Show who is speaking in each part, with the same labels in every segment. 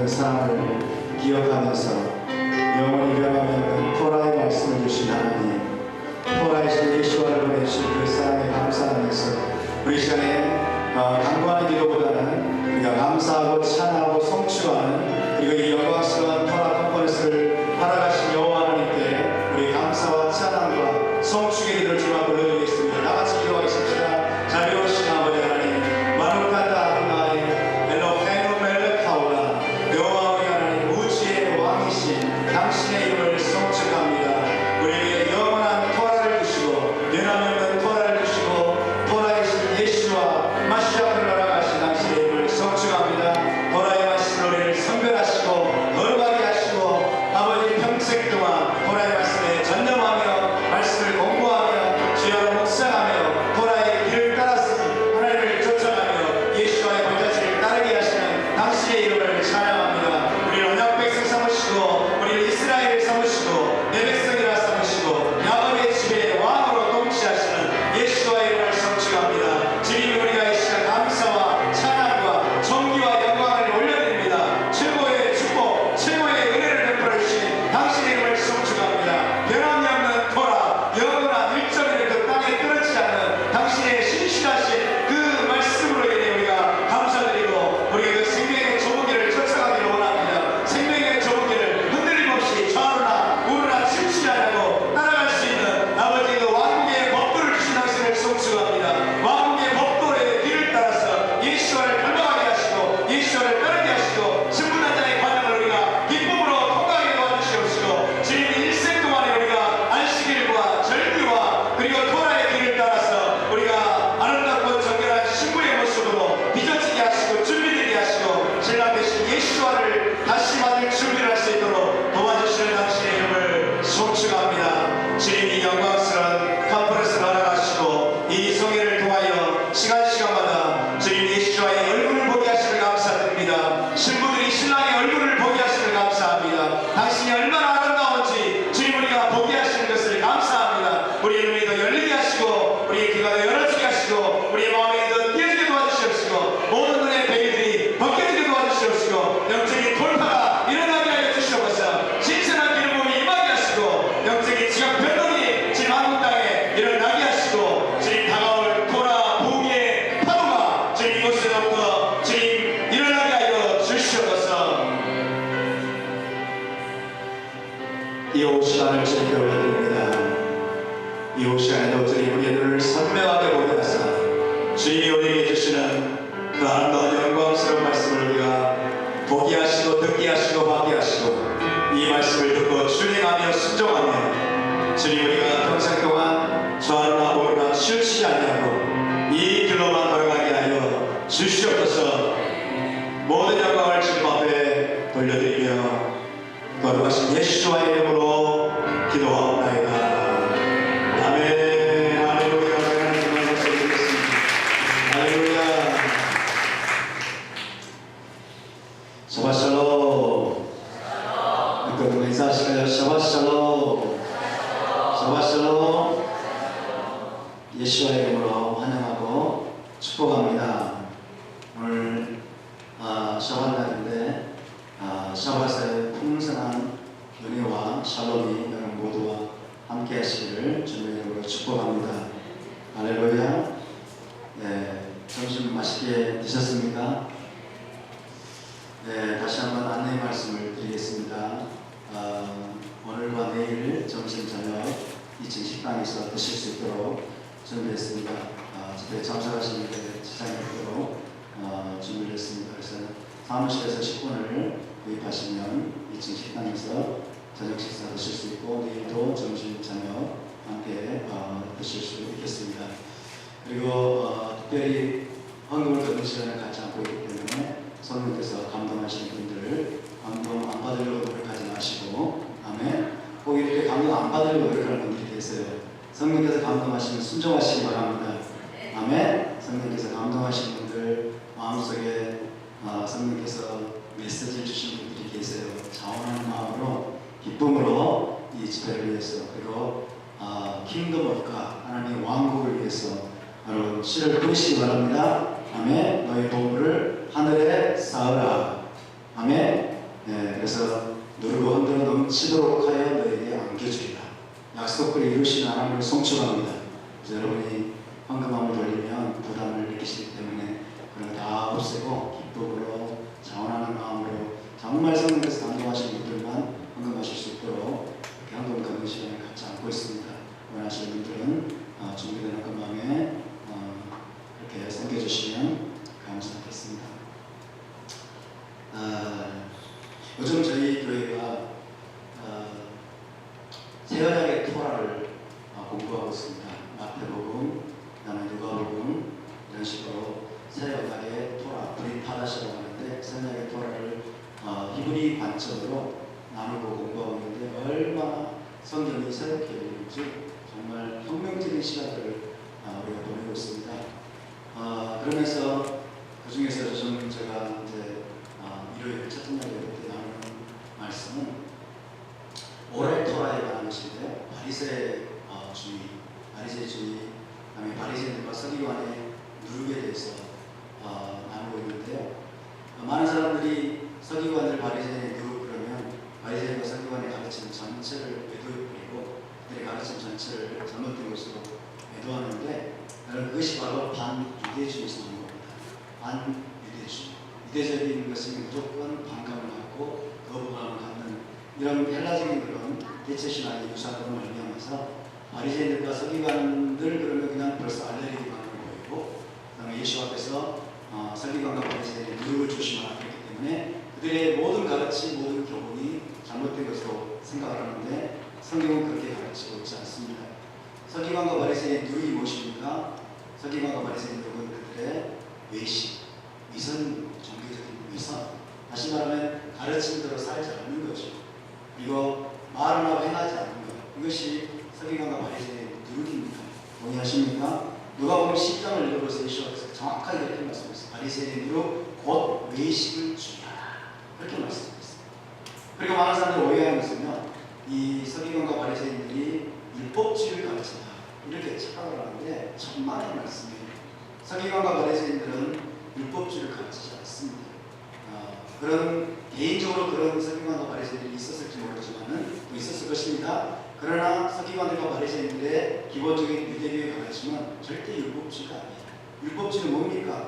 Speaker 1: 사랑을 기억하면서 영원히 변함없는 토라의 말씀을 주신 하나님, 토라이신 예수와를 보내주신 그 사랑에 감사하면서 우리 시간에 간구하는 기도보다는 우리가 감사하고 찬양하고 성취하는, 그리고 이 영광스러운 토라 컨퍼런스를 살아가신 여호와 하나님께 우리 감사와 찬양과 성취의 기도를 주마 불러드리겠습니다. 다같이 기도하겠습니다. 자비로우신 아버지 하나님, 마누카다 아도나이 엘로헤inu 멜렉 하오라, 여호와 우리 하나님, 우주의 왕이신 당신의 이름을 성취합니다. 우리에게 영원한 토라를 주시고 변함없는 토라를 주시고 토라이신 예수와 마시아를 날아가신 당신의 이름을 성취합니다. 토라의 말씀으로 우리를 선별하시고 거룩하게 하시고 아버지 평생 동안 토라의 말씀에 전념하며 말씀을 공부하며 주야로 묵상하며 토라의 길을 따라서 하나님을 쫓아가며 예수와의 본자체를 따르게 하시는 당신의 이름을 찬양합니다. 우리를 언약 백성 삼으시고 우리를 이스라엘 삼으시고 내 백성이라 삼으시고 야곱의 집에 왕으로 통치하시는 예수와의 이름을 성취합니다. 주님, 우리가 이 시간 감사와 찬양과 존귀와 영광을 올려드립니다. 최고의 축복, 최고의 은혜를 베풀어 주신 당신의 이름을 성취합니다. 변함이 없는 토라, 영원한 일정을 그 땅에 떨어지지 않는 당신의 신실하신 그 말씀으로 인해 우리가 감사드리고 우리가 그 생명의 좁은 길을 쫓아가기를 원합니다. 생명의 좁은 길을 흔들림 없이 좌우나 우르나 침치지 않고 따라갈 수 있는 아버지 그 왕국의 법도를 주신 당신을 성취합니다. 왕국의 법도의 길을 따라서 예수와를 닮아가게 하시고 예수와를 따르게 하시고 신분한자의 과정을 우리가 기쁨으로 통과하게 도와주시옵시고 주님, 일생 동안에 우리가 안식일과 절기와 그리고 토라의 길을 따라서 우리가 아름답고 정결한 신부의 모습으로 빚어지게 하시고 준비되게 하시고 신랑 되신 예수와를 다시 받을 준비를 할 수 있도록 도와주시는 당신의 이름을 송축합니다. 주님이 영광스러운 컨퍼런스를 알아가시고 이 성회를 통하여 시간마다 주님 예수와의 얼굴을 보게 하시는 감사드립니다. 신부들이 신랑의 얼굴을 보게 하시는 감사합니다. 당신이 얼마나 아름다운지 주님 우리가 보게 하시는 것을 감사합니다. 우리의 눈이 더 열리게 하시고 우리의 귀가 더 열어지게 하시고 우리의 마음이 더 띄어지게 도와주시옵시고 모든 눈의 베일들이 벗겨지게 도와주시옵시고 영적인 돌파가 일어나게 하여 주시옵소서. 신선한 기름 부음이 임하게 하시고 영적인 지각 변동이 지금 한국 땅에 일어나게 하시고 주님 다가올 토라 부흥의 파도가 주님 이곳에서부터 주님 일어나게 하여 주시옵소서. 이 오후 시간을 주님께 올려드립니다. 이 오후 시간에도 주님 우리의 눈을 선명하게 보게 하사 주님이 우리에게 주시는 그 아름다운 영광스러운 말씀을 우리가 보게 하시고 듣게 하시고 받게 하시고 이 말씀을 듣고 준행하며 순종하며 주님 우리가 평생 동안 좌우나 우르나 치우치지 아니하고 이 길로만 걸어가게 하여 주시옵소서. 모든 영광을 주님 앞에 돌려드리며 거룩하신 예수와의 이름으로 기도하옵나이다. 아멘. 할렐루야. 하나님의 박수 드리겠습니다. 할렐루야. 샤바샬롬. 여러분 인사하실까요? 샤바샬롬. 샤바샬롬. 예수와의 이름으로 환영하고 축복합니다. 오늘 샤밧 날인데 샤밧의 풍성한 은혜와 샬롬이 여러분 모두와 함께 하시기를 주님의 이름으로 축복합니다. 할렐루야. 네, 점심 맛있게 드셨습니까? 네, 다시 한번 안내 말씀을 드리겠습니다. 오늘과 내일 점심 저녁 2층 식당에서 드실 수 있도록 준비했습니다. 집에 참석하시는 분들 지장이 없도록 준비를 했습니다. 그래서 사무실에서 식권을 구입하시면 2층 식당에서 저녁 식사 드실 수 있고 내일도 점심 저녁 함께 드실 수 있겠습니다. 그리고 특별히 헌금을 드는 시간을 갖지 않고 있기 때문에 성령께서 감동하시는 분들 감동 안 받으려고 노력하지 마시고, 아멘. 꼭 이렇게 감동 안 받으려고 노력하는 분들이 계세요. 성령께서 감동하시면 순종하시기 바랍니다. 아멘. 성령께서 감동하시는 분들 마음속에 성령께서 메시지를 주신 분들이 계세요. 자원하는 마음으로 기쁨으로 이 집회를 위해서, 그리고 킹덤 오브 갓 하나님의 왕국을 위해서 여러분 씨를 뿌리시기 바랍니다. 아멘. 너희 보물을 하늘에 쌓으라. 아멘. 그래서 누르고 흔들어 넘치도록 하여 너에게 안겨주리라. 약속을 이루신 하나님을 송축합니다. 그래서 여러분이 헌금함을 돌리면 부담을 느끼시기 때문에 그런 거 다 없애고 기쁨으로 자원하는 마음으로 정말 성령께서 감동하신 분들만 헌금하실 수 있도록 이렇게 헌금 걷는 시간을 갖지 않고 있습니다. 원하시는 분들은 준비된 헌금함에 이렇게 섬겨주시면 감사하겠습니다. 요즘 저희 교회가 세 언약의 토라를 공부하고 있습니다. 마태복음, 그다음에 누가복음 이런 식으로 세 언약의 토라, 브릿하다시라고 하는데 세 언약의 토라를 히브리 관점으로 나누고 공부하고 있는데 얼마나 성경이 새롭게 열리는지 정말 혁명적인 시간들을 우리가 보내고 있습니다. 그러면서 그 중에서 좀 제가 이제 일요일 첫 언약에 때 나누는 말씀은 오레토라에 관한 것인데 바리새주의, 그다음에 바리새인들과 서기관의 누룩에 대해서 나누고 있는데요. 많은 사람들이 서기관들 바리새인의 누룩 그러면 바리새인과 서기관의 가르침 전체를 매도해버리고 그들의 가르침 전체를 잘못된 것으로 매도하는데 그것이 바로 반유대주의에서 나온 겁니다. 반유대주의. 유대적인 것은 무조건 반감을 갖고 거부감을 갖는 이런 헬라적인 그런 대체신학의 유산으로 말미암아서 바리새인들과 서기관들 그러면 그냥 벌써 알레르기 반응을 보이고 그다음에 예수 앞에서 서기관과 바리새인의 누룩을 조심하라 그랬기 때문에 그들의 모든 가르침, 모든 교훈이 잘못된 것으로 생각을 하는데 성경은 그렇게 가르치고 있지 않습니다. 서기관과 바리새인의 누룩이 무엇입니까? 서기관과 바리새인은 그들의 외식, 위선, 종교적인 위선, 다시 말하면 가르침대로 살지 않는 거죠. 그리고 말은 하고 행하지 않는 것, 이것이 서기관과 바리새인의 누룩입니다. 동의하십니까? 누가복음 10장을 읽어보세요. 예수께서 정확하게 이렇게 말씀하셨어요. 바리새인의 누룩 곧 외식을 주의하라, 그렇게 말씀하셨어요. 그리고 많은 사람들이 오해하는 것은요, 이 서기관과 바리새인들이 율법주의를 가르친다 이렇게 착각을 하는데 천만의 말씀이에요. 서기관과 바리새인들은 율법주의를 가르치지 않습니다. 그런 개인적으로 그런 서기관과 바리새인들이 있었을지 모르지만은 또 있었을 것입니다. 그러나 서기관들과 바리새인들의 기본적인 유대교의 가르침은 절대 율법주의가 아니에요. 율법주의는 뭡니까?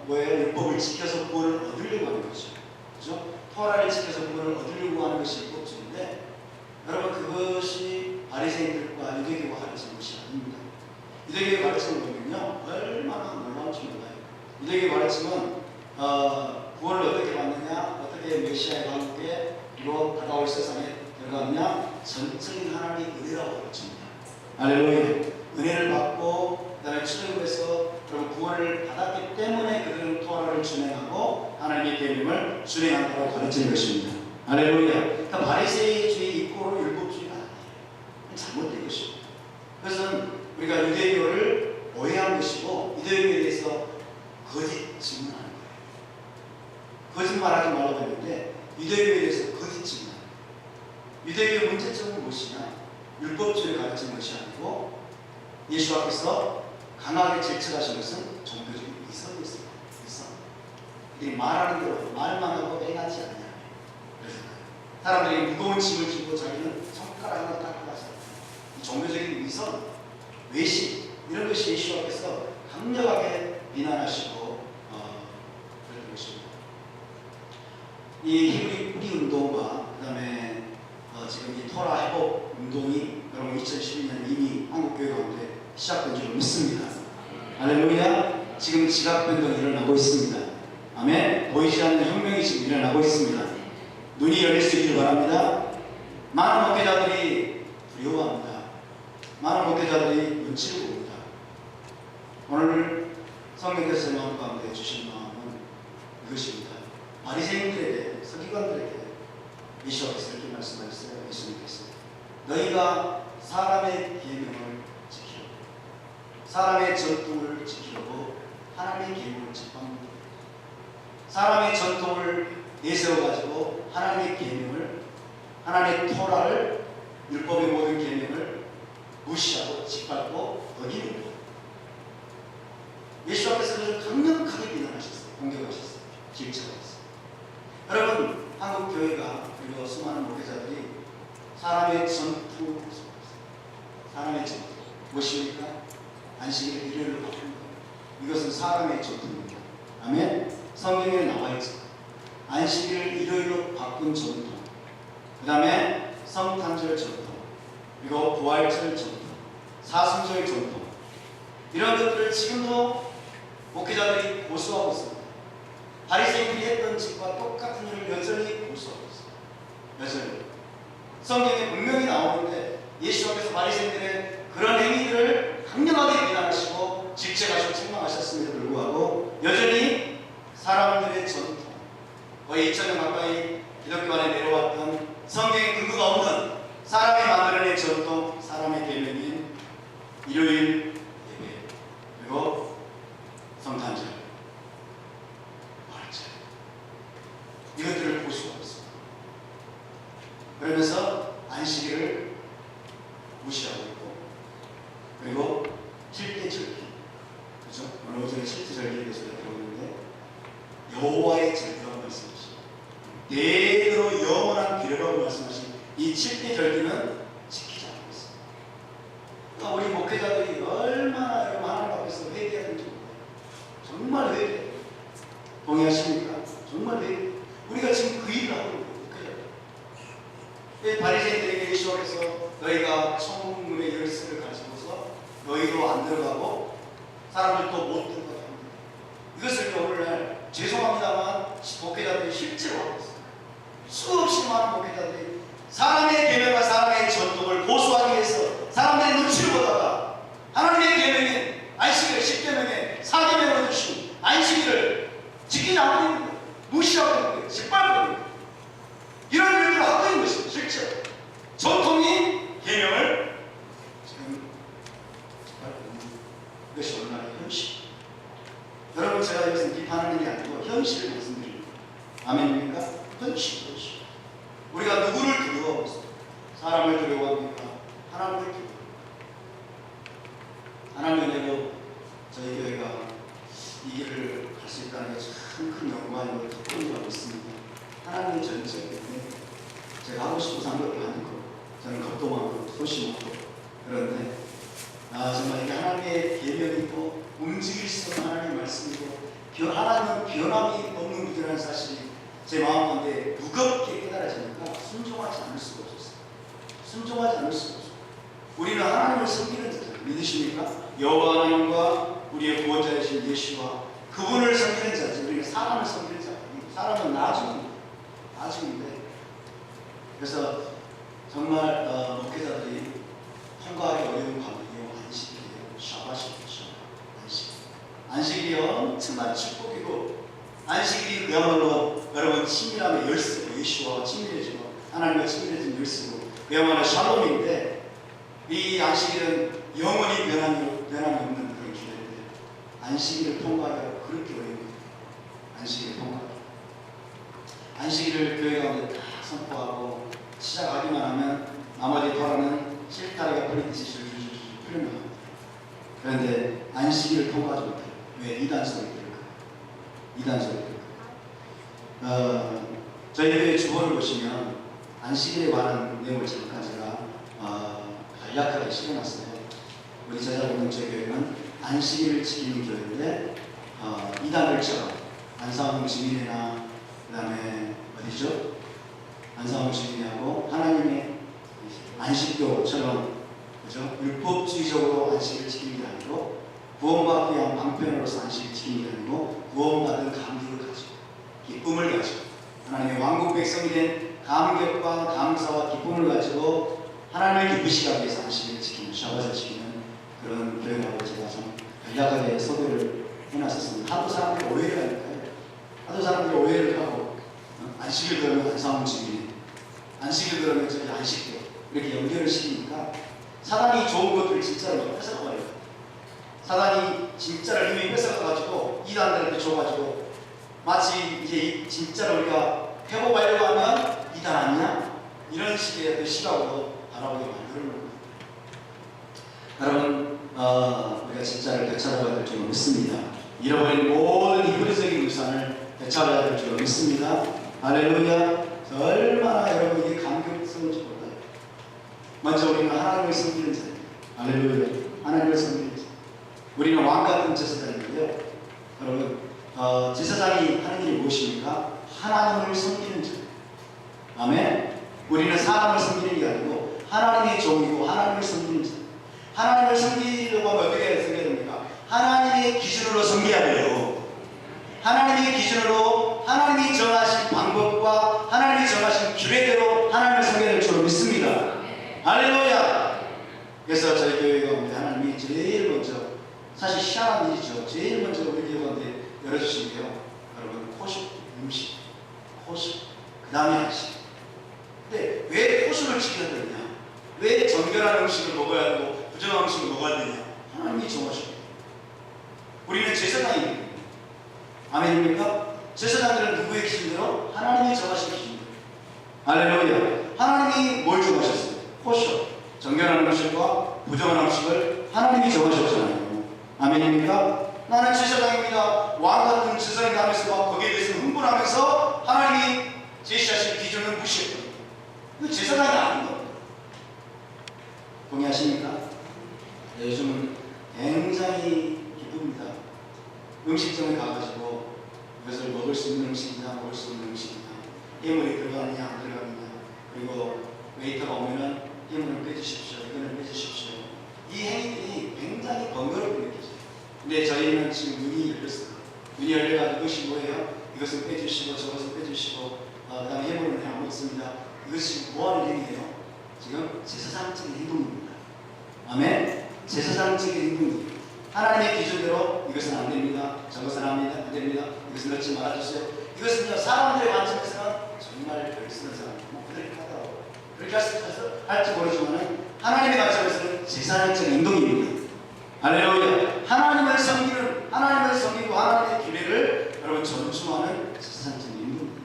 Speaker 1: 뭐예요? 율법을 지켜서 구원을 얻으려고 하는 것이죠. 그렇죠? 토라를 지켜서 구원을 얻으려고 하는 것이 율법주의인데 여러분 그것이 바리새인들과 유대교가 가르치는 것이 아닙니다. 유대교의 가르침을 보면요 얼마나 놀라운지 몰라요. 유대교의 가르침은 구원을 어떻게 받느냐, 어떻게 메시아와 함께 이루어 다가올 세상에 들어가느냐, 전적인 하나님의 은혜라고 가르칩니다. 할렐루야. 은혜를 받고 그다음에 출애굽에서 그런 구원을 받았기 때문에 그들은 토라를 준행하고 하나님의 계명을 준행한다고 가르치는 것입니다. 할렐루야. 그러니까 바리새인주의 이꼬로 율법주의가 아니에요. 잘못된 것입니다. 그것은 우리가 유대교를 오해한 것이고 유대교에 대해서 거짓 증언하는 거예요. 거짓말하지 말라고 했는데 유대교에 대해서 거짓 증언. 유대교의 문제점은 무엇이냐? 율법주의를 가르치는 것이 아니고 예수 앞에서 강하게 질책하신 것은 종교적인 위선이 있습니다. 위선. 이들이 말하는 대로 말만 하고 행하지 않냐. 그래서 사람들이 무거운 짐을 지고 자기는 손가락으로 닦고 가서 종교적인 위선, 외식 이런 것이 예수 앞에서 강력하게 비난하시고 그런 것입니다. 이 히브리 뿌리 운동과 그 다음에 지금 이 토라 회복 운동이 여러분 2012년 이미 한국교회 가운데 시작된 줄 믿습니다. 할렐루야. 지금 지각 변동이 일어나고 있습니다. 아멘. 보이지 않는 혁명이 지금 일어나고 있습니다. 눈이 열릴 수 있기를 바랍니다. 많은 목회자들이 두려워합니다. 많은 목회자들이 눈치를 봅니다. 오늘 성령께서 제 마음 가운데 주신 마음은 이것입니다. 바리새인들에게, 서기관들에게 예수 앞에서 이렇게 말씀하셨어요. 예수님께서 너희가 사람의 계명을 지키려고, 사람의 전통을 지키려고 하나님의 계명을 짓밟는다. 사람의 전통을 내세워가지고 하나님의 계명을, 하나님의 토라를, 율법의 모든 계명을 무시하고 짓밟고 어기는 거예요. 예수 앞에서 그를 강력하게 비난하셨어요. 공격하셨어요. 질책하셨어요. 여러분, 한국 교회가 그리고 수많은 목회자들이 사람의 전투, 무엇입니까? 안식일을 일요일로 바꾸는 거예요. 이것은 사람의 전투입니다. 아멘. 성경에 나와 있죠. 안식일을 일요일로 바꾼 전투, 그 다음에 성탄절 전투, 그리고 부활절 전투, 사순절 전투, 이런 것들을 지금도 목회자들이 고수하고 있습니다. 바리새인들이 했던 짓과 똑같은 일을 여전히 고수하고 있습니다. 여전히. 성경에 분명히 나오는데 예수님께서 바리새인들의 그런 행위들을 강력하게 비난하시고 질책하시고 책망하셨음에도 불구하고 여전히 사람들의 전통, 거의 2000년 가까이 기독교 안에 내려왔던 성경의 근거가 없는 사람이 만들어낸 전통, 사람의 계명인 일요일 예배, 그리고 성탄절, 부활절, 이것들을 고수하고 있습니다. 그러면서 안식일을 무시하고 있고, 그리고 7대 절기, 그죠? 오늘 오전에 7대 절기에 대해서 들어보는데 여호와의 절기라고 말씀하시죠. 대대로 영원한 기회라고 말씀하신 이 7대 절기는 지키지 않고 있습니다. 그러니까 우리 목회자들이 얼마나 하나님 앞에서 회개해야 되는지 몰라요. 정말 회개해요. 동의하십니까? 정말 회개해요. 우리가 지금 그 일을 하고 있는 거예요. 바리새인들에게 예수께서 너희가 천국문의 열쇠를 가지고서 너희도 안 들어가고 사람들도 못 들어가게 합니다. 이것을 오늘날 죄송합니다만 목회자들이 실제로 하고 있습니다. 수없이 많은 목회자들이 사람의 계명과 사람의 전통을 고수하기 위해서 사람들의 눈치를 보다가 하나님의 계명인 안식일 10계명에 4계명으로 주신 안식일을 지키지 않고 있는 거예요. 무시하고 있는 거예요. 짓밟고 있는 거예요. 이런 일들을 하고 있는 것입니다. 실제로 전통인 계명을 지금 짓밟고 있는 것이 오늘날의 현실. 여러분, 제가 이것은 비판하는 게 아니고 현실을 말씀드립니다. 아멘입니까? 현실. 우리가 누구를 두려워하고 있습니까? 사람을 두려워합니까? 하나님을 두려워합니다. 하나님의 은혜로 저희 교회가 이 길을 갈 수 있다는 게 참 큰 영광이고 기쁨이라고 믿습니다. 하나님의 전적이 때문에 제가 하고 싶어서 한 것도 아니고 저는 겁도 많고 소심하고 그런데 정말 이게 하나님의 계명이고 움직일 수 없는 하나님의 말씀이고 하나님은 변함이 없는 분이라는 사실이 제 마음 가운데 무겁게 깨달아지니까 순종하지 않을 수가 없었어요. 순종하지 않을 수가 없어요. 우리는 하나님을 섬기는 자들 믿으십니까? 여호와 하나님과 우리의 구원자이신 예수와 그분을 섬기는 자지 우리는 사람을 섬기는 자. 사람은 나중인데 그래서 정말 목회자들이 통과하기 어려운 과목이요. 안식일이에요. 샤바시죠. 안식일이 엄청난 축복이고 안식일이 그야말로 여러분 친밀함의 열쇠고 예수와 친밀해지고 하나님과 친밀해진 열쇠고 그야말로 샬롬인데 이 안식일은 영원히 변함이 없는 그런 기회인데 안식일을 통과하기가 그렇게 어려운 거예요. 안식일을 통과하기. 안식일을 교회 가운데 딱 선포하고 시작하기만 하면 나머지 돌아는 실타래가 풀리듯이 줄줄줄 풀리는 겁니다. 그런데 안식일을 통과하지 못해요. 왜? 이단 소리 들을까요? 이단 소리 들을까요? 저희 교회 주보를 보시면 안식일에 관한 내용을 잠깐 제가 간략하게 실어놨어요. 우리 제자분들 저희 교회는 안식일을 지키는 교회인데 이단을처럼 안상홍 지민이나 그 다음에 어디죠? 안상홍 지민이하고 하나님의 안식교처럼 그죠? 율법주의적으로 안식일을 지키는 게 아니고 구원받기 위한 방편으로서 안식일을 지키는 게 아니고 구원받은 감격을 가지고 기쁨을 가지고 하나님의 왕국 백성이 된 감격과 감사와 기쁨을 가지고 하나님을 기쁘시게 하기 위해서 안식일을 지키는 샤바를 지키는 그런 교회라고 제가 좀 간략하게 소개를 해놨었습니다. 하도 사람들이 오해를 하니까요. 하도 사람들이 오해를 하고 안식일 그러면 안상홍 지민 안식일 그러면 저기 안식교 이렇게 연결을 시키니까 사단이 좋은 것들을 진짜로 뺏어가버려요. 사단이 진짜를 이미 뺏어가가지고 이단들한테 줘가지고 마치 이제 진짜로 우리가 회복하려고 하면 이단 아니냐? 이런 식의 시각으로 바라보게 만드는 겁니다. 여러분, 우리가 진짜를 되찾아야 될 줄 믿습니다. 잃어버린 모든 이브리적인 유산을 되찾아야 될 줄 믿습니다. 할렐루야. 얼마나 여러분 이게 감격스러운지 몰라요. 먼저 우리는 하나님을 섬기는 자예요. 할렐루야. 하나님을 섬기는 자. 우리는 왕 같은 제사장인데요. 여러분, 제사장이 하는 일이 무엇입니까? 하나님을 섬기는 자. 아멘. 우리는 사람을 섬기는 게 아니고 하나님의 종이고 하나님을 섬기는 자. 하나님을 섬기려고 하면 어떻게 섬겨야 됩니까? 하나님의 기준으로 섬겨야 돼요. 하나님의 기준으로 하나님이 정하신 방법과 하나님이 정하신 규례대로 하나님을 섬겨야 될 줄로 믿습니다. 할렐루야. 그래서 저희 교회 가운데 하나님이 제일 먼저, 사실 희한한 일이죠. 제일 먼저 우리 교회 가운데 열어주신 게요, 여러분, 코식, 음식, 코식, 그 다음에 한식. 근데 왜 코식을 지켜야 되냐? 왜 정결한 음식을 먹어야 하고 부정한 음식을 먹어야 되냐? 하나님이 정하시고, 우리는 제사장입니다. 아멘입니까? 제사장들은 누구의 기준대로? 하나님이 정하신 기준대로. 할렐루야. 하나님이 뭘 정하셨어요? 코식, 정결한 음식과 부정한 음식을 하나님이 정하셨잖아요. 아멘입니까? 나는 제사장입니다. 왕 같은 제사장이 하면서 막 거기에 대해서 흥분하면서 하나님이 제시하신 기준을 무시했거든요. 그 제사장이 아닌 겁니다. 동의하십니까? 네, 요즘은 굉장히 기쁩니다. 음식점에 가가지고 이것을 먹을 수 있는 음식이냐, 먹을 수 없는 음식이냐, 해물이 들어가느냐, 안 들어가느냐, 그리고 웨이터가 오면은 해물을 빼주십시오, 이거는 빼주십시오. 이 행위들이 굉장히 번거롭게 느껴져요. 근데 저희는 지금 눈이 열렸어요. 눈이 열려가지고 이것이 뭐예요? 이것을 빼주시고 저것을 빼주시고 그 다음에 해물은 그냥 먹습니다. 이것이 지금 뭐하는 행위예요? 지금 제사장적인 행동입니다. 아멘? 제사장적인 행동입니다. 하나님의 기준대로 이것은 안 됩니다. 저것은 안 됩니다. 이것은 넣지 말아주세요. 이것은요, 사람들의 관점에서는 정말 별 쓰는 사람, 그렇게 하더라고요. 그렇게 할지 모르지만 하나님의 관점에서는 제사장적인 행동입니다. 할렐루야. 하나님을 섬기고 하나님의 규례를 여러분 존중하는 제사장적인 행동입니다.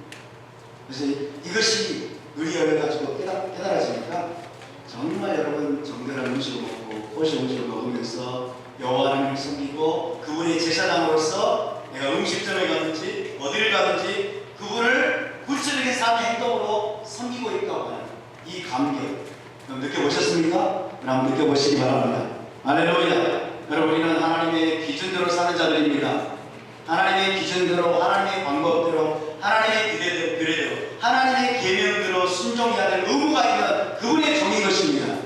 Speaker 1: 그래서 이것이 눈이 열려가지고 깨달아지니까 정말 여러분 정결한 음식을 먹고 꼬시 음식을 먹으면서 여호와 하나님을 섬기고 그분의 제사장으로서 내가 음식점에 가든지 어디를 가든지 그분을 구체적인 삶의 행동으로 섬기고 있다고 하는 이 감격 느껴보셨습니까? 한번 느껴보시기 바랍니다. 할렐루야. 여러분, 우리는 하나님의 기준대로 사는 자들입니다. 하나님의 기준대로, 하나님의 방법대로, 하나님의 규례대로, 하나님의 계명대로 순종해야 될 의무가 있는 그분의 종인 것입니다.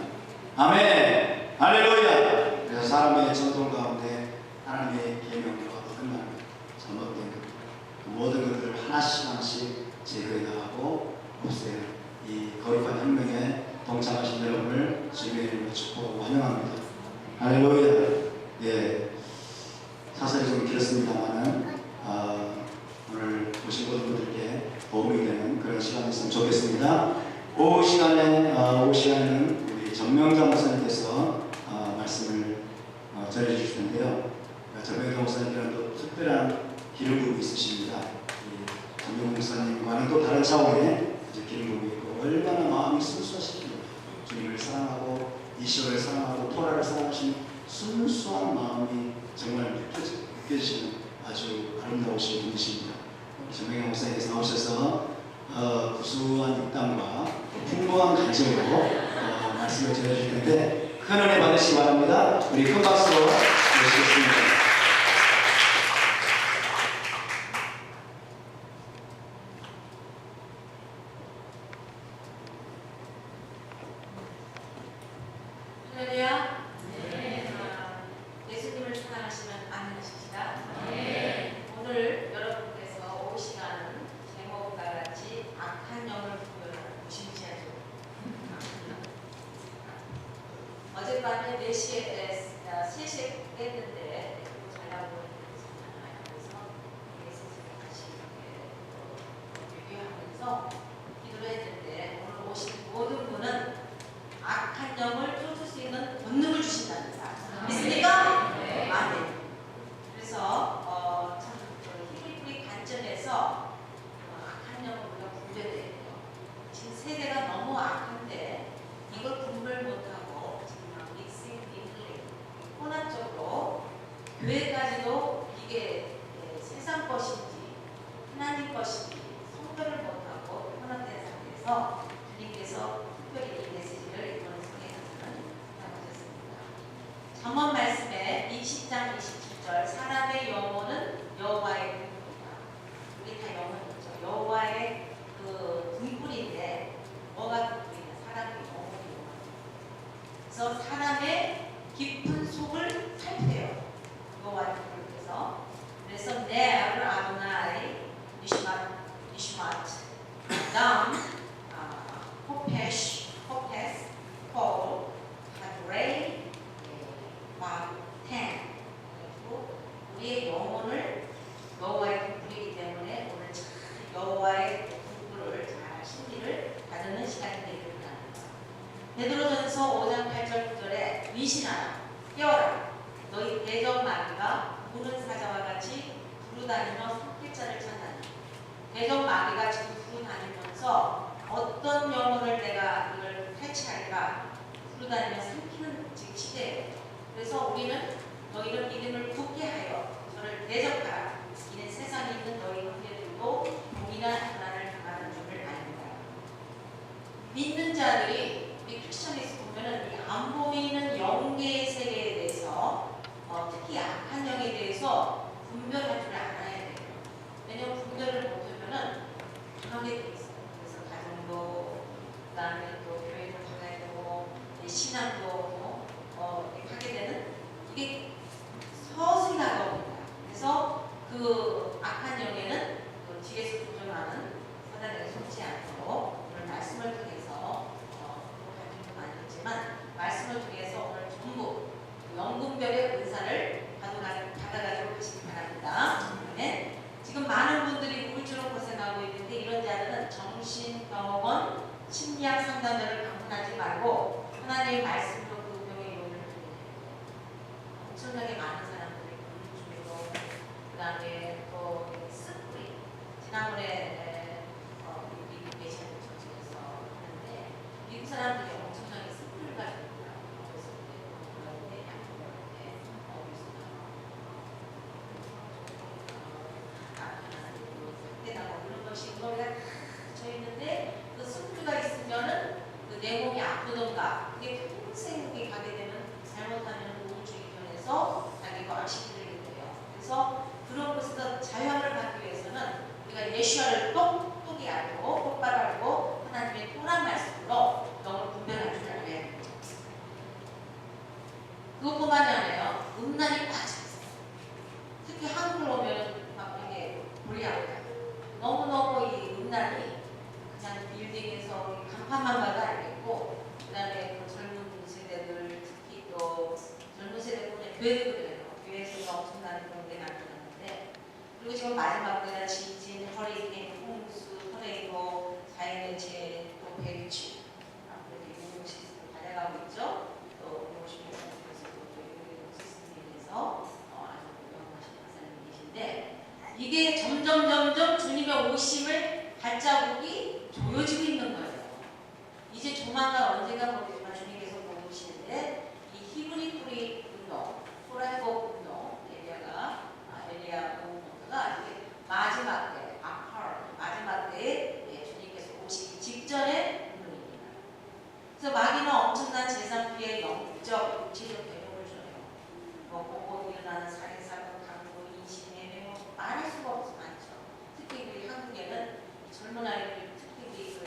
Speaker 1: 아멘. 할렐루야. 그래서 사람의 전통 가운데 하나님의 계명대로 끝나는 잘못된 것, 그 모든 것들을 하나씩 제거해 나가고 없애요. 이 거룩한 혁명에 동참하신 여러분을 주님의 이름으로 축복하고 환영합니다. 할렐루야. 예, 사설이 좀 길었습니다만은 오늘 오신 모든 분들께 도움이 되는 그런 시간이 있으면 좋겠습니다. 오후 시간에는 우리 정명자 목사님께서 말씀을 전해주실 텐데요. 정명자 목사님께는 또 특별한 기름 부음이 있으십니다. 정명자 목사님과는 또 다른 차원의 기름 부음이 있고, 얼마나 마음이 순수하시길래 주님을 사랑하고 이시오를 사랑하고 토라를 사랑하시는 순수한 마음이 정말 느껴지시는 아주 아름다우신 분이십니다. 정명자 목사님께서 나오셔서 구수한 입담과 풍부한 간증으로 말씀을 전해주실 텐데 큰 은혜 받으시기 바랍니다. 우리 큰 박수로 모시겠습니다.
Speaker 2: 할렐루야. 네. 예수님을 사랑하시면 아멘하십시다. 네. 오늘 여러분께서 오후 시간은 제목과 같이 악한 영을 구별하는 무심시하죠. 어젯밤에 4시에 3시에 깼는데 잘 나오고 그래서 3시에 같이 얘기하면서 기도를 했는데 오늘 오신 모든 분은 악한 영을 쫓을 수 있는 본능을 주신답니다. 믿습니까? 네. 아멘. 그래서 참 히브리 관점에서 악한 영을 우리가 분별해야 돼요. 지금 세대가 너무 악한데 이걸 분별 못하고 지금 믹싱, 믹링, 혼합적으로 교회까지도 이게 세상 것인지 하나님 것인지 성별을 못하고 그래서 주님께서 특별히 이 메시지를 이번 성경에서는 담으셨습니다. 잠언 말씀에 20장 27절 사람의 영혼은 여호와의 등불이다. 우리 다 영혼 있죠. 여호와의 그 등불인데 뭐가 등불이냐? 사람의 영혼이. 그래서 사람의 깊은 속을 살펴요. 여호와 등불께서. 그래서 ner 아도나이 니슈마트 남 호페스 콜 하드레이 마텐. 그리고 우리의 영혼을 여호와의 등불이기 때문에 오늘 잘 여호와의 등불을 잘 심리를 다듬는 시간이 되기를 바랍니다. 베드로전서 5장 8절 9절에 위신하라 깨어라 너희 대적 마귀가 부른 사자와 같이 두루다니며 섭길자를 찾나니. 대적 마귀가 지금 두루다니면서 어떤 영혼을 내가 이걸 해치할까 두루다니며 삼키는 지금 시대예요. 그래서 우리는 너희를 믿음을 굳게 하여 저를 대적하라. 이는 세상에 있는 너희 형제들도 동일한 고난을 당하는 줄을 압니다. 믿는 자들이 우리 크리스천에서 보면은 이 안 보이는 영계의 세계에 대해서 특히 악한 영에 대해서 분별할 줄 알아야 돼요. 왜냐면 분별을 못하면은 강하게 돼 있어요. 그래서 가정도 그다음에 또 교회도 가야 되고 신앙도 하게 되는 이게 서서히 나가옵니다. 그래서 그 악한 영에는 그 뒤에서 조종하는 사단에게 속지 않도록 오늘 말씀을 통해서 가진 건 아니겠지만 말씀을 통해서 오늘 전부 영분별의 은사를 받아가도록 하시기 바랍니다. 네. 지금 많은 분들이 우울증으로 고생하고 있는데 이런 자들은 정신병원 심리학 상담원을 방문하지 말고 하나님의 말씀으로 그 병의 요인을 드리는 엄청나게 많은 사람들이 우울증으로 그 다음에 또 스프리 지난번에 미국 계시는 조직에서 하는데 미국 사람들이 엄청나게 스프리를 가지고 있더라고요. 그래서 그런데 약물인데 이런 것이 우리가 갇혀 있는데 그 스프리가 있으면은 내 몸이 아프던가 그게 평생 그게 가게 되면 잘못하면 우울증이 변해서 자기가 악시들게 돼요. 그래서 그런 것에서 자유함을 받기 위해서는 우리가 예수와를 똑똑히 알고 똑바로 알고 하나님의 토란 말씀으로 영을 분별할 줄 알아야 됩니다. 그것뿐만이 아니에요. 음란이 꽉 찼어요. 특히 한국을 오면 막 이게 몰려와요. 너무너무 이 음란이 그냥 빌딩에서 간판만 봐도 알겠고 그 다음에 그 젊은 세대들 특히 또 젊은 세대분의 교회도 그래요. 교회에서 엄청난 그런 게 나타났는데 그리고 지금 마지막 때가 지진, 허리케인, 홍수, 토네이도, 자연재해, 또 배치 그렇게 유명 시스템이 달려가고 있죠. 또 오시면서도 유명 시스템에 대해서 아주 유명하신 박사님이 계신데 이게 점점 주님의 오심을 발자국이 조여지고 있는 거예요. 이제 조만간 언젠가 모르겠지만 주님께서 보고 오시는데 이 히브리 뿌리 운동, 소라이복 운동, 엘리야 운동가 마지막 때, 마지막 때에 주님께서 오시기 직전의 운동입니다. 그래서 마귀는 엄청난 재산 피해 영적, 육체적 괴로움을 줘요. 보고 일어나는 살인사건, 강도, 인신매매 말할 수가 많죠. 특히 우리 한국에는 젊은 아이들, 특히 우리 그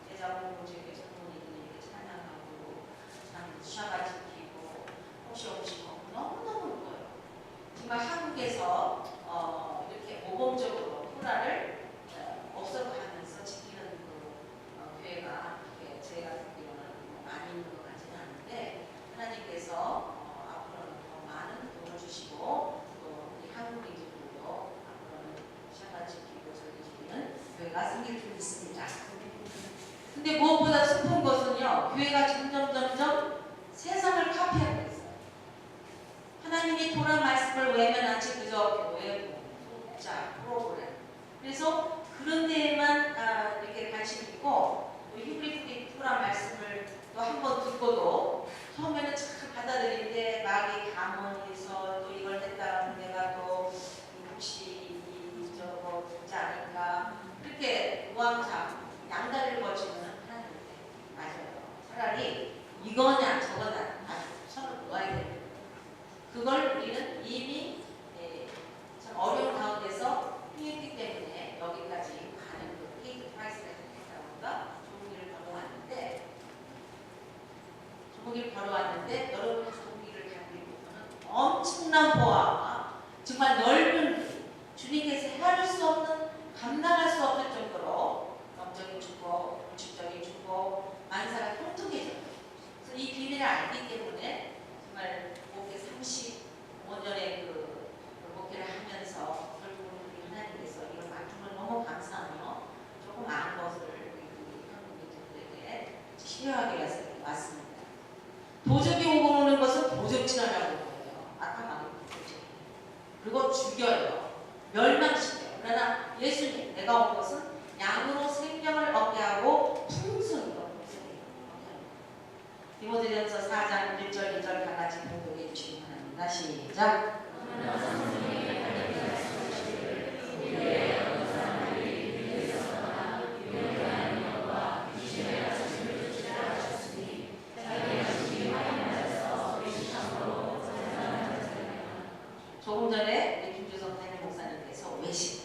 Speaker 2: 대자보고지의 젊은이들이 찬양하고 참 샤바 지키고 호시 너무너무 웃겨요. 정말 한국에서 이렇게 모범적으로 토라를 없어가면서 지키는 그 교회가 제가 듣기로는 많이 있는 것 같지는 않은데 하나님께서 앞으로는 더 많은 도움을 주시고 또 우리 한국인들도 앞으로는 샤바 지키고 저기 지키는 교회가 생길 줄 믿습니다. 근데 무엇보다 슬픈 것은요, 교회가 점점 세상을 카피하고 있어요. 하나님이 토라 말씀을 외면한 채 그저 교회 숫자 프로그램. 그래서 그런 데에만 이렇게 관심 있고 히브리 토라 말씀을 또 한 번 듣고도 처음에는 잘 받아들이는데 마귀 감언해서 또 이걸 했다가 내가 또 혹시 저거 듣지 않을까 이렇게 우왕좌 달을 거치는 하나님께 맞아요. 차라리 이거냐 저거냐 손을 놓아야 돼요. 그걸 우리는 이미 참 어려운 가운데서 했기 때문에 여기까지 가는 그 페이드 프라이스가 있다고가 좋은 길을 걸어왔는데 여러분이 좋은 길을 가기 위해서는 엄청난 보아와 정말 넓은 주님께서 헤아릴 수 없는 감당할 수 없을 정도로 영적인 축복, 물질적인 축복, 만사가 통통해져요. 그래서 이 비밀을 알기 때문에 정말 목회 35년의 그 목회를 하면서 결국은 우리 하나님께서 이걸 맡음을 너무 감사하며 조금 아는 것을 우리 한국 민족들에게 필요하게 왔습니다. 도적이 오고 오는 것은 도적질하라고 거예요. 아까 말한 도적. 그리고 죽여요. 멸망시켜요. 그러나 예수님, 내가 온 것은 양으로 생명을 얻게 하고 풍성이요. 디모데전서 4장 1절 2절 다 같이 봉독해 주시기 바랍니다. 시작. 조금 전에 김주성 담임 목사님께서 외식.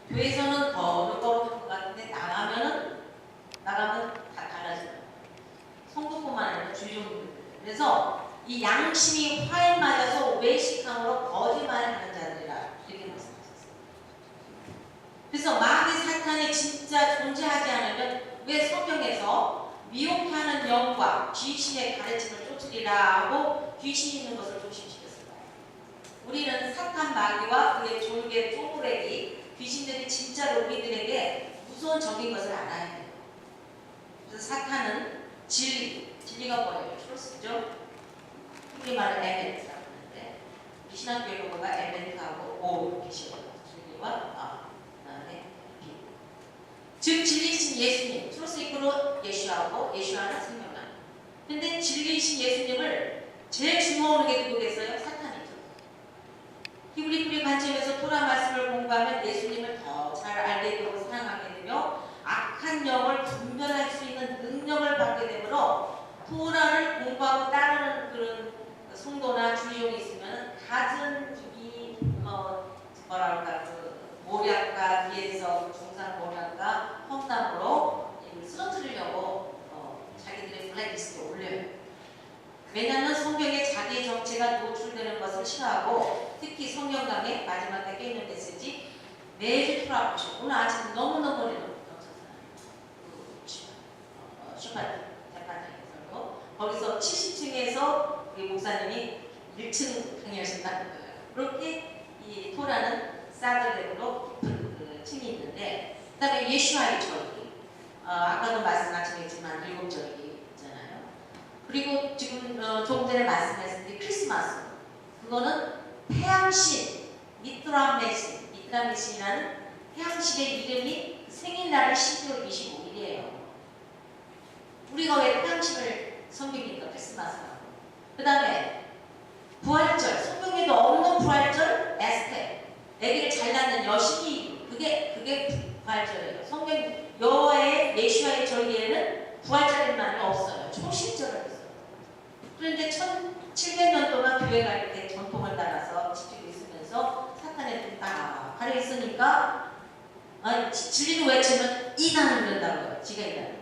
Speaker 2: 교회에서는 거룩거룩한 것 같은데 나가면 다 달라져요. 성도뿐만 아니라 주종들. 그래서 이 양심이 화에 맞아서 외식함으로 거짓말을 하는 자들이라 이렇게 말씀하셨어요. 그래서 만약 사탄이 진짜 존재하지 않으면 왜 성경에서 미혹해 하는 영과 귀신의 가르침을 쫓으리라 하고 귀신 있는 것을 조심시켰을까요? 우리는 사탄 마귀와 그의 졸개 쪼부레기 귀신들이 진짜로 우리들에게 무서운 적인 것을 알아야 해요. 그래서 사탄은 진리가 뭐예요? 트루스죠? 흔히 말하는 에멘트라고 하는데 우리 신학교에 보면 에멘트하고 오 계시거든요. 진리와 그다음에 비. 즉 진리이신 예수님, 트루스 이크로 예수하고 예수하는 생명만. 근데 진리이신 예수님을 제일 주목하는 게 누구겠어요? 사탄이죠. 히브리프리 관점에서 토라 말씀을 공부하면 예수님을 더 잘 알게 되고 사랑하게 되며 악한 영을 분별할 수 있는 능력을 받게 되므로 토라를 공부하고 따르는 그런 성도나 주의종이 있으면 갖은 이 모략과 뒤에서 중상 모략과 험담으로 쓰러뜨리려고 자기들의 블랙리스트에 올려요. 왜냐하면 성경에 자기의 정체가 노출되는 것을 싫어하고 특히 성경강의 마지막에 깨있는 메시지 매주 풀어보시고 오늘 아침 너무너무 어려운 슈퍼 대판장에서 거기서 70층에서 우리 목사님이 1층 강의하신다는 거예요. 그렇게 이 토라는 사드렉으로 깊은 그 층이 있는데 그 다음에 예수와의 절기 아까도 말씀하셨지만 7절기 있잖아요. 그리고 지금 조금 전에 말씀하셨는데 크리스마스 그거는 태양신 미트라메신이라는 태양신의 이름이 생일날이 12월 25일이에요. 우리가 왜 태양신을 섬깁니까? 크리스마스라고. 그 다음에 부활절, 성경에도 없는 부활절 에스테, 아기를 잘 낳는 여신이 그게 부활절이에요. 성경 여호와의 예수와의 절기에는 부활절만이 없어요. 초신절을 했어요. 그런데 1700년 동안 교회가 이렇게 전통을 따라서 지키고 있으면서 사탄의 눈이 딱 가려 있으니까 진리를 외치면 이단을 그런다고요. 지가 이단을.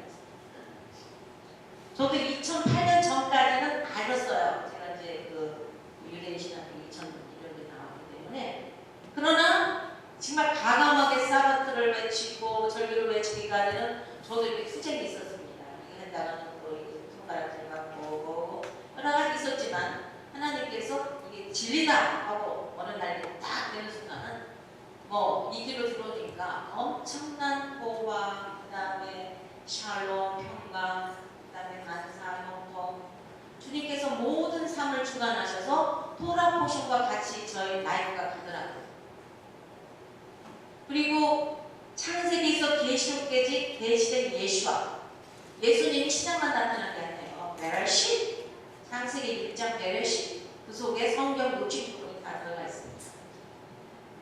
Speaker 2: 저도 2008년 전까지는 알았어요. 제가 이제 그 유대인 신학교 2001년에 나왔기 때문에. 그러나 정말 과감하게 사바트를 외치고 절기를 외치기가 되는 저도 이렇게 수쟁이 있었습니다. 이거 한다가는 또 손가락질 받고 여러 가지 있었지만 하나님께서 이게 진리다 하고 어느 날 딱 되는 순간은 이 길로 들어오니까 엄청난 보화, 그 다음에 샬롬, 평강, 그 다음에 만사, 형통 주님께서 모든 삶을 주관하셔서 토라 포션과 같이 저희 라이프가 가더라고요. 그리고 창세기에서 계시록까지 계시된 예수와 예수님이 신앙만 나타난 게 아니에요. 베레시 창세기 1장 베레시 그 속에 성경 60부분이 다 들어가 있습니다.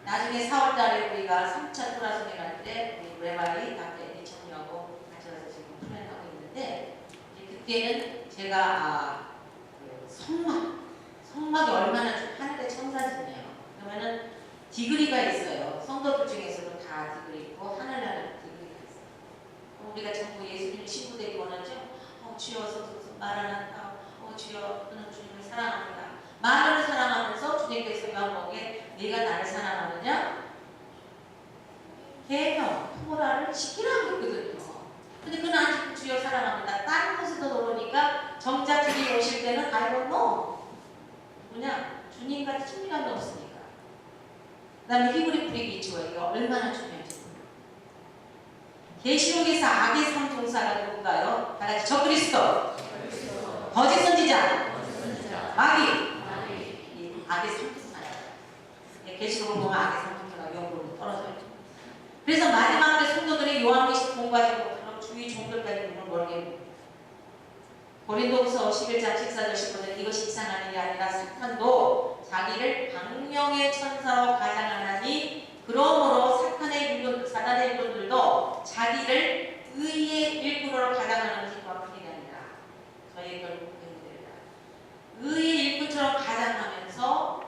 Speaker 2: 나중에 4월달에 우리가 3차 토라송회 갈 때 우리 레바이 닥터 에디 청년하고 같이 가서 지금 플랜하고 있는데 이제 그때는 제가 성막이 얼마나 하늘의 천사진이에요. 그러면은 디그리가 있어요. 성도들 중에서도 다 디그리 있고 하늘나라도 디그리가 있어요. 그럼 우리가 전부 예수님의 친구들이 원하죠. 주여 서서 말하나 주여 너는 주님을 사랑합니다. 말을 사랑하면서 주님께서 요한복음에 네가 나를 사랑하느냐? 계명, 토라를 지키라고 했거든요. 근데 그는 아직 주여 사랑합니다. 다른 곳에도 놓으니까 정작 주님 오실 때는 아이고 뭐냐? 주님과 친밀감이 없으니까. 그 다음에 히브리 프리기초가 이게 얼마나 중요한지. 계시록에서 악의 삼총사가 누군가요? 다 같이 적그리스도, 거짓 선지자, 마귀. 이 악의 삼총사예요. 계시록을 보면 악의 삼총사가 영으로 떨어져요. 그래서 마지막 때 성도들이 요한계시록 공부하시고 주위 종들까지 눈을 멀게 고린도후서 11장 14절 15절 이것이 이상한 일이 아니라 사탄도 자기를 광명의 천사로 가장하나니 그러므로 사단의 일꾼들도 자기를 의의 일꾼으로 가장하는 것과 크게 아니라 저희의 결국 그들이다. 의의 일꾼처럼 가장하면서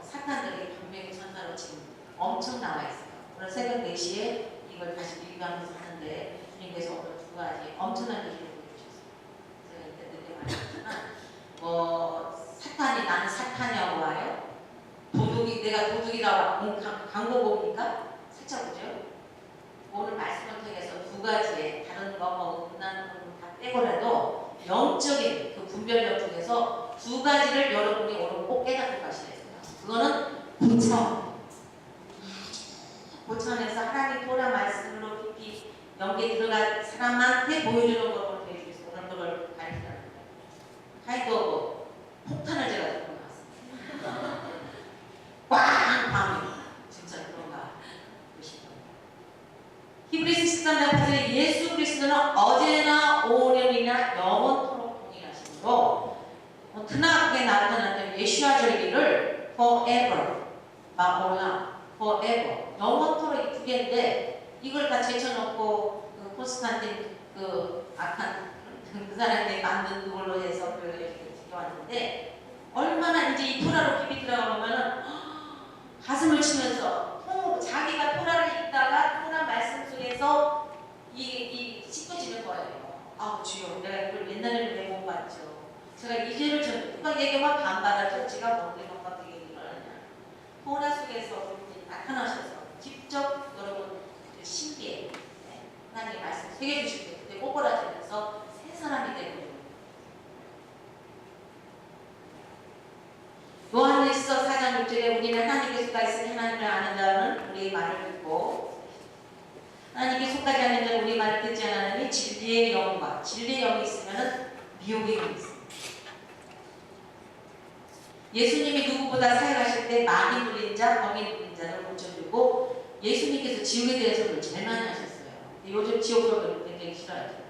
Speaker 2: 사탄들이 광명의 천사로 지금 엄청 나와 있어요. 오늘 새벽 4시에 이걸 다시 리뷰하면서 하는데 주님께서 오늘 두 가지 엄청난 얘기를 보여주셨어요. 제가 이때 늦게 말했지만 사탄이 나는 사탄이라고 와요. 내가 도둑이라고 광고 봅니까? 살짝 보죠. 오늘 말씀을 통해서 두 가지의 다른 거 음란한 다 빼고라도 영적인 그 분별력 중에서 두 가지를 여러분이 오늘 꼭 깨닫고 가셔야 돼요. 그거는 고차원에서 하나님 토라 말씀으로 깊이 연계에 들어간 사람한테 보여주는 것으로 되어주겠어. 오늘 그걸 가르치라는 거예요. 하이도 폭탄을 제가 들고 나왔습니다. 꽝! 진짜 그런가 보시죠. 히브리서 13장 8절에 예수 그리스도는 어제나 오늘이나 영원토록 동일하시므로 드나하게 나타났던 예수와 절기를 forever, forever 영원토록 이 두 개인데 이걸 다 제쳐놓고 그 콘스탄틴 그 악한 그 사람이 만든 그걸로 해서 이렇게 지켜왔는데 얼마나 이제 이 토라로 깊이 들어가보면은 가슴을 치면서 자기가 토라를 읽다가 토라 말씀 속에서 이 씻겨지는 거예요. 아우 주여 내가 이걸 옛날에는 왜 못 봤죠. 제가 이 죄를 누가 얘기하면 반발하죠. 제가 뭔데 뭔가 되게 얘기를 하냐. 토라 속에서 나타나셔서 직접 여러분 신비에 하나님의 말씀 새겨주실 때 그때 꼬꾸라지면서 새 사람이 되는 거예요. 요한일서 4장 6절에 우리는 하나님께 속하 있으니 하나님을 아는 자는 우리의 말을 듣고 하나님께 속하지 않는 자는 우리 말을 듣지 않으니 진리의 영과 진리의 영이 있으면 미혹의 영이 있습니다. 예수님이 누구보다 사역하실 때 많이 눌린 자, 범인 눌린 자를 고쳐주고 예수님께서 지옥에 대해서도 제일 많이 하셨어요. 요즘 지옥으로 굉장히 싫어하죠.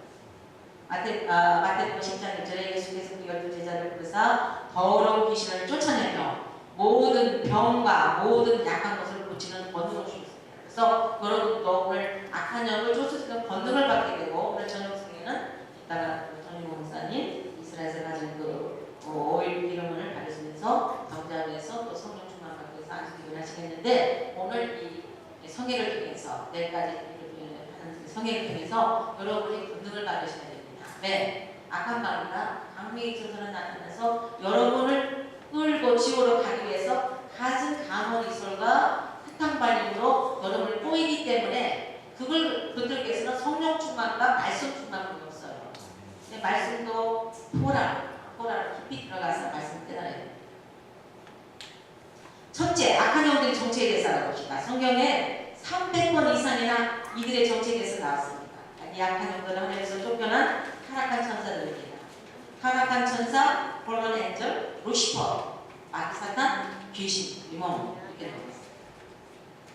Speaker 2: 마태복음 10장 1절에 예수께서 그 12제자를 부르사 더러운 귀신을 쫓아내며 모든 병과 모든 약한 것을 고치는 권능을 주셨습니다. 그래서 여러분도 오늘 악한 영을 쫓으시는 권능을 받게 되고 오늘 저녁 승에는 이따가 전유 목사님 이스라엘에서 가진 그 오일 기름을 바르시면서 정자에서 또 성령 충만 받기 위해서 안수기를 하시겠는데 오늘 이 성회를 통해서 내일까지 하는 성회를 통해서 여러분이 권능을 받으셔야 됩니다. 네, 악한 마귀가 강미의 천사로 나타나서 여러분을 끌고 지옥으로 가기 위해서 갖은 감언 이설과 흑탕 발림으로 여러분을 꼬이기 때문에 그들께서는 성령 충만과 말씀 충만이 없어요. 근데 말씀도 토라로 깊이 들어가서 말씀 깨달아야 돼요. 첫째, 악한 영들의 정체에 대해서 알아봅시다. 성경에 300번 이상이나 이들의 정체에 대해서 나왔습니다. 이 악한 영들은 하늘에서 쫓겨난 타락한 천사들입니다. 타락한 천사, 폴런 엔젤, 루시퍼, 마귀 사탄, 귀신, 리몬 이렇게 나왔습니다.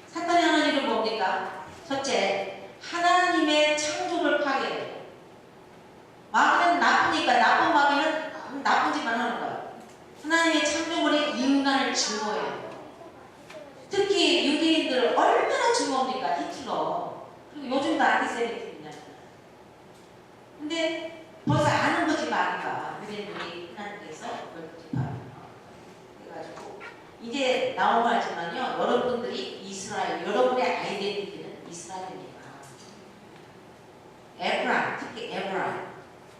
Speaker 2: 사탄이 하는 일은 뭡니까? 첫째, 하나님의 창조를 파괴해요. 마귀는 나쁘니까 나쁜 마귀는 나쁜 짓만 하는 거예요. 하나님의 창조물이 인간을 증오해요. 특히 안티세미tism이냐. 근데 벌써 아는 거지 말이야. 유대인들이 하나님께서 그래가지고 이제 나온 거지만요. 여러분들이 이스라엘, 여러분의 아이덴티티는 이스라엘입니다. 에브라임, 특히 에브라임.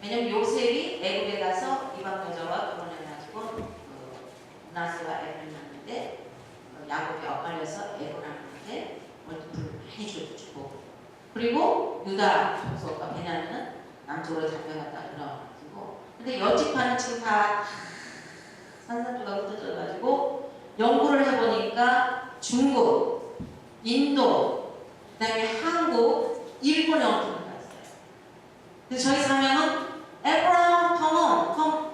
Speaker 2: 왜냐면 요셉이 애굽에 가서 이방 여자와 결혼해가지고 나스와 애를 낳는데 야곱이 엇갈려서 에브라임한테 멀티플 많이 주고, 그리고 유다 족속과 베냐민은 남쪽으로 잡혀갔다 들어가지고, 근데 여집파는 지금 다 산산조각 흩어져가지고 연구를 해보니까 중국, 인도, 그다음에 한국, 일본에 엄청 갔어요. 그래서 저희 사명은 에브라임 컴온,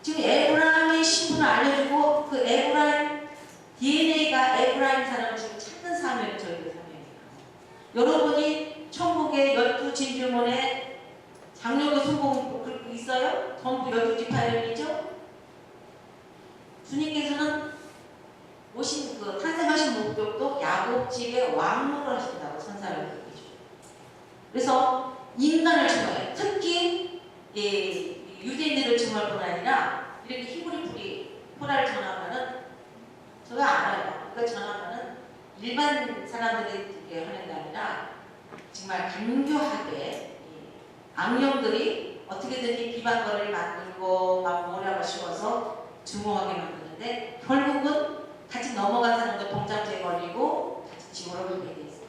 Speaker 2: 지금 에브라임의 신분을 알려주고 그 에브라임 DNA가 에브라임 사람을 지금 찾는 사명이 저희들 사명이에요. 여러분이 천국의 12진주문에 장로교 순봉 그리고 있어요? 전부 12지파열이죠? 주님께서는 오신 그 탄생하신 목적도 야곱집의 왕로를 하신다고 선사를 얘기해줘. 그래서 인간을 증오해요. 특히 유대인들을 증오할 뿐 아니라 이렇게 히브리 토라를 전하면은 제가 알아요. 그걸 전하면은 일반 사람들이 하는 게 아니라 정말 간교하게 악령들이 어떻게든지 비방거리를 만들고 막 뭐라고 씌워서 증오하게 만드는데 결국은 같이 넘어간 사람도 동참제 걸리고 같이 지옥으로 가게 돼 있어요.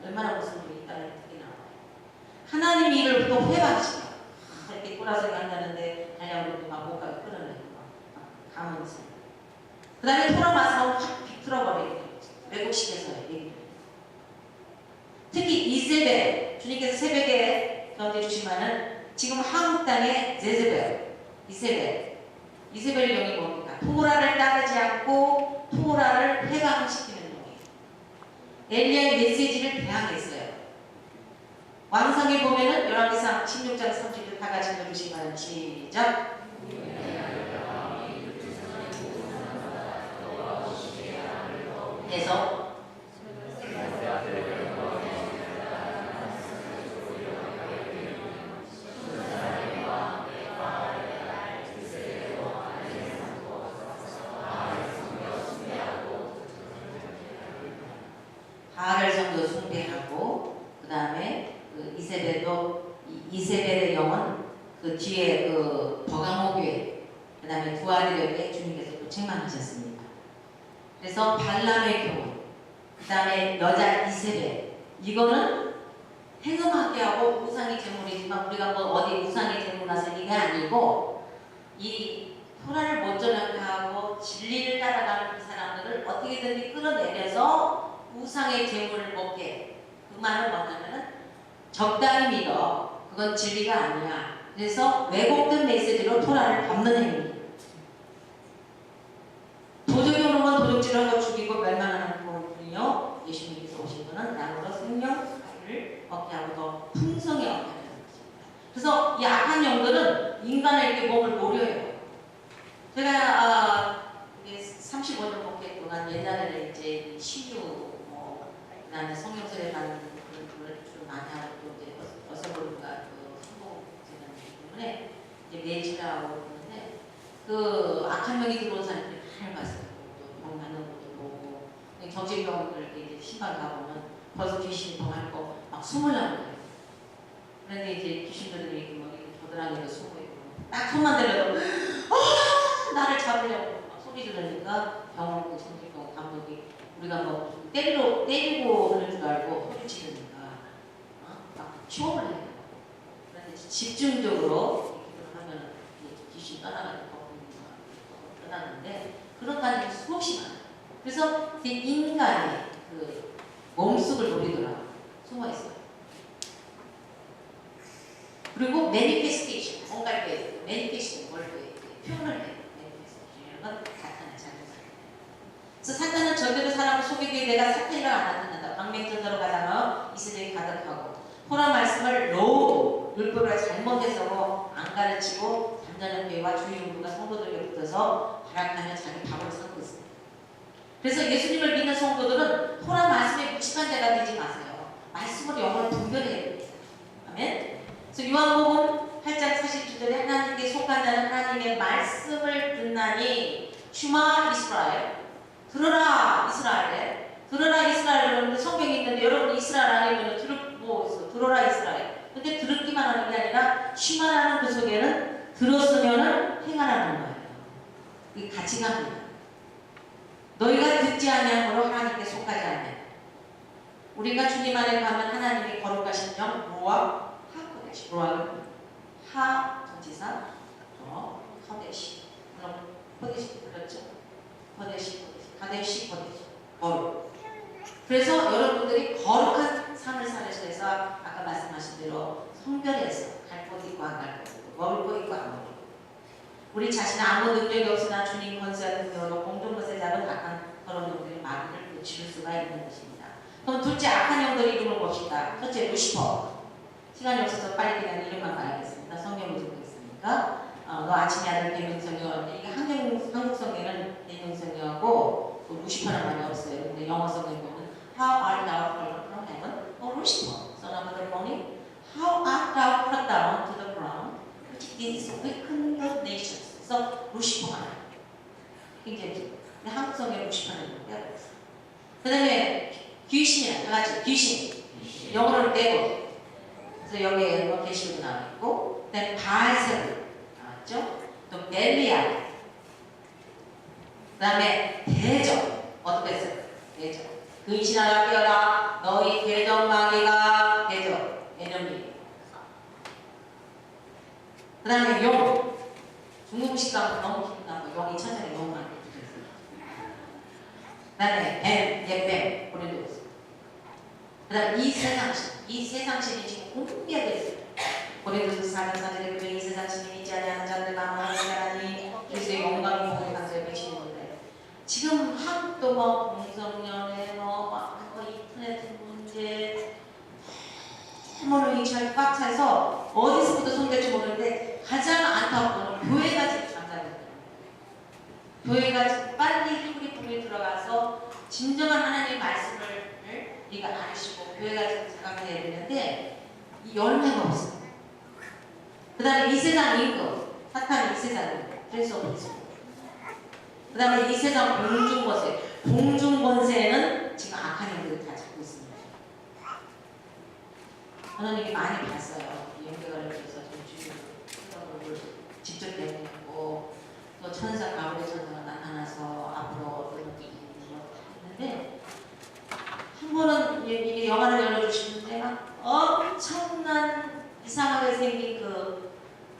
Speaker 2: 얼마나 무슨 일이 있다는 뜻이 나와요. 하나님 일을 또 회방시켜요. 이렇게 꼬라서기 한다는데 달려오는데 막 못 가게 끌어내고 막 가면서 그 다음에 토라 마사오 확 비틀어버리게 외국식에서 얘기를. 특히 이세벨, 주님께서 새벽에 견뎌 주시면은 지금 한국 땅에 제ゼ벨, 이세벨의 영이 뭡니까? 토라를 따르지 않고 토라를 해방시키는 영이에요. 엘리야의 메시지를 대항했어요. 왕성에 보면은 열왕기상 16장 30절 다 같이 읽어주시면 시작. 그래서 바알 성도 숭배하고, 그 다음에 그 이세벨의 영은 그 뒤에 그 버가모교회, 그 다음에 두아리력에 주님께서 또 책망하셨습니다. 그래서 발람의 교훈, 그 다음에 여자 이세벨, 이거는 행음하게 하고 우상의 제물이지만 우리가 뭐 어디 우상의 제물 나서 이게 아니고 이 토라를 못 전하게 하고 진리를 따라가는 그 사람들을 어떻게든지 끌어내려서 우상의 제물을 먹게. 그 말은 뭐냐면은 적당히 믿어. 그건 진리가 아니야. 그래서 왜곡된 메시지로 토라를 덮는 행위. 도적이 오는 건 도적질하고 죽이고 멸망하는 거군요. 예수님께서 오신 분은 양으로 생명을 얻게 하고 더 풍성히 얻게 하는 것입니다. 그래서 이 악한 영들은 인간의 이렇게 몸을 노려요. 제가 35년 목회 동안 옛날에는 이제 시유 그다음에 성경설에 가는 그런 걸 좀 많이 하고 또 이제 어서보니까 그 성공제라는 때문에 이제 매일 지나가고 그러는데 그 악한 명이 들어온 사람들이 많이 봤어요. 또 병 맞는 것도 보고 정신병원들 이제 신방 가보면 벌써 귀신이 병하고 막 숨으려고 그래요. 그런데 이제 귀신들이 이렇게 막 겨드랑이로 숨고 있고 딱 손만 대려도 나를 잡으려고 막 소리 지르니까 병원 그 정신병원 감독이 우리가 뭐 때리고 하는 줄 알고 소리치니까 막 취업을 해요. 그런데 집중적으로 기도를 하면 귀신 떠나가는 거꾸로 떠나는데 그런 간이 수없이 많아요. 그래서 인간의 그 몸속을 노리더라고요. 숨어 있어요. 그리고 매니페스테이션, 뭔가 이렇게 매니페스테이션, 뭘 표현을 해요. 매니페스테이션은 사탄의 잘못을. 그래서 사탄은 절대로 사람을 속이기 위해 내가 사탄이라 안 만든다. 방맹전자로 가자면 이스라엘이 가득하고 토라 말씀을 로우 율법을 잘못해서 안 가르치고 잠자는 교회와 주의용부가 성도들에게 붙어서 발악하며 자기 밥을 삼고 있습니다. 그래서 예수님을 믿는 성도들은 토라 말씀에 무식한 자가 되지 마세요. 말씀으로 영혼을 분별해야 돼요. 요한복음 8장 42절에 하나님께 속한 자는 하나님의 말씀을 듣나니 슈마 이스라엘 들어라 이스라엘 들어라 이스라엘은 성경이 있는데 여러분 이스라엘 아니면 들어라 이스라엘 근데 들었기만 하는 게 아니라 슈마라는 그 속에는 들었으면은 행하라는 거예요. 이게 같이 갑니다. 너희가 듣지 아니하므로 하나님께 속하지 않냐. 우리가 주님 안에 가면 하나님의 거룩하신 영 로아 하코데시 로아는 하 전치사 카데시 그럼 코데시 그렇죠? 코데시 카데시 코데시 거룩. 그래서 여러분들이 거룩한 삶을 살으셔서 해서 아까 말씀하신 대로 성별에서 갈 곳 있고 안 갈 곳 있고 먹을 거 있고 안 먹을 거 우리 자신은 아무 능력이 없으나 주님 권세와 능력으로 공중 것에 잡은 악한 그런 영들이 마귀를 놓칠 수가 있는 것입니다. 그럼 둘째 악한 영들 이름을 봅시다. 첫째 루시퍼. 시간이 없어서 빨리 그냥 이름만 봐야겠습니다. 성경을 듣고 있으니까 너 아침에 아들 대명성이요. 이게 한국 성경은 대명성이하고 루시퍼는 말이 없어요. 근데 영어 성경 보면 How art thou fallen from heaven? O Lucifer, son of the morning. How art thou cut down to the ground? Which is weakened the nations. 그래서 루시퍼가 나와요. 굉장히 근데 한국 성경에 루시퍼는 있는데요. 그 다음에 귀신이야. 다 같이 귀신. 영어로는 데고. 그래서 여기에 뭐 계시로 나와 있고, 그 다음에 바알세불 나왔죠. 또 벨리아. 그 다음에 대적. 어떻게 했어요? 대적. 근신하라 깨어라. 너희 대적 마귀가 대적. 에너미. 그 다음에 용. 중국식 가면 너무 기분나고 용이 천천히 너무 많이 붙어있어요. 그 다음에 뱀, 뱀, 우리도 있어요. 그 다음에 이 세상신이 지금 공개되어 있어요. 고린도서 4장 4절에 이 세상신이 있지 아니하는 자들과 아무런 하나니 그리스도의 영광이 복을 강조해 비치는데 지금 한국도 뭐 공성연애 뭐 인터넷 문제 뭐로 잘 꽉 차서 어디서부터 손댈지 모르는데 가장 안타까운 건 교회가 지금 장사돼요. 교회가 지금 빨리 힘이 불이 들어가서 진정한 하나님의 말씀을 우리가 알으시고 교회가 지금 자각해야 되는데 이 열매가 없어요. 그 다음에 이 세상 임금 사탄이 이 세상을 그래서 없습니다. 그 다음에 이 세상 공중권세 공중권세는 지금 악한 영들이 다 잡고 있습니다. 저는 이게 많이 봤어요. 연계관을 위해서 좀 주님을 직접 내고 또 천사 가을의 천사가 나타나서 앞으로 했는데 한 번은 이게 영화를 열어주시는데 막 엄청난 이상하게 생긴 그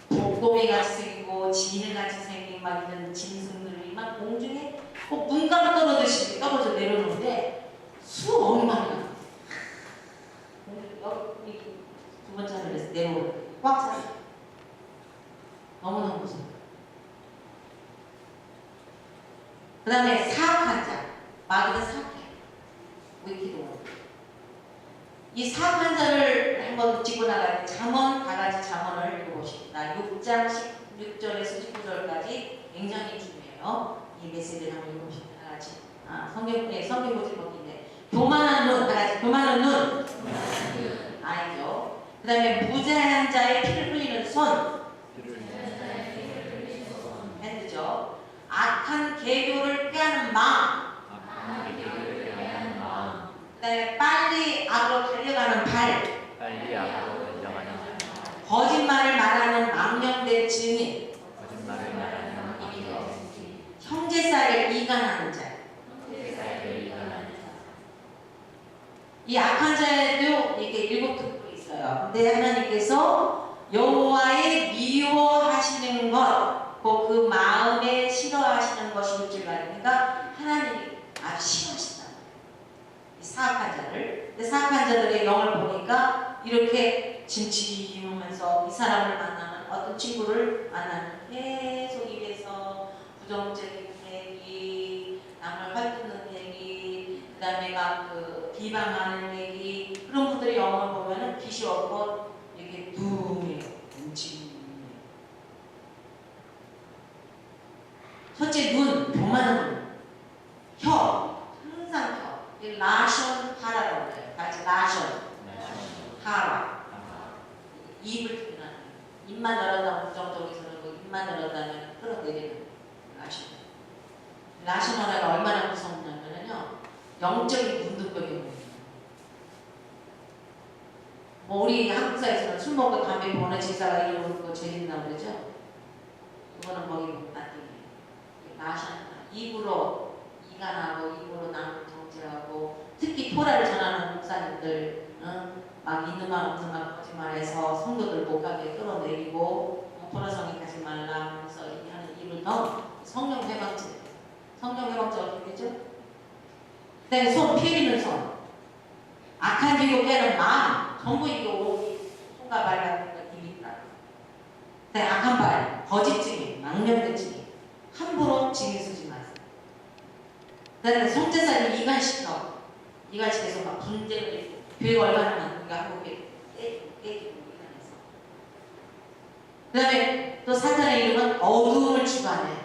Speaker 2: 독도미 같이 생기고 지네 같이 생긴 막 이런 짐승들이 막 공중에 꼭 눈 감아 떨어지듯이 떨어져 내려오는데 수억이 많이 나요. 여기 두 번째 하늘에서 내려오는 꽉 찼어요. 너무너무 무서워요. 그 다음에 사악한 자 마귀는 사악해. 위키도 이 사악한 자를 한번 짚고 나가야 잠언 다 같이 잠언을 읽어보십니다. 6장 16절에서 19절까지 굉장히 중요해요. 이 메시지를 한번 읽어보십니다. 다 같이 성경 보지 못인데 교만한 눈 다 같이 교만한 눈 아니죠. 그 다음에 무죄한 자의 피를 흘리는 손 핸드죠. 악한 계교를 꾀하는 마음 그 다음에 빨리 악으로 달려가는 발 거짓말을 말하는 망령된 증인 형제사이를 이간하는 자 이 악한 자에도 이렇게 7특불이 있어요. 근데 하나님께서 여호와의 미워하시는 것, 그 마음에 싫어하시는 것이 줄 말이니까 하나님이 아주 싫어하신다. 이 사악한 자를. 근데 사악한 자들의 영을 보니까 이렇게 짐치면서 이 사람을 만나면 어떤 친구를 만나면 계속 입에서 부정적인 얘기, 남을 헐뜯는 얘기, 그 다음에 막 비방하는 얘기 그런 분들의 영을 보면은 빛이 없고 이렇게 눈이 움직이는 첫째 눈, 교만한 눈 혀, 항상 혀 라션 하라라고 해요. 같이 라션 하라 입을 튀기는 입만 열었다면 부정적이서는 그 입만 열었다면 끌어내리는 라셔널화가 얼마나 무섭냐면요 영적인 문득병이 오는 거예요. 뭐 우리 한국사에서는 술 먹고 담배 피우는 집사가 이러는 거 죄짓나 그러죠? 그거는 거기 나중에 라셔널화 입으로 이간하고 입으로 남을 정죄하고 특히 토라를 전하는 목사님들 막 있는 말 없는 말 거짓말해서 성도들 못 가게 끌어내리고 토라성이 가지 말라 하면서 하는 입을 넣어 성령 해방죄. 성령 해방죄 어떻게 되죠? 그다음에 손 피리는 손 악한 지고 깨는 마음 전부 이게 손과 발 같은 거 입이 있다. 그다음에 악한 발 거짓 증인 망령된 증인 함부로 증인 쓰지 마세요. 그다음에 성제사를 이간시켜서 막 분쟁을 내고 교회가 얼마나 많은가 한국에 깨지고 이간해서 그 다음에 또 사탄의 이름은 어두움을 주관해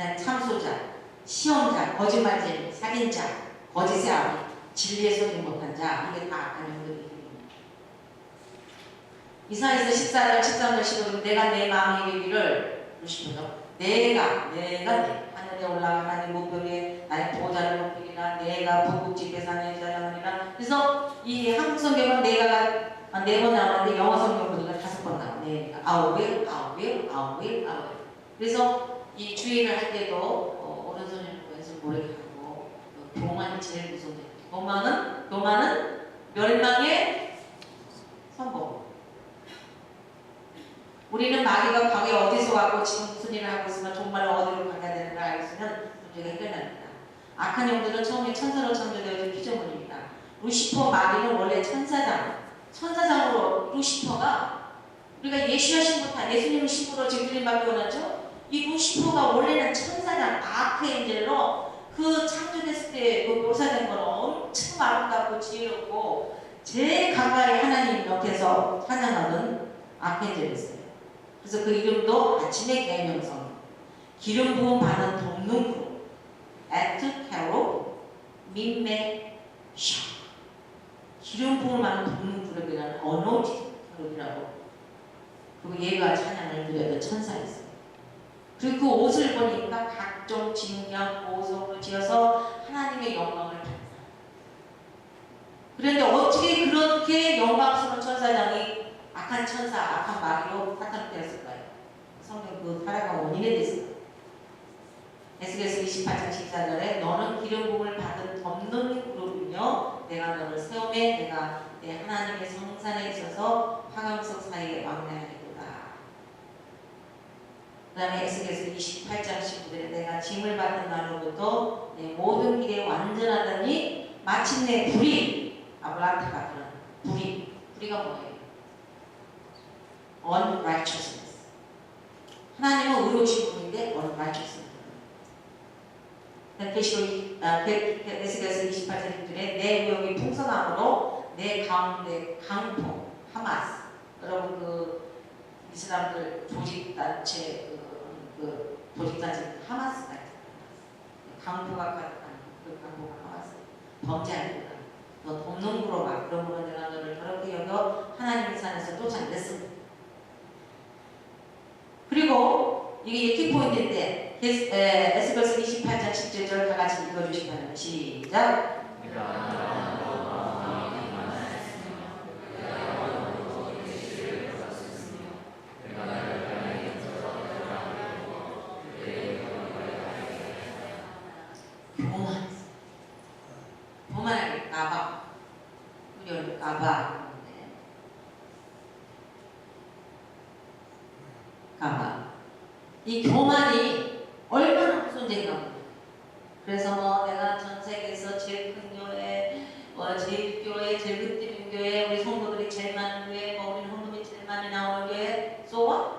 Speaker 2: 그다음에 참소자, 시험자, 거짓말쟁이, 살인자, 거짓의 아비, 진리에 서지 못한 자 이게 다 악한 영들의 이름입니다. 이사야서 14장 13절 15절 내가 내 마음의 얘기를 보시면요 내가 내 하늘에 올라가 하나님 목벽에 나의 보좌를 높이리라 내가 북극지 배상에 자장하리라. 그래서 이 한국 성경은 내가 4번 나오는데 영어 성경보다 5번 나와요. 내가 I will. 그래서 이 주의를 할 때도 오른손을 왼손 모르게 하고 교만이 제일 무서워요. 교만은 멸망의 선봉. 우리는 마귀가 과거에 어디서 왔고 지금 무슨 일을 하고 있으면 정말로 어디로 가야 되는가 알겠으면 문제가 해결납니다. 악한 영들은 처음에 천사로 창조되어진 피조물입니다. 루시퍼 마귀는 원래 천사장으로 루시퍼가 우리가 예수와 신부다 예수님을 신부로 지금 주님밖에 원하죠. 이 루시퍼가 원래는 천사장 아크엔젤로 그 창조됐을 때 그 묘사된 건 엄청 아름답고 지혜롭고 제일 가까이 하나님 옆에서 찬양하는 아크엔젤이었어요. 그래서 그 이름도 아침의 계명성, 기름 부음 받은 돕는 에트케로 민메샤 기름 부음을 받는 돕는 그룹이라는 어노지 그룹이라고 그리고 얘가 찬양을 드려도 천사였어요. 그리고 그 옷을 보니까 각종 진경, 보석으로 지어서 하나님의 영광을 받는 그런데 어떻게 그렇게 영광스러운 천사장이 악한 천사, 악한 마귀로 파탄되었을까요? 성경 그 타락한 원인에 대해서 에스겔서 28장 14절에 너는 기름 부음을 받은 덮는 그룹이며 내가 너를 세움에 내가 내 하나님의 성산에 있어서 화강석 사이에 왕래하리로다. 그 다음에 에스겔서 28장 19절에 내가 짐을 받은 날로부터 내 모든 길에 완전하더니 마침내 불이 아블라트가 그런 불이가 뭐예요? unrighteousness. 하나님은 의로우신 분인데 unrighteousness. 에스겔서 28장 6절에 내 의욕이 풍성함으로 내 가운데 강포 하마스. 여러분 그 이슬람들 조직단체 조직단체 하마스가 있잖아요. 강포가 가득한 그 강포가 하마스. 범죄하니까 너 돕는 구로가 그러므로 내가 너를 더럽게 여겨 하나님의 산에서 쫓아냈습니다. 그리고 이게 키포인트인데 에스겔서 28장 17절 다 같이 읽어주시면 시작. 교만하게 까봐 우리를 까봐 이 교만이 얼마나 무슨 죄인가. 그래서 뭐 내가 전 세계에서 제일 큰 교회, 제일 교회, 제일 흩뜨린 교회, 우리 성도들이 제일 많은 교회, 우리 헌금이 제일 많이 나오는 교회, so what?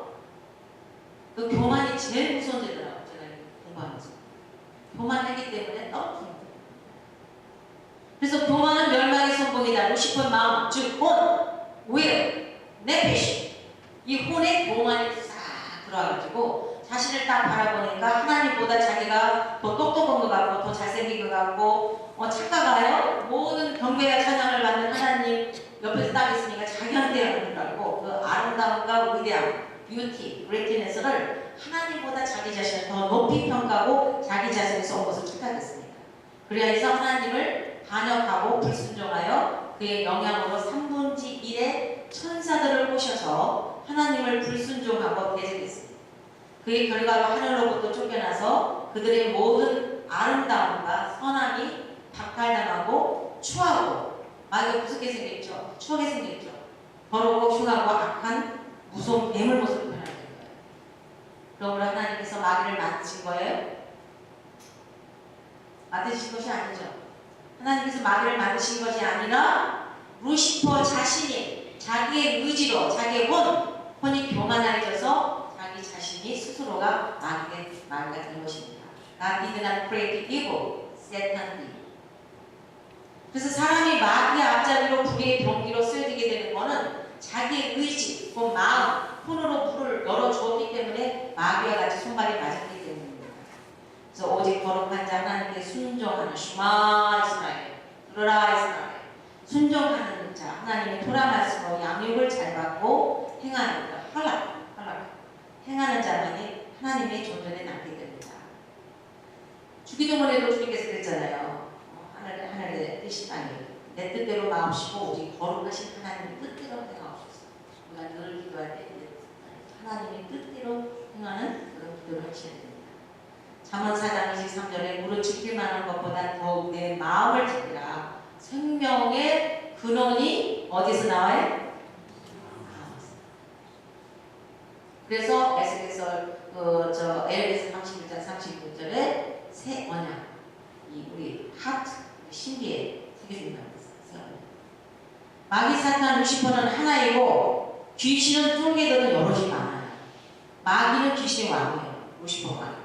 Speaker 2: 그 교만이 제일 무서운 죄더라고요. 제가 공부하면서 교만하기 때문에 너무 힘들어요. 그래서 교만은 멸망의 선봉이다. 루시퍼의 마음, 즉 혼, will, 네페시 이 혼에 교만이 싹 들어와가지고 자신을 딱 바라보니까 하나님보다 자기가 더 똑똑한 것 같고 더 잘생긴 것 같고 착각하여 모든 경배와 찬양을 받는 하나님 옆에서 딱 있으니까 자기한테 하는 줄 알고 그 아름다움과 위대함, 뷰티, 그레이트네스를 하나님보다 자기 자신을 더 높이 평가하고 자기 자신을 쏜 것을 축하하겠습니다. 그래야 해서 하나님을 반역하고 불순종하여 그의 영향으로 3분의 1의 천사들을 모셔서 하나님을 불순종하고 대적했습니다. 그의 결과로 하늘로부터 쫓겨나서 그들의 모든 아름다움과 선함이 박탈당하고 추하고 마귀가 무섭게 생겼죠. 추하게 생겼죠. 더럽고 흉하고 악한 무서운 뱀을 모습을 표현하는 거예요. 그러므로 하나님께서 마귀를 만드신 거예요? 만드신 것이 아니죠. 하나님께서 마귀를 만드신 것이 아니라 루시퍼 자신이 자기의 의지로 자기의 혼이 교만해져서 자기 자신이 스스로가 마귀가 된 것입니다. God did not create evil, Satan did. 그래서 사람이 마귀의 앞자리로 불의의 병기로 쓰여지게 되는 것은 자기의 의지, 그 마음, 손으로 불을 열어주었기 때문에 마귀와 같이 손발이 맞았기 때문입니다. 그래서 오직 거룩한 자 하나님께 순종하는 슈마 이스라엘, 들으라 이스라엘, 순종하는 자 하나님의 토라 말씀으로 양육을 잘 받고 행하는 자, 헐락 행하는 자만이 하나님의 존전에 남게 됩니다. 주기도문에도 주님께서 그랬잖아요. 하늘의 뜻이 아니에요. 내 뜻대로 마옵시고 오직 거룩하신 하나님의 뜻대로 행하옵소서. 우리가 늘 기도할 때 하나님의 뜻대로 행하는 그런 기도를 하셔야 됩니다. 잠언 4장 23절에 무릇 지킬 만한 것보다 더욱 내 마음을 지키라. 생명의 근원이 어디서 나와요? 그래서 에스겔서 에레미야 31장 39절에 새 언약, 우리 하트, 신비에 새겨준다고 했어요. 마귀 사탄 루시퍼는 하나이고 귀신은 쫄개들은 여럿이 많아요. 마귀는 귀신의 왕이에요. 루시퍼가.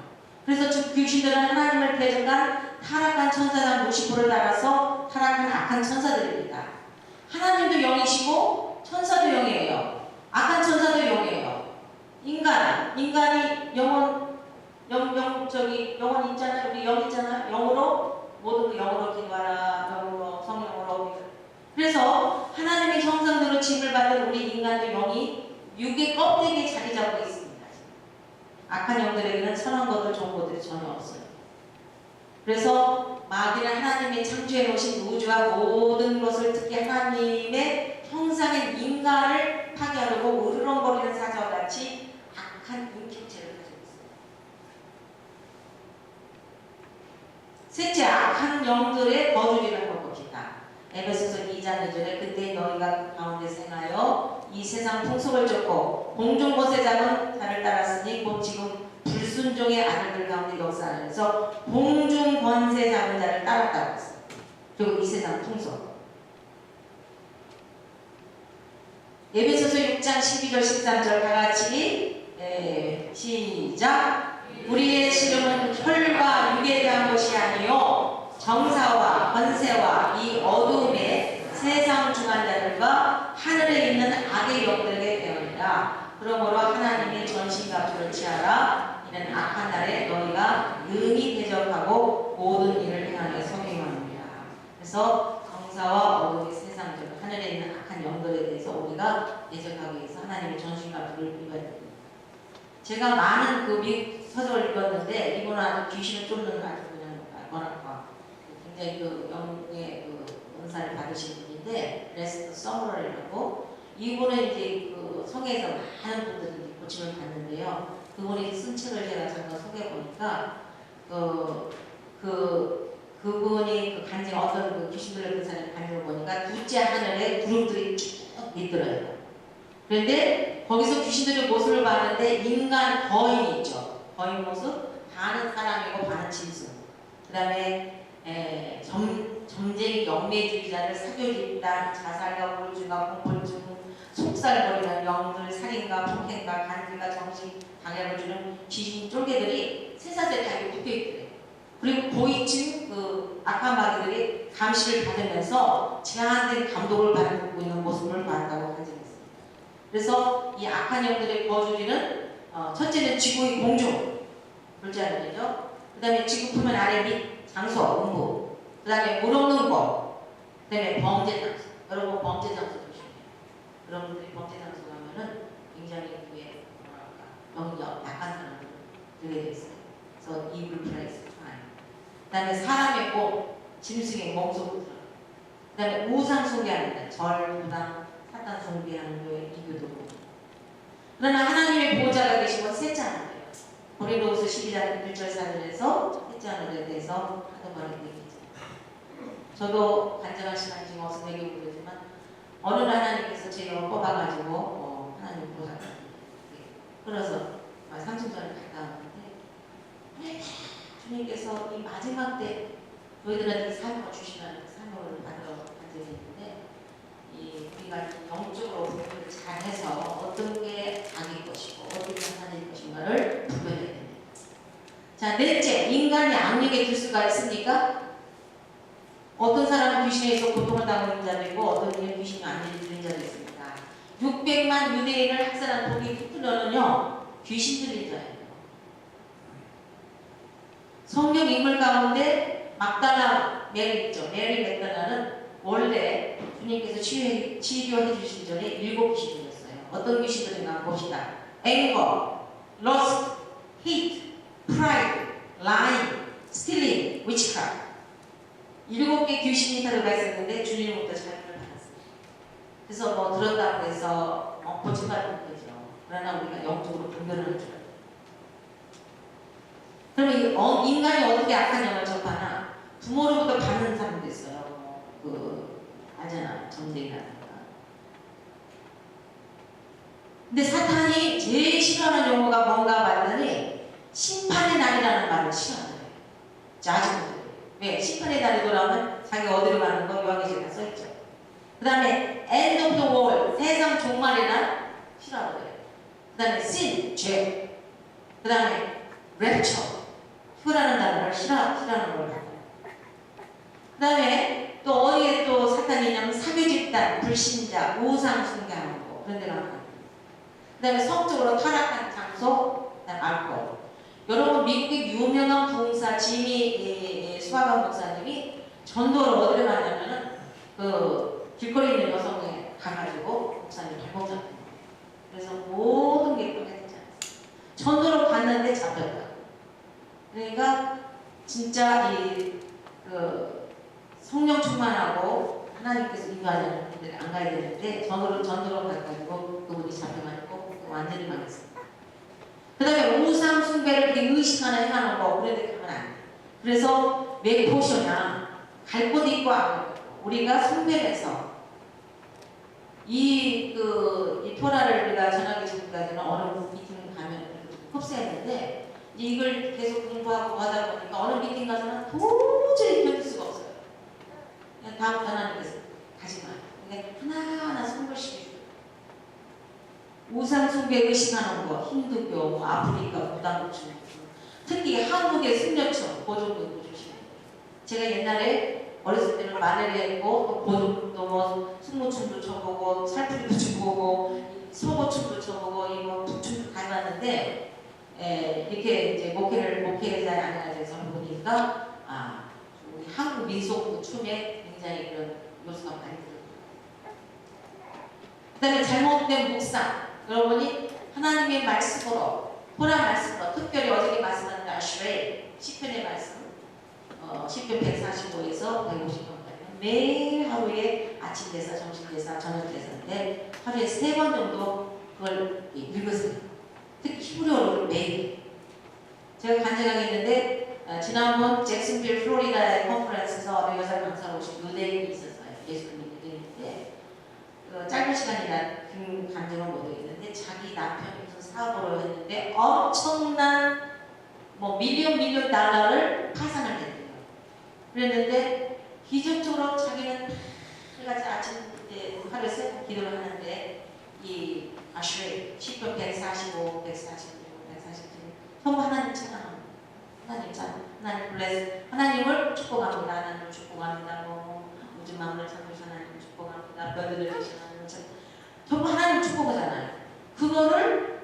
Speaker 2: 그래서 즉 귀신들은 하나님을 대적한 타락한 천사장 루시퍼를 따라서 타락한 악한 천사들입니다. 하나님도 영이시고 천사도 영이에요. 악한 천사도 영이에요. 인간이 영혼 있잖아요. 우리 영 있잖아요. 영으로 모든 그 영으로 기도하라. 영으로 성령으로. 그래서 하나님의 형상대로 짐을 받은 우리 인간도 영이 육의 껍데기에 자리 잡고 있습니다. 악한 영들에게는 선한 것들 좋은 것들이 전혀 없어요. 그래서 마귀는 하나님의 창조해 놓으신 우주와 모든 것을 특히 하나님의 형상인 인간을 파괴하려고 으르렁거리는 사자와 같이 악한 인격체를 가지고 있습니다. 셋째, 악한 영들의 거주리를 볼 것이다. 에베소서 2장 2절에 그때 너희가 그 가운데서 행하여 이 세상 풍속을 쫓고 공중 곳에 잡은 자를 따랐으니 곧 지금 불순종의 아들들 가운데 역사하면서 공중 권세 잡은 자를 따랐다고 했어요. 그리고 이 세상 풍속. 에베소서 6장 12절 13절 다같이 시작. 우리의 씨름은 혈과 육에 대한 것이 아니요 정사와 권세와 이 어두움의 세상 중환자들과 하늘에 있는 악의 영들에게 대하리라. 그러므로 하나님의 전신갑주를 취하라. 이는 악한 날에 너희가 능히 대적하고 모든 일을 행하여 성행하느니라. 그래서 정사와 어둠의 세상들, 하늘에 있는 악한 영들에 대해서 우리가 대적하기 위해서 하나님의 전신갑주를 입어야 됩니다. 제가 많은 그 미국 서적을 읽었는데 이분은 아주 귀신을 쫓는 아주 그냥 뭐랄까 굉장히 그 영의 그 은사를 받으신 분인데 레스터 서머럴이라고 이분은 이제 그 성에서 많은 분들이 고침을 받는데요. 그분이 쓴 책을 제가 잠깐 소개해 보니까 그분이 그 간증 어떤 그 귀신들의 은사를 간증을 보니까 둘째 하늘에 구름들이 쭉 있더라고요. 그런데 거기서 귀신들의 모습을 봤는데 인간 거인이 있죠. 거인 모습, 반은 사람이고 반은 짐승. 그 다음에 점쟁이 영매주의자를 사교집단, 자살과 우울증과 공포증, 속살거리는 영들, 살인과 폭행과 간질과 정신 방해를 주는 귀신 쫄개들이 쇠사슬에 다 묶여있더래요. 그리고 고위층 그 악한 마귀들이 감시를 받으면서 제한된 감독을 받고 있는 모습을 봤다고 간증했습니다. 그래서 이 악한 영들의 거주지는 첫째는 지구의 공중, 둘째 하늘이죠. 그 다음에 지구 표면 아래 및 장소, 음부, 그 다음에 물 없는 곳, 그 다음에 범죄 장소. 여러분 범죄 장소 좀 그런 분들이 범죄 장소 가면은 굉장히 그게 뭐랄까 약한 사람을 들게 돼 있어요. 그래서 evil place crime. 그다음에 사람의 몸, 짐승의 몸속으로 들어. 그다음에 우상 숭배하는 절, 무당, 사탄 숭배하는 거에 이교도. 그러나 하나님의 보호자가 계시고 셋째 하나님. 고린도후서 12장 1절 4절에서 셋째 하늘에 대해서 하던 말을 얘기했죠. 저도 간절한 시간 지금 어서 얘기하고 그러지만 어느 날 하나님께서 제가 뽑아가지고 하나님 보호자가 끌어서 삼층전을 갔다 왔는데 주님께서 이 마지막 때 너희들한테 사명을 주시라는 그 사명을 받으러 앉아있는데 우리가 영적으로 분별을 잘해서 어떤 게 악일 것이고 어떤 게 하나님일 것인가를 분별해야 됩니다. 자, 넷째, 인간이 악령에 들 수가 있습니까? 어떤 사람은 귀신에서 고통을 당하는 자도 있고 어떤 이는 귀신이 안 들리는 자도 있습니다. 600만 유대인을 학살한 독일 히틀러는요 귀신 들린 자예요. 성경 인물 가운데 막달라 메리 있죠. 메리 맥달라는 원래 주님께서 치료해 주신 전에 7 귀신이 들렸어요. 어떤 귀신들인가 봅시다. 앵거, 러스트, 히트, 프라이드, 라인, 스틸링, 위치크래프트. 7개 귀신이 들어가 있었는데 주님으로부터 자유를 받았어요. 그래서 뭐 들었다고 해서 고침받는 거죠. 그러나 우리가 영적으로 분별하는 줄 알아요. 그러면 인간이 어떻게 악한 영을 접하나? 부모로부터 받는 사람도 있어요. 알잖아, 전쟁이라든가. 근데 사탄이 제일 싫어하는 용어가 뭔가 봤더니 심판의 날이라는 말을 싫어하는 거예요. 자주분들. 왜? 심판의 날이 돌아오면 자기가 어디로 가는 거 요한계시록에 써있죠. 그 다음에 end of the world, 세상 종말의 날 싫어하는 거예요. 그 다음에 sin, 죄. 그 다음에 rapture, 휴라는 단어를 싫어하는 걸 봐요. 그 다음에 또 어디에 또 사탄이 있냐면 사교 집단, 불신자, 우상 숭배하는 거 그런 데가 많아요. 그 다음에 성적으로 타락한 장소, 그 다음에 알코올. 여러분 미국의 유명한 부흥사 지미 수아반 목사님이 전도를 어디를 가냐면은 길거리에 있는 여성에 가가지고 목사님 발목 잡는 거예요. 그래서 모든 게 그렇게 되지 않았어요. 전도를 갔는데 잡혔다. 그러니까 진짜 성령 충만하고 하나님께서 인도하는 분들이 안 가야 되는데 전도로 가가지고 그분이 잡혀가지고 완전히 망했습니다. 그 다음에 우상 숭배를 이렇게 의식하는 행하는 거 그런 데 가면 안 돼요. 그래서 맥포션이야 갈 곳 있고 안 갈 곳 있고 우리가 숭배해서 이 토라를 우리가 전하기 전까지는 어느 미팅 가면 흡수했는데 이걸 계속 공부하고 하다 보니까 어느 미팅 가서는 도저히 견딜 수가 없어요. 그냥 다음 하나님께서 가지 마요. 그러니까 하나하나 선별시켜줘요. 우상 숭배 의식하는 거, 힌두교, 아프리카, 무당국중 특히 한국의 승려청 보존도 조심해요. 제가 옛날에 어렸을 때는 마늘에 했고 보존도 뭐 승무춤도 춰보고 살풀이도 춰보고 소고춤도 춰보고 북춤도 다 해봤는데 이렇게 이제 목회자에 안내돼서 보니까 우리 한국 민속 춤에 굉장히 그런 요소가 많이 들어요. 그 다음에 잘못된 묵상. 여러분이 하나님의 말씀으로 토라 말씀으로 특별히 어저께 말씀하는 아슈레 시편의 말씀 시편 145에서 150번까지 매일 하루에 아침 대사, 점심 대사, 저녁 대사인데 하루에 3번 정도 그걸 읽으세요. 특히 히브리어를 매일. 제가 간증하게 했는데 지난번 잭슨빌 플로리다의 컨퍼런스에서 여자 강사로 오신 유대인이 있었어요. 예수님 유대인인데 짧은 시간이라 긴 간증을 못하겠는데 자기 남편이 무슨 사업으로 했는데 엄청난 밀리언 달러를 파산을 했대요. 그랬는데 기적적으로 자기는 해가지 아침 하루에 3번 기도를 하는데 이 아슈레 시편 145, 146, 147 전부 하나님 찬양합니다. 하나님 찬양, 하나님 블레스, 하나님을 축복합니다. 하나님을 축복합니다. 우주 만물을 창조하신 하나님을 축복합니다. 별들을 주신 하나님을 전부 하나님 축복하잖아요. 그거를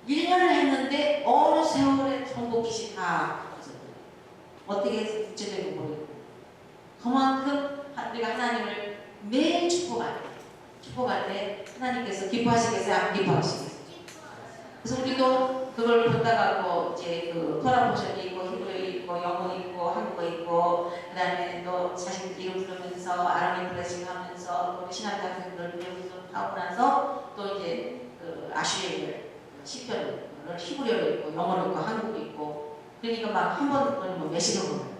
Speaker 2: 1년을 했는데 어느 세월에 전부 빛이 다 없어졌어요. 어떻게 해서 구체적으로 모르겠고 그만큼 우리가 하나님을 매일 축복할 때 하나님께서 기뻐하시겠어요? 안 기뻐하시겠어요? 그래서 우리도 그걸 본다가고 이제 그 토라 포션이 있고 히브리 있고 영어 있고 한국어 있고 그다음에 또 자신들 이름 부르면서 아람이 블레싱 하면서 또 신학학생들 하고 나서 또 이제 그 아슈리엘 시편을 히브리어로 있고 영어로 있고 한국어 있고 그러니까 막 한 번은 뭐 몇시간 보면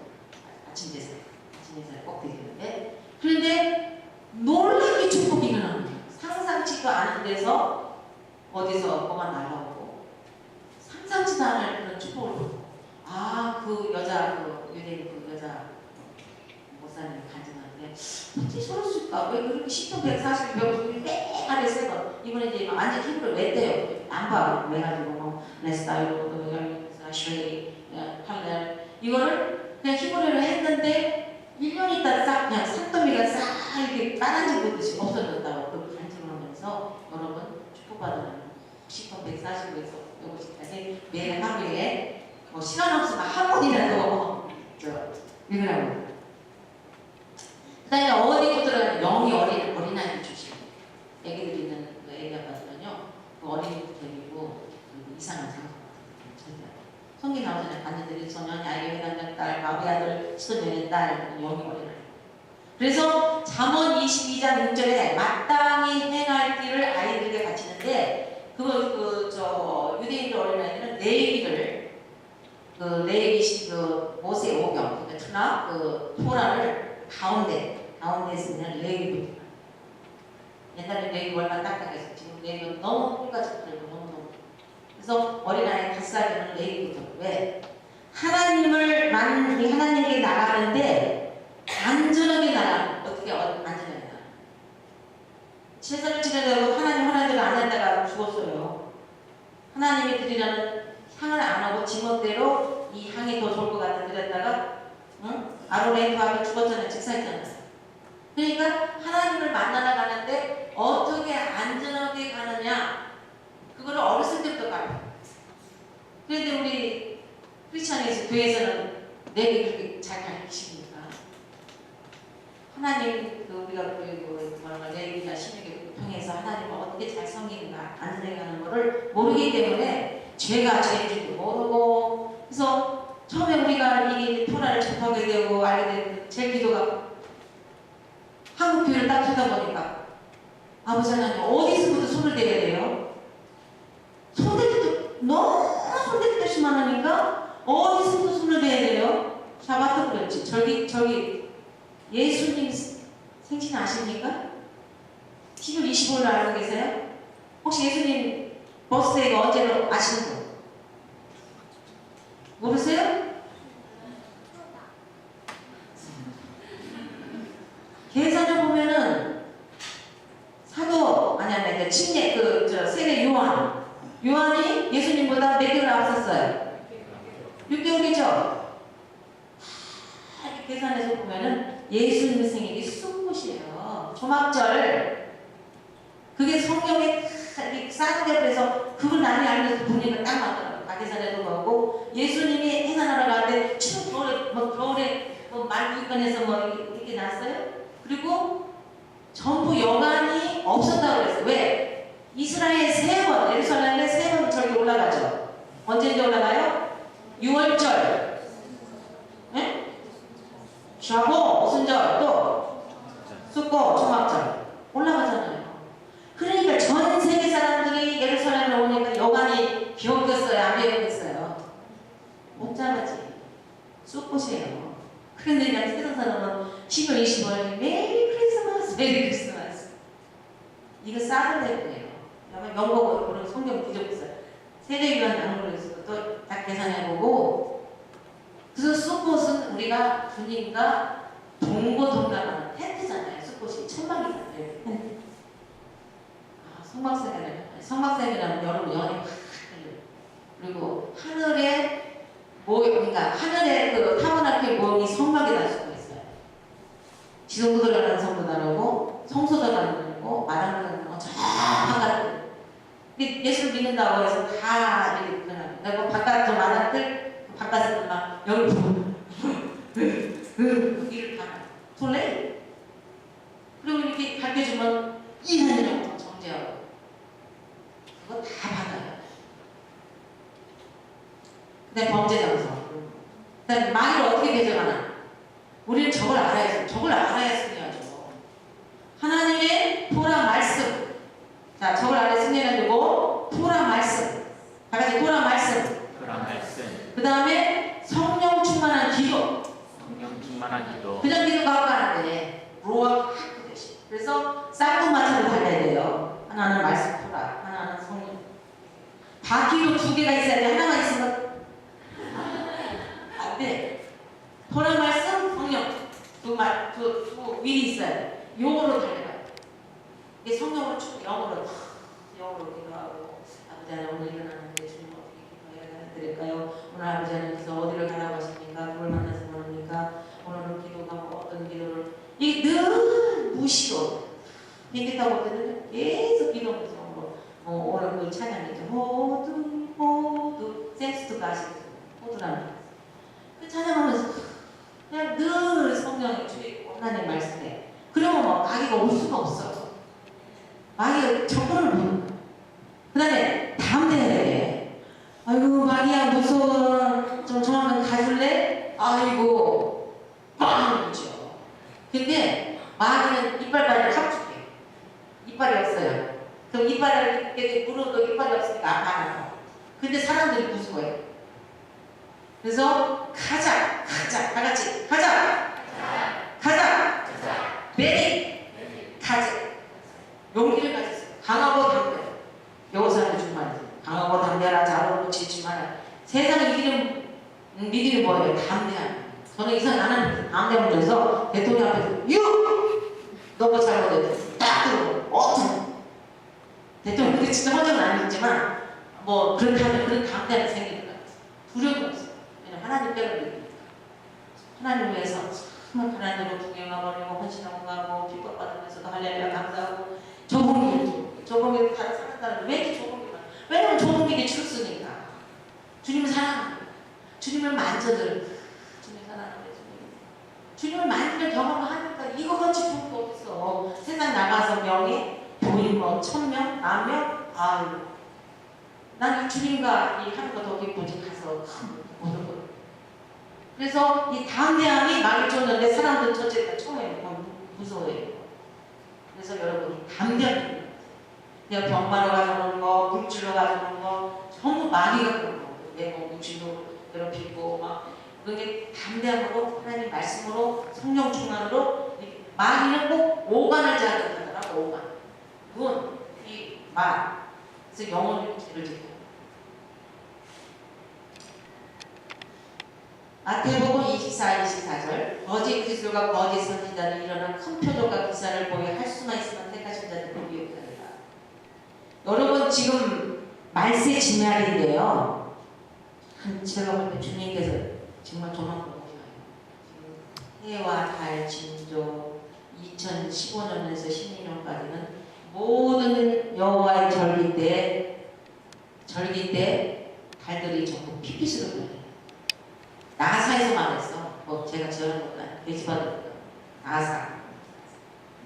Speaker 2: 아침 제사에 꼭 드리는데 그런데 놀랍게 축복이 일어나는 거예요. 상상치도 않은 데서 어디서 뭐가 날라오고 상상치도 않을 그런 축복을 받고 그 여자 그 유대인 그 여자 목사님 간증하는데 어떻게 저랬을까? 왜 그렇게 10분 140 배우고 매 하루에 세 번 이번에 이제 완전 힘을 왜 떼요? 안 봐. 왜 가지고 뭐 레스타이로 슈레이 팔레 이거를 그냥 히브리어를 했는데 1년 있다 싹 그냥 산더미가 싹 이렇게 빨아진 듯이 없어졌다고 그 간증을 하면서 여러분 축복받으라는 10분 140에서 150까지 매일 하루에 뭐 시간 없으면 한 번이라도 읽으라고. 그 다음에 어린이들은 영이 어린아이를 주시고 애기들 있는 그 애기 아빠들은요 그 어린이들 데리고 이상한 상품 성경 나오잖아요. 반드시 소년, 아이의 회당장 딸, 마비 아들, 시돈년의 딸, 영이 어린아이. 그래서 잠언 22장 6절에 마땅히 행할 길을 아이들에게 바치는데 저 유대인들 어린아이들은 레위기를 그 레위기 그 모세 오경 그러니까 트나 그 토라를 가운데 쓰는 레위기. 옛날에 레위기 얼마나 딱딱해서 지금 레위기는 너무 꿀같이 풀고 너무 그래서 어린아이 5살 되면 레위기부터 왜? 하나님께 나가는데 안전하게 나가는 어떻게 안전하게 나가? 제사를 지내려고 하나님을 안 했다가 죽었어요. 하나님이 드리라는 향을 안 하고 지멋대로 이 향이 더 좋을 것 같아 드렸다가 아론의 부하가 죽었잖아요. 직사했잖아요. 그러니까 하나님을 만나러 가는데 어떻게 안전하게 가느냐 그거를 어렸을 때부터 가요. 그런데 우리 크리스천에서 교회에서는 내게 그렇게 잘 가르치십니까? 하나님 우리가 레위기나 신명기 통해서 하나님을 어떻게 잘 섬기는가 안전하게 가는 거를 모르기 때문에 죄가 죄인지도 모르고 그래서 처음에 우리가 이 토라를 접하게 되고 알게 되고 제 기도가 한국 교회를 딱 쳐다보니까 아버지 하나님 어디서부터 손을 대야 돼요? 손대기도 너무 손대기도 심하니까 어디서부터 손을 대야 돼요? 샤바트 그랬지. 저기 예수님 생신 아십니까? 10월 25일 알고 계세요? 혹시 예수님 버스데이가 언제로 아시는 분? 모르세요? 계산을 보면은 사도 아니 침례 세례 요한이 예수님보다 몇 개월 앞섰어요? 6개월이죠? 이렇게 계산해서 보면은 예수님 생일이 숫꽃이에요. 초막절 그게 성경에 싸게 그래서 그걸 나중에 알면서 분위기가 딱 맞더라고요. 다 계산해서 보고 예수님이 해산하러 가는데 추운 겨울에 말구입관에서 이렇게 났어요. 그리고 전부 여관이 없었다고 그랬어요. 왜? 이스라엘 3번, 예루살렘에 3번 저기 올라가죠. 언제 올라가요? 6월절. 네? 샤보, 무슨 절? 또? 숫고, 초막절. 올라가잖아요. 그러니까 전 세계 사람들이 예루살렘에 오니까 여관이 비었겠어요? 안 비었겠어요? 못 잡았지. 숫꽃이에요. 그런데 그냥 세상 사람은 10월 25일 메리 크리스마스 이거 싸던 거예요. 아마 영국어 그런 성경 뒤져보세요. 세례교환 양으로 해서 또 딱 계산해보고 그래서 숫꽃은 우리가 주님과 동고동락하는 텐트잖아요. 숫꽃이 천막이잖아요. 성막생이라는 여러분 연이 확 그리고 하늘에 그러니까 하늘에 그 타버나클 모형이 성막에 날 수가 있어요. 지성도 들어가는 성도 다르고 성소 들어가는 거고 마당도 거 바깥 예수를 믿는다고 해서 다 이렇게 그냥 내가 바깥 저 마당들 바깥에서 막 여기 일을 다 돌래. 그리고 이렇게 가르쳐주면 이 하늘은 정죄하고 그다음에 범죄 장소. 그다음에 마귀를 어떻게 배정하나? 우리는 저걸 알아야죠. 저걸 알아야 승리하죠. 하나님의 토라 말씀. 자, 저걸 알아야 승리하는 거고 토라 말씀. 다 같이 토라 말씀.
Speaker 3: 토라 말씀.
Speaker 2: 그 다음에 성령 충만한 기도.
Speaker 3: 성령 충만한 기도.
Speaker 2: 그냥 기도가 아까는데 로아 하크 대신. 그래서 쌍둥마차로 달려야 돼요. 하나는 말씀 토라, 하나는 성령. 바퀴로 두 개가 있어야 돼. 하나만 있으면 안 돼. 토라 말씀, 성령 두 윌이 있어야 돼. 용어로 달려가야 돼. 이게 성령으로 쭉 영어로 기도하고 아버지 하나님 오늘 일어나는데 주님 어떻게 기도해야 드릴까요? 오늘 아버지 하나님께서 어디를 가라고 하십니까? 누굴 만나서 모릅니까? 오늘은 기도가 뭐 어떤 기도를 이게 늘 무시로 비행기 타고 올 때는 계속 기도하면서 오늘 그 찬양이죠. 모두 센스도 아시죠? 호두라는 그 찬양하면서 그냥 늘 성령의 주의 하나님 말씀에 그러면 뭐 마귀가 올 수가 없어. 마귀가 접근을 못해. 그 다음에 담대해야 돼. 아이고 마귀야 무서워. 좀 저한테 가줄래? 아이고 빵 그렇죠. 근데 마귀는 이빨빨이를 합죽해. 이빨이 없어요. 그럼 이빨을 이렇게 물어도 이빨이 없으니까 아파요. 근데 사람들이 무서워요. 그래서 가자 다 같이 가자 메리 가자 용기를 가졌어요. 강하고 담대. 여호사는 정말 강하고 담대하라 자로로 지지 마라. 세상을 이기는 믿음이 뭐예요? 담대함. 저는 이상 나는 담대함을 해서 대통령 앞에서 너무 잘못했어. 딱 들어. 대통령 그게 진짜 헌정은 아니지만 뭐 그렇게 하면 그런 담대함이 생기는 것 같아요. 두려움이 없어요. 왜냐면 하나님 때문에 믿으니까. 하나님을 위해서 정말 하나님으로 구경하고 헌신하고 가고 기뻐받으면서도 할렐루야 감사하고 조봉이 다른 사람들은 왜 이렇게 조봉이가? 왜냐면 조봉이게 출수니까. 주님을 사랑합니다. 주님을 만져들. 주님 사랑하는 주님을 만지는 경험을 하니까 이거같이 좋은 거 없어. 세상 나가서 명예, 돈 뭐 1000명, 10,000명, 아유. 난 이 주님과 이 하는 거 더 기쁘지 가서 오는 거. 그래서 이 담대함이 마귀 쫓는데 사람들 전체가 처음에 무서워해요. 그래서 여러분 담대함. 그냥 병마로 가져오는 거, 물질로 가져오는 거 전부 마귀가 그런 거. 내몸 물질로 괴롭히고 막 그게 담대함으로 하나님 말씀으로 성령 충만으로 마귀는 꼭 오간을 자극하더라고. 오간. 눈, 귀, 말. 그래서 영혼을 죄를 지켜요. 마태복음 24, 24절 거짓 그리스도가 거짓 선지자를 일어나 큰 표적과 기사를 보여 할 수만 있으면 택하신 자들을 미혹하리라. 여러분 지금 말세 진날인데요. 제가 볼 때 주님께서 정말 조만간 오셔요. 해와 달 징조 2015년에서 12년까지는 모든 여호와의 절기 때 달들이 전부 피빛으로 변해요. 나사에서 말했어. 뭐 제가 지어낸 것도 아니고 게시받은 것도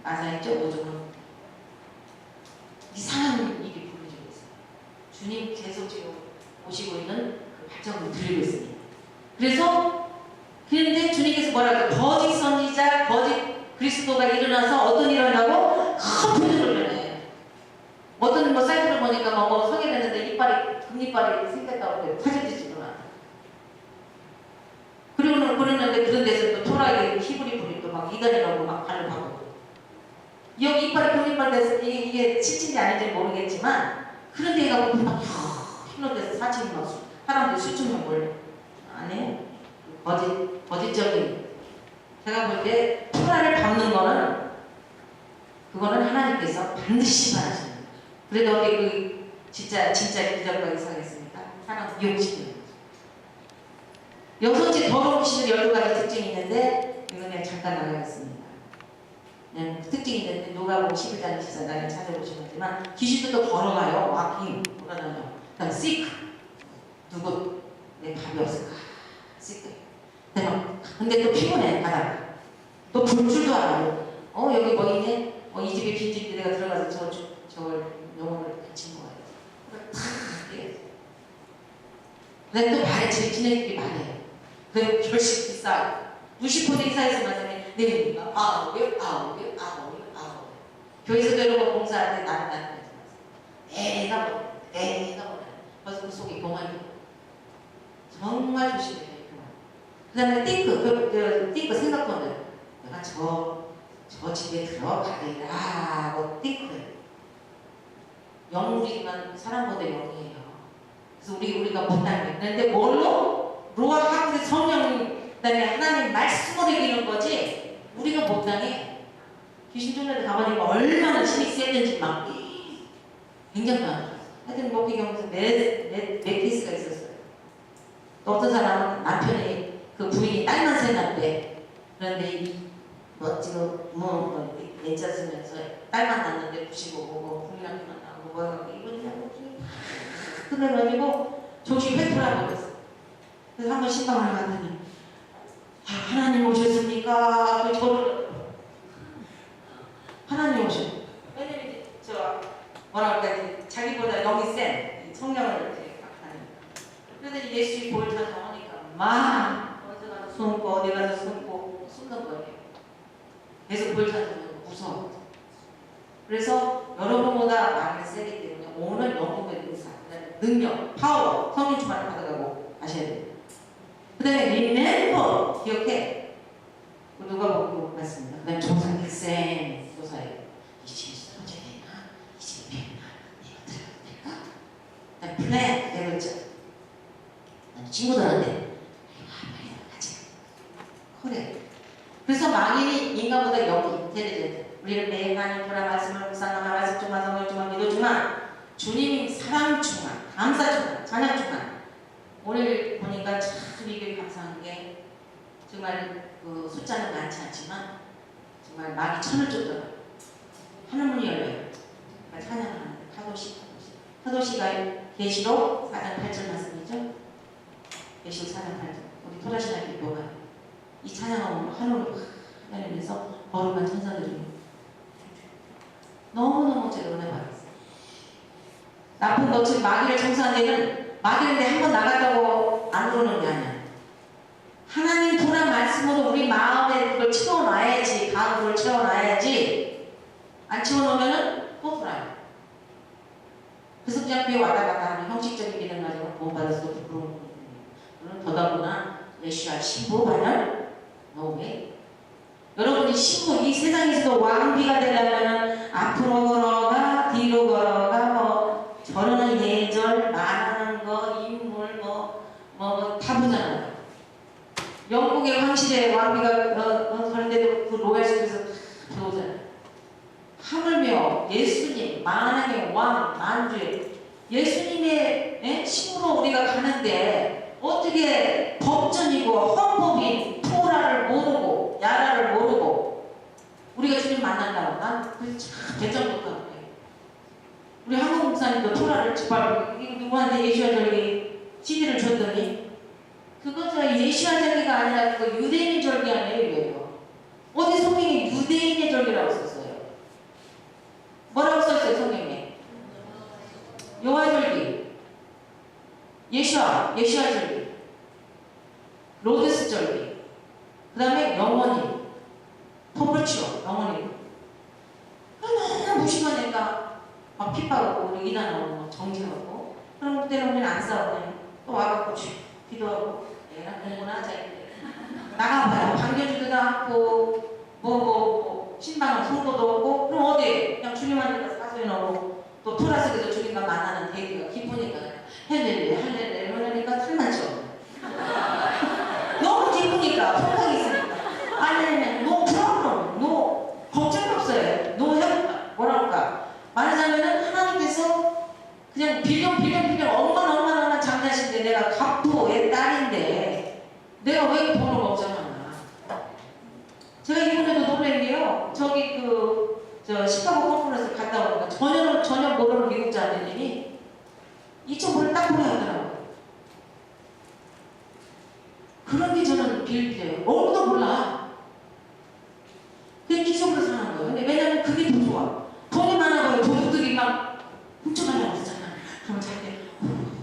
Speaker 2: 나사 있죠? 요즘은 이상한 일이 벌어지고 있어요. 주님 계속 지금 오시고 있는 그 발전을 드리고 있습니다. 그런데 주님께서 뭐라고 거짓 선지자, 거짓 그리스도가 일어나서 어떤 일을 한다고? 큰 표적을 변해. 어떤 뭐 사이트를 보니까 뭐 성형했는데 금이빨이 생겼다고 사진 찍지도 않아. 그러는데 그런 데서 또 토라이 히브리 분이 또 막 이단이라고 막 발을 박고 여기 이빨이 금이빨 돼서 이게 실진지 아닌지 모르겠지만 그런 데 가고 막 힐러 돼서 사진이 막 사람들이 수천 명 몰려. 안 해요? 거짓적인. 제가 볼 때 토라를 밟는 거는 그거는 하나님께서 반드시 심판하십니다. 그래도 어디 그 진짜 기적과 이상했습니까? 사람 미혹시키는. 여섯째 더러운 귀신은 12가지 특징이 있는데 이거 그냥 잠깐 나가겠습니다. 그냥 그 특징이 있는데 누가복음 11장 24절에 찾아보시면 귀신도 걸어가요. 와킹 돌아다녀. 그 다음 sick 누구 내 밥이 없을까? sick. 근데 또 피곤해 바다. 또 볼 줄도 알아요. 여기 뭐 있네? 이 집에 빈집인데 내가 들어가서 저걸 영혼을 같이 먹어요. 다 근데 또 말해, 지네들이 말해. 그래, 결식 비싸. 60% 이사에서 말하면, 네, 아홉이요. 교회에서도 이런 거 봉사할 때 나는 애가 뭐래. 벌써 그 속에 공안이 정말 조심해야 돼. 그 다음에 띵크 생각보다 내가 저 집에 들어가리라 띵크해. 영물이지만 사람보다 영이에요. 그래서 우리가 못하는 근데 뭘로? 로아 하나님의 성령 그다음에 하나님 말씀으로 이기는 거지 우리가 못당해. 귀신 쫓는 가만히 얼마나 힘이 세든지 막 굉장히 많아. 하여튼 목회 경험에서 몇 케이스가 있었어요. 또 어떤 사람은 남편이 그 부인이 딸만 생겼대. 그런데 이 멋지고 렌자 쓰면서 딸만 낳는데 95고 부인한테 만나고 뭐야 이거냐고 그래가지고 정신 회토라 버렸어. 그래서 한번 신방을 갔더니 하나님 오셨습니까? 그 저를 하나님 오셨. 왜냐면 이제 뭐라 그럴까 자기보다 영이 센 성령을 이렇게 하는. 그러더니 예수의 볼을 찾아오니까 막 어디 가서 숨고 어디 가서 숨고 숨는 거예요. 계속 볼 찾아오면 무서워. 그래서 여러분보다 말이 세기 때문에 오늘 영국의 의사, 능력, 파워, 성령 충만을 받아가고 하셔야 돼요. 그 다음에 remember, 기억해. 누가 보고 말씀입니다. 그 다음에 조상객생 조사예요. 이 집이 쓰러져야 되나? 이 집이 비었나? 내가 들어가도 될까? 그 다음에 플랜, 내가 있죠. 친구들한테 빨리 나가자. 그래. 그래서 망인이 인간보다 영이 인텔리전트. 우리는 매일 하나님 보라 말씀을 묵상하며 말씀 중만 성령 중만 믿어 중만 주님 사랑 중만 감사 중만 찬양 중만. 오늘 보니까 참 이게 감사한 게 정말 그 숫자는 많지 않지만 정말 막이 1000을 쫓더라고요. 하늘문이 열려요. 그러니까 찬양을 하는데 사도시가 계시록 4장 8절 말씀이죠. 계시록 4장 8절 우리 토라시나 기도가 이 찬양을 하늘로 열리면서 거룩한 천사들이 너무너무 제가 은혜 받았어요. 나쁜 것을 마귀를 청소한 데는 마귀인데 한번 나갔다고 안 들어오는 게 아니야. 하나님 도란 말씀으로 우리 마음에 그걸 채워놔야지. 가구를 채워놔야지. 안 채워놓으면은 또 돌아요. 그래서 그냥 교회 왔다 갔다 하는 형식적인 기능 가지고 구원받아서 부끄러운 거예요. 그럼 더더구나 예수와 신부 반열 노웨이. 여러분이 신부 이 세상에서도 왕비가 되려면 앞으로 걸어가 뒤로 걸어가 뭐 저러는 예절 말하는 거 인물 뭐 다 보잖아요. 영국의 황실에 왕비가 그런데도 그 로얄 속에서 들어오잖아요. 하물며 예수님 만왕의 왕 만주의 예수님의 신으로 우리가 가는데 어떻게 법전이고 헌법인 토라를 모르고 야라를 모르고 우리가 주님 만난다고 난 참 대전부터 우리 한국 목사님도 토라를 짓밟고 누구한테 예수와절기 CD를 줬더니 그것은 예수와절기가 아니라 그 유대인의 절기 아니에요 이거예요. 어디 성경에 유대인의 절기라고 썼어요. 뭐라고 썼어요 성경에? 여호와절기, 예수와절기, 로데스절기, 그 다음에 영원히, 토브치오 영원히. 너무 무심하니까 막 핍박하고 우리 이단하고 정지하고 그럼 그때는 우리는 안 싸우네. 또 와갖고 기도하고 내가 공부나 하자 나가봐요. 반겨주지도 않고 뭐 신방은 성도도 없고 그럼 어디 그냥 주님한테 가서 사소리 넣고 또 토라스에서 주님과 만나는 데이트가 기쁘니까 할렐루야 이러니까 틀만죠. 너무 기쁘니까 통장이 있으니까 아니 노 프로그램 노 걱정이 없어요. 노 뭐랄까 말하자면은 하나님께서 그냥 빌려 얼마나 장자신데 내가 갑부의 딸인데 내가 왜 돈을 걱정하나. 제가 이번에도 놀란 게요. 저기 시카고 컨퍼런스 갔다 오니까 전혀 모르는 미국 자매님이 2,000불을 딱 보내왔더라고요. 그런 게 저는 빌려요. 얼굴도 몰라. 그게 기적으로 사는 거예요. 근데 왜냐면 그게 더 좋아. 돈이 많아봐요. 도둑들이 막 훔쳐가려고 하잖아. 그럼 자기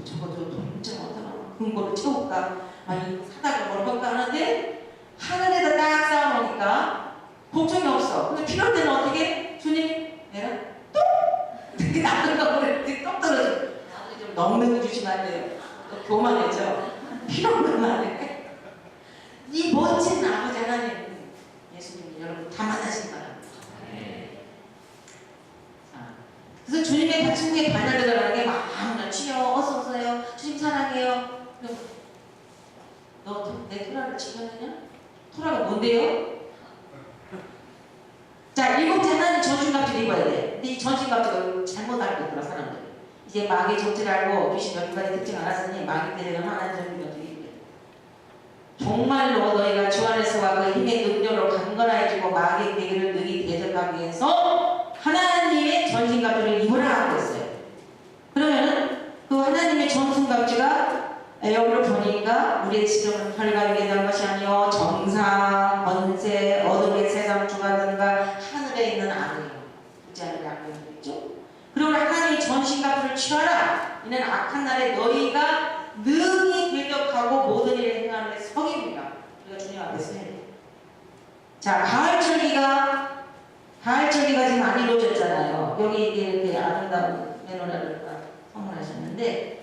Speaker 2: 저거 돈 훔쳐가 어떡하나. 그럼 거를 채울까 아니 사다가 뭘 할까 하는데 하늘에다 딱 쌓아놓으니까 걱정이 없어. 근데 필요할 때는 어떻게? 주님 내가 뚝! 이렇게 나무가 그랬더니 똑 떨어져. 나무 좀 너무 주시면 안 돼요. 또 교만해져. 필요한 안 해. 이 멋진 아버지 하나님 예수님 여러분 다만하신 거랍니다. 그래서 주님의 받침에 반열되라는 게 마음나 주여 어서 오세요. 주님 사랑해요. 너 내 토라를 지켰느냐? 토라가 뭔데요? 자, 일곱째 하나님 전신갑주를 입어야 돼. 근데 이 전신갑주를 잘못 알고 있더라 사람들. 이제 마귀의 정체를 알고 귀신 몇 가지 특징 알았으니 마귀 때리는 하나님 전신갑주를 입어야 돼. 정말로 너희가 주 안에서와 그 힘의 능력으로 강건해지고 마귀의 계기를 능히 대적하기 위해서 하나님의 전신갑주를 입으라 하고 있어요. 그러면은 그 하나님의 전신갑주가 여기를 보니까 우리의 지금은 혈관에 대한 것이 아니요 정상, 권세, 어둠의 세상 주관들과 하늘에 있는 악이요. 그지 않은 악이죠. 그러면 하나님의 전신갑주를 취하라. 이는 악한 날에 너희가 능히 대적하고 모든 일을 행하는 데 성입니다. 우리가 주님 앞에서 해야 돼요. 자, 가을절기가 지금 안 이루어졌잖아요. 여기 이렇게 아름다운 메노라를 선물하셨는데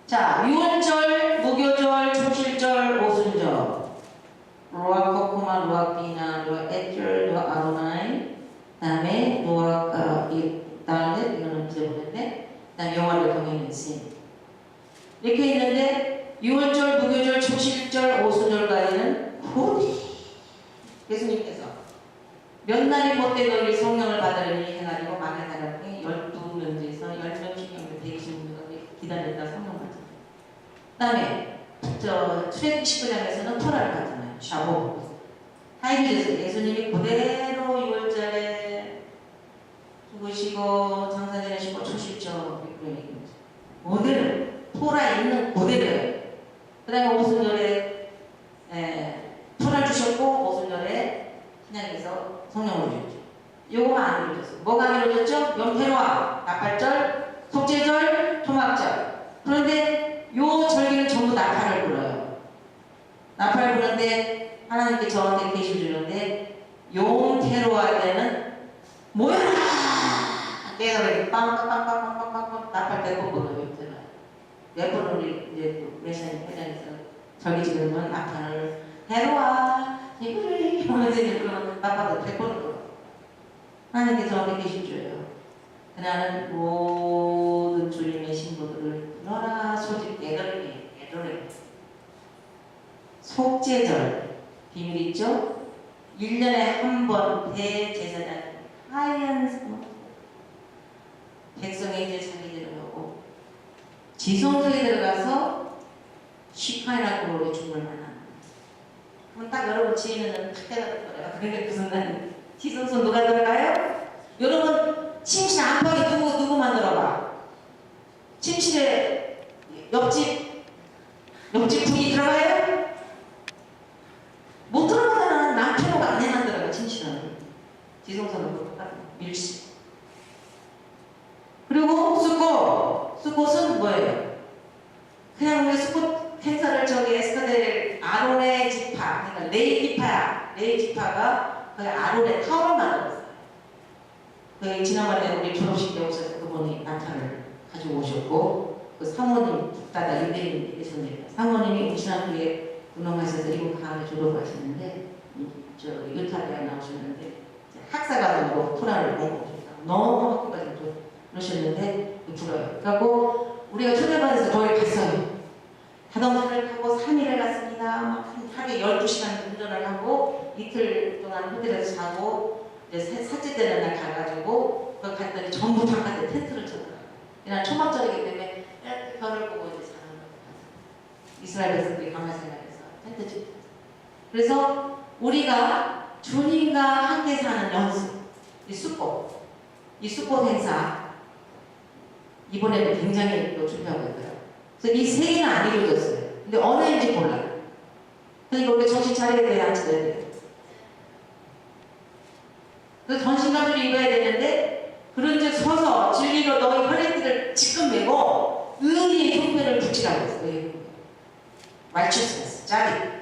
Speaker 2: 자, 유월절, 무교절, 초실절, 오순절 로아 코코마, 로아 비나, 로아 에틀, 로아 아로나이 그 다음에 로아 달렛 이거는 잊어버렸네. 그 다음에 영화를 경영인 신 이렇게 있는데 유월절, 무교절, 초실절, 오순절까지는 예수님께서 몇 날이 못돼 너희 성령을 받으려니 해가지고 만에 나라에 12명 중에서 10명씩 120명 기다렸다 성령 받잖아요. 그 다음에 출애굽기 19장에서는 토라를 받잖아요. 샤보 하이비에서 예수님이 그대로 6월절에 죽으시고 장사 지내시고 초실절 그대로 토라 있는 그대로예요. 그 다음에 오순절에 토라를 주셨고 오순절에 신약에서 성령을 주셨죠. 요거만 안 이루어졌어요. 뭐가 안 이루어졌죠? 연패로와 나팔절, 속죄절, 토막절. 그런데 요 절기는 전부 나팔을 불어요. 나팔 부르는데 하나님께 저한테 계시를 주는데 용태로할 때는 모여라! 깨달아 빵빵빵빵빵빵빵 나팔 때꼭 불어요. 몇 번을 우리 이제 메시아님 회장에서 절기 지금은 나팔을 해로와 이거를 하면서 이제 그런 나팔을 100번을 불어. 하나님께 저한테 계실 줄이에요. 그날은 모든 주님의 신부들을 불러라 소집 애들에게 속죄절 비밀 있죠? 1년에 한 번 대제사장 하얀 백성의 이제 자기들을 하고 지성소에 들어가서 시카이라고 우리 죽을 만한 그럼 딱 여러분 지혜는 탁 깨달을 거예요. 그러니까 무슨 날 지성소 누가 들어가요? 여러분 침실 안방에 누구 만들어봐. 침실에 옆집 분이 들어가요? 못 들어가잖아. 남편호가 아내만 들어가. 침실은 지성소는 똑같아. 밀실. 그리고 수꽃은 뭐예요? 그냥 우리 수꽃 행사를 저기 에스카델 아론의 지파 그러니까 레이 지파가 그 아론의 타워를 만들었어요. 그 지난번에 우리 졸업식 때 오셔서 그분이 나타를 가지고 오셨고 그 사모님 북다다 유대인 예수님 사모님이 우리 신학교에 운동하셔서 이번 가을에 졸업하셨는데 저 유타대에 나오셨는데 학사과정으로 토라를 공부하셨다. 너무 학교까지 그러셨는데 불어요. 그래갖고 우리가 초대받아서 거기 갔어요. 자동차를 타고 3일을 갔습니다. 하루에 12시간 운전을 하고 이틀 동안 호텔에서 자고 이제 셋째 되는 날 가가지고 거기 갔더니 전부 바깥에 텐트를 쳤더라고요. 그냥 초막절이기 때문에 이렇게 별을 보고 이제 자는 거예요. 이스라엘 백성들이 강화생활에서 텐트 쳤어요. 그래서 우리가 주님과 함께 사는 연습, 이 수꽃 행사 이번에는 굉장히 또 준비하고 있고요. 그래서 이 세 개는 안 이루어졌어요. 근데 어느 해인지 몰라요. 그러니까 우리가 정신 차려야 돼요, 안 차려야 돼요. 그래서 전신갑주를 입어야 되는데 그런즉 서서 진리로 너희 혈액들을 지금 메고 의리의 흉배를 붙이라고 했어. 의리의 흉배. righteousness, 짜리.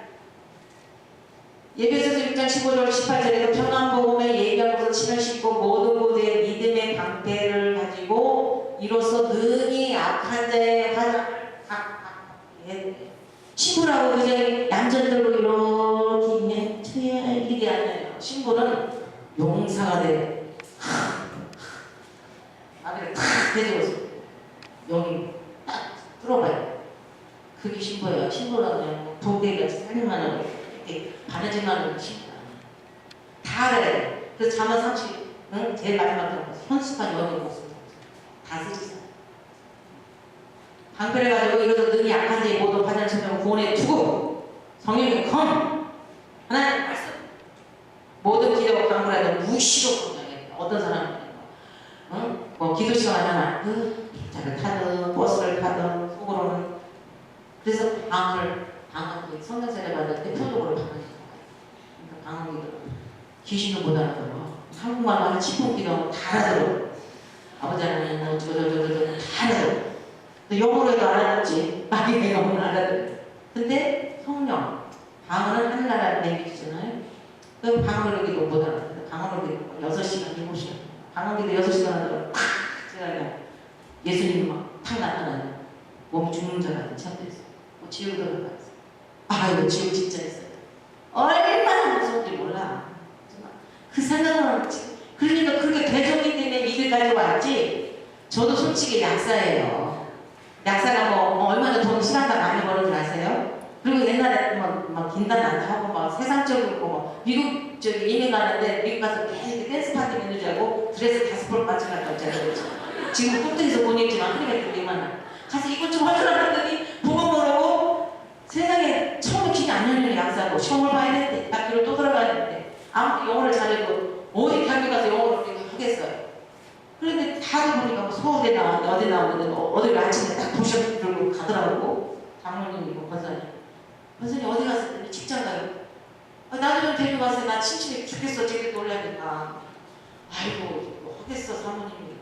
Speaker 2: 예배소서 6장 15절 18절에도 평안복음에 예비하고서 침을 씻고 모든 곳에 믿음의 방패를 가지고 이로써 능히 악한 자의 화장을 신부라고 그냥 얌전들고 이렇게 이렇게 하잖아요. 신부는 용사가 돼. 아들을 탁 대줘서 여기 딱 뚫어봐요. 그게 신부예요. 신부라고 그냥 도대같이 살림만 하고 이렇게 바느질만 하는 신부가 아니에요. 다 알아야 돼. 그래서 잠언 30, 응? 제일 마지막에 현숙한 여인의 모습을 다 쓰지. 방패를 가지고 이것도 능히 약한 자의 모든 화장을 쳐내고 구원에 두고 성령의 검 하나님 말씀 모든 기도와 강구라도 무시로 공략해. 어떤 사람은 응? 뭐 기도 시간 하나 기차를 타든 버스를 타든 속으로는 그래서 방을 성경세례 받을 때 표적으로 방을 그러니까 방을 기도 귀신도 못 알아들어. 한국말로 하는 치풍 기도하고 다 알아들어. 아버지 하나님 어쩌고저쩌고 다 알아들어. 영어로 해도 알아듣지. 마귀가 영어를 알아들어. 근데 성령, 방언은 하늘나라 내기잖아요. 그 방언을 기도 못 알아들어. 방언을 기도 6시간, 7시간. 방언 기도 6시간 하다가 팍! 제가 그냥 예수님이 막탁 나타나요. 몸이 죽는 줄 알았는데 참됐어. 지옥 들어갔어. 아이고 지옥 진짜 했어요. 얼마나 무서운지 몰라. 정말. 그 생각은 그러니까 그렇게 대적이 때문에 믿을까지 왔지. 저도 솔직히 약사예요. 약사가 뭐 얼마나 돈 시간당 많이 버는 줄 아세요? 그리고 옛날에 막 긴단 난다 하고 막 세상적으로 뭐 미국 저기 이민 가는데 미국 가서 계속 댄스 파티 있는 줄 알고 드레스 5벌 맞춰 갔다고 제가 그랬죠. 지금 뚱뚱해서 못 입지만 그러니까 이만 가서 이것 좀 하려고 했더니 보고 모르고 세상에 처음에 길이 안 열리는 약사고 시험을 봐야 되는데 학교를 또 들어가야 되는데 아무리 영어를 잘해도 어디 학교 가서 영어를 하겠어요. 그런데 다들 보니까 뭐 서울대 나왔는데 어디 나왔는데 어디 아침에 딱 도시락 들고 가더라고. 장모님이고 권사님 어디 갔을 때 직장 가요. 나도 좀 데리고 갔어요. 나 친척이 죽겠어. 저기 놀라니까. 아이고 뭐 하겠어 사모님이.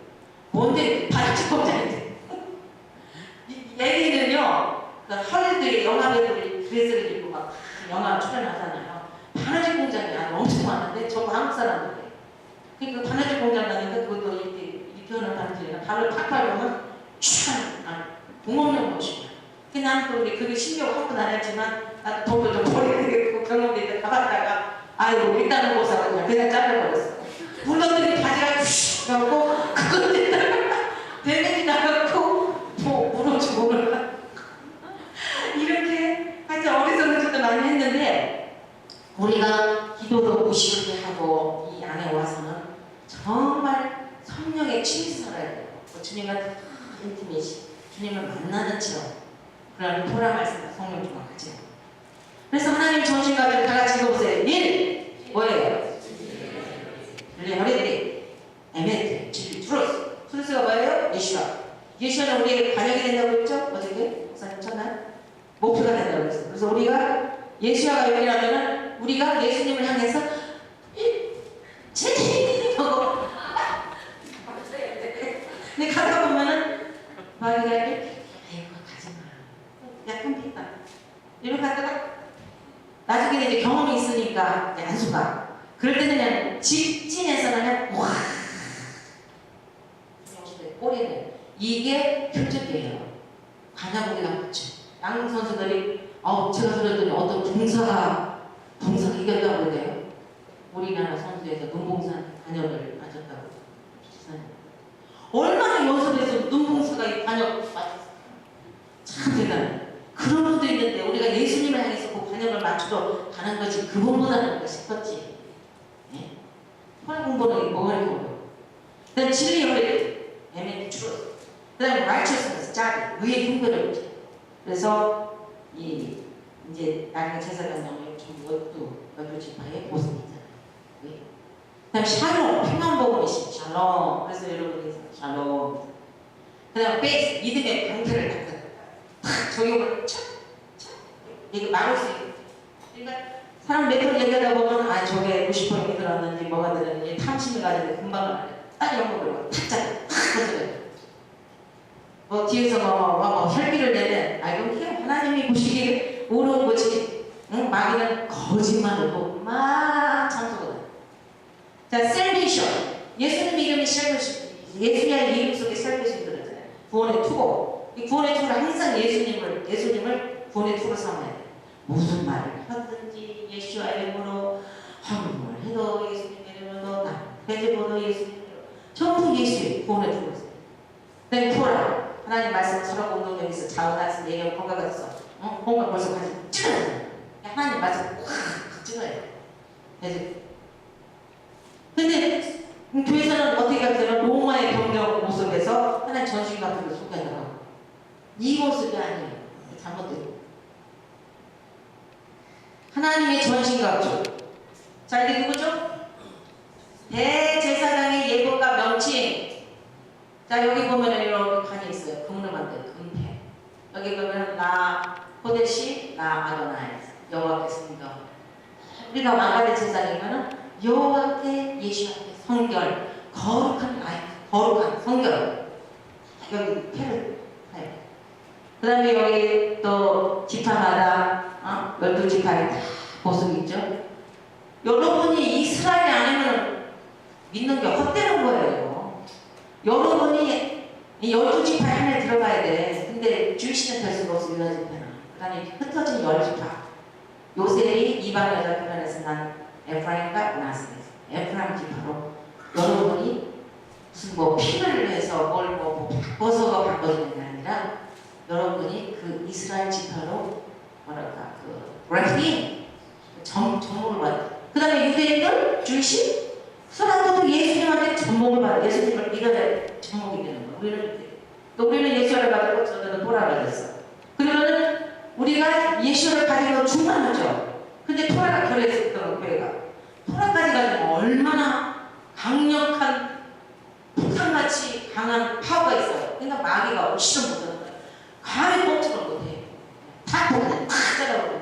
Speaker 2: 뭔데 바리집 공장인데. 얘기는요. 헐리들이 영화배우들이 드레스를 입고 막 영화 출연하잖아요. 바느질 공장이 엄청 많은데 저 한국 사람들이. 그러니까 바느질 공장 가니까 그것도 이렇게 하는 바느질이나 발을 팍팍 보면 촥 공업용 옷이야. 근데 나는 또 그게 신경 확보는 안 했지만 나도 돈도 좀 버리게 되고 경험대 때 가봤다가 아이고 일단은 못 사고 그냥 잘라버렸어. 물건들이 바지가 휘 나오고 그것들다가 데미지 나갖고 뭐 물어주고 몰라. 이렇게 하여튼 어리석은 짓도 많이 했는데 우리가 기도도 무시하게 하고 이 안에 와서는 정말 성령의 침에서 살아야 돼요. 주님과 인티메이시, 주님을 만나는 처럼 그런 토라 말씀과 성령 중앙하죠. 그래서 하나님 정신 가지고 다 같이 읽어보세요. 1. 뭐예요? 릴리 허리띠, 에메트, 진리, 트루스. 트루스가 뭐예요? 예수와. 예수는 우리에게 반영이 된다고 했죠? 어저께 목사님 첫날 목표가 된다고 했어요. 그래서 우리가 예수와가 여기라면은 우리가 예수님을 향해서 하고 근데 가다 보면은 마귀가 이렇게 아이고 가지마 약간 pis다 이렇게 하다가 나중에 이제 경험이 있으니까 이제 안수가 그럴 때는 그냥 직진해서 그냥 와 꼬리는 이게 표적이에요. 관야고기가 맞죠. 양 선수들이 제가 들었더니 어떤 봉사가 이겼다고 그래요. 우리나라 선수에서 눈봉산 관역을 맞았다고. 얼마나 연습해서 눈봉사가 관역 맞았어. 참 대단해. 그런 분도 있는데 우리가 예수님을 향해서 그 관역을 맞추러 가는 거지 그분보다는 싶었지. 네? 혈 공부는 뭐가 있고 그 다음 진리를 에메 주로 그 다음에 righteousness 짜리 의의 흉배를 붙여. 그래서 이제 나중에 제사장령을 좀 여덟 지파의 모습이잖아요. 그 다음 샬롬 평안복음이시 샬롬. 그래서 여러분이 샬롬. 그 다음 베이스 믿음의 방패를 탁 적용을 착 이거 막을 수 있고. 그러니까 사람 몇 번 얘기하다 보면 저게 90% 들었는지 뭐가 들었는지 탐심이 가지고 금방 알아요. 딱 영국으로 탁 터져요. 뒤에서 뭐 혈기를 내면 이건 그냥 하나님이 보시기에 모르는 거지. 응? 마귀는 거짓말을 막 참소거든. 자, 셀베이션. 예수님 이름이 셀베이션. 예수님의 이름 속에 셀베이션 들었잖아요. 구원의 투고. 이 구원의 투를 항상 예수님을 구원의 투로 삼아야 돼. 무슨 말을 하든지 예수와 이름으로 헌금을 해도 예수님 이름으로 배제보도 예수님 이름으로 전부 예수의 구원의 투로 써요. 그다음에 토라. 하나님 말씀 서로 공동력에서 자원하신 내용 건강했어. 건강 벌써 가지고 찔러요. 하나님 말씀 꽉 찔러요. 근데 교회에서는 어떻게 가면 로마의 병력 모습에서 하나님 전신 같은 걸 소개하더라고. 이 모습이 아니에요. 잘못돼요. 하나님의 전신갑주. 자, 이게 누구죠? 대제사장의 예보가 명칭. 자, 여기 보면 이렇게 간이 있어요. 금으로 만든 금패. 여기 보면 나 호데시 나 아도나이 여호와께 섬겨. 우리가 왕가의 제사장이면은 여호와께 예수한테 성결 거룩한 성결. 여기 패를 해요. 그 다음에 여기 또 지파마다 12지파의 다 모습이 있죠. 여러분이 이스라엘이 아니면 믿는 게 헛되는 거예요. 여러분이 이 12지파 안에 들어가야 돼. 근데 주이시는 될 수가 없어. 유다지파는. 그 다음에 흩어진 10지파. 요셉이 이방 여자 편에서 난 에프라임과 나스레. 에프라임 지파로 여러분이 무슨 뭐 피를 해서 뭘 바꿔서 바꿔주는 게 아니라 여러분이 그 이스라엘 지파로 뭐랄까 그 레프리 전목을 받아요. 그 다음에 유대인들 주이시 서랑도 예수님한테 전목을 받아. 예수님을 믿어야 전목이 되는 거야. 우리는 예수를 받고 저들은 토라를 받았어. 그러면은 우리가 예수를 가지고 충만하죠. 근데 토라가 결여했었던 교회가 토라까지 가지고 얼마나 강력한 폭탄같이 강한 파워가 있어요. 그러니까 마귀가 실험 못하는 거예요. 감히 꼼짝을 못해. 다 보면 탁 잘라버려.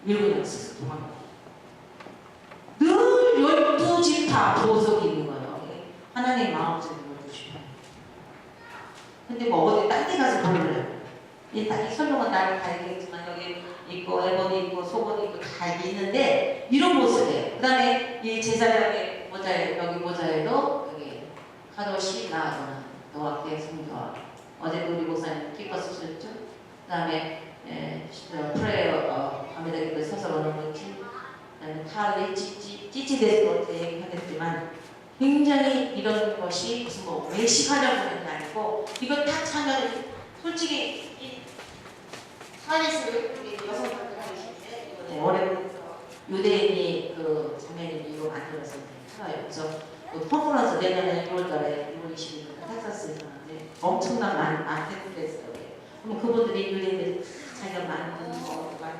Speaker 2: 밀고 그냥 쓱쓱 도망가. 늘 12지파 보석이 있는 거예요. 하나님의 마음속에 12지파. 근데 뭐 어디 딴 데 가서 보려요. 이 설명은 나를 다 얘기했지만 여기 있고 에본이 있고 소본이 있고 다 있는데 이런 모습이에요. 그 다음에 이 제사장의 모자에 여기 모자에도 여기 카도시 나아거나 너와께 성교와 어제도 우리 목사님 기뻐 쓰셨죠. 그 다음에 프레어 밤에다 기도 서서 오는 거지. 그 다음에 탈리 찌찌데스 어떻게 얘기하겠지만 굉장히 이런 것이 무슨 뭐 외식하려고 하는 게 아니고 이거 딱 차면 솔직히 이 사회에서 여성분들 하시는데 이번에 올해부터 유대인이 그 자매님이 이거 만들어서 살아요. 그래서 컨퍼런스 내년에 6월달에 6월 20일 텍사스에서 하는데 엄청난 많은 했어요. 그럼 그분들이 유대인들이 자기가 만든 거 많이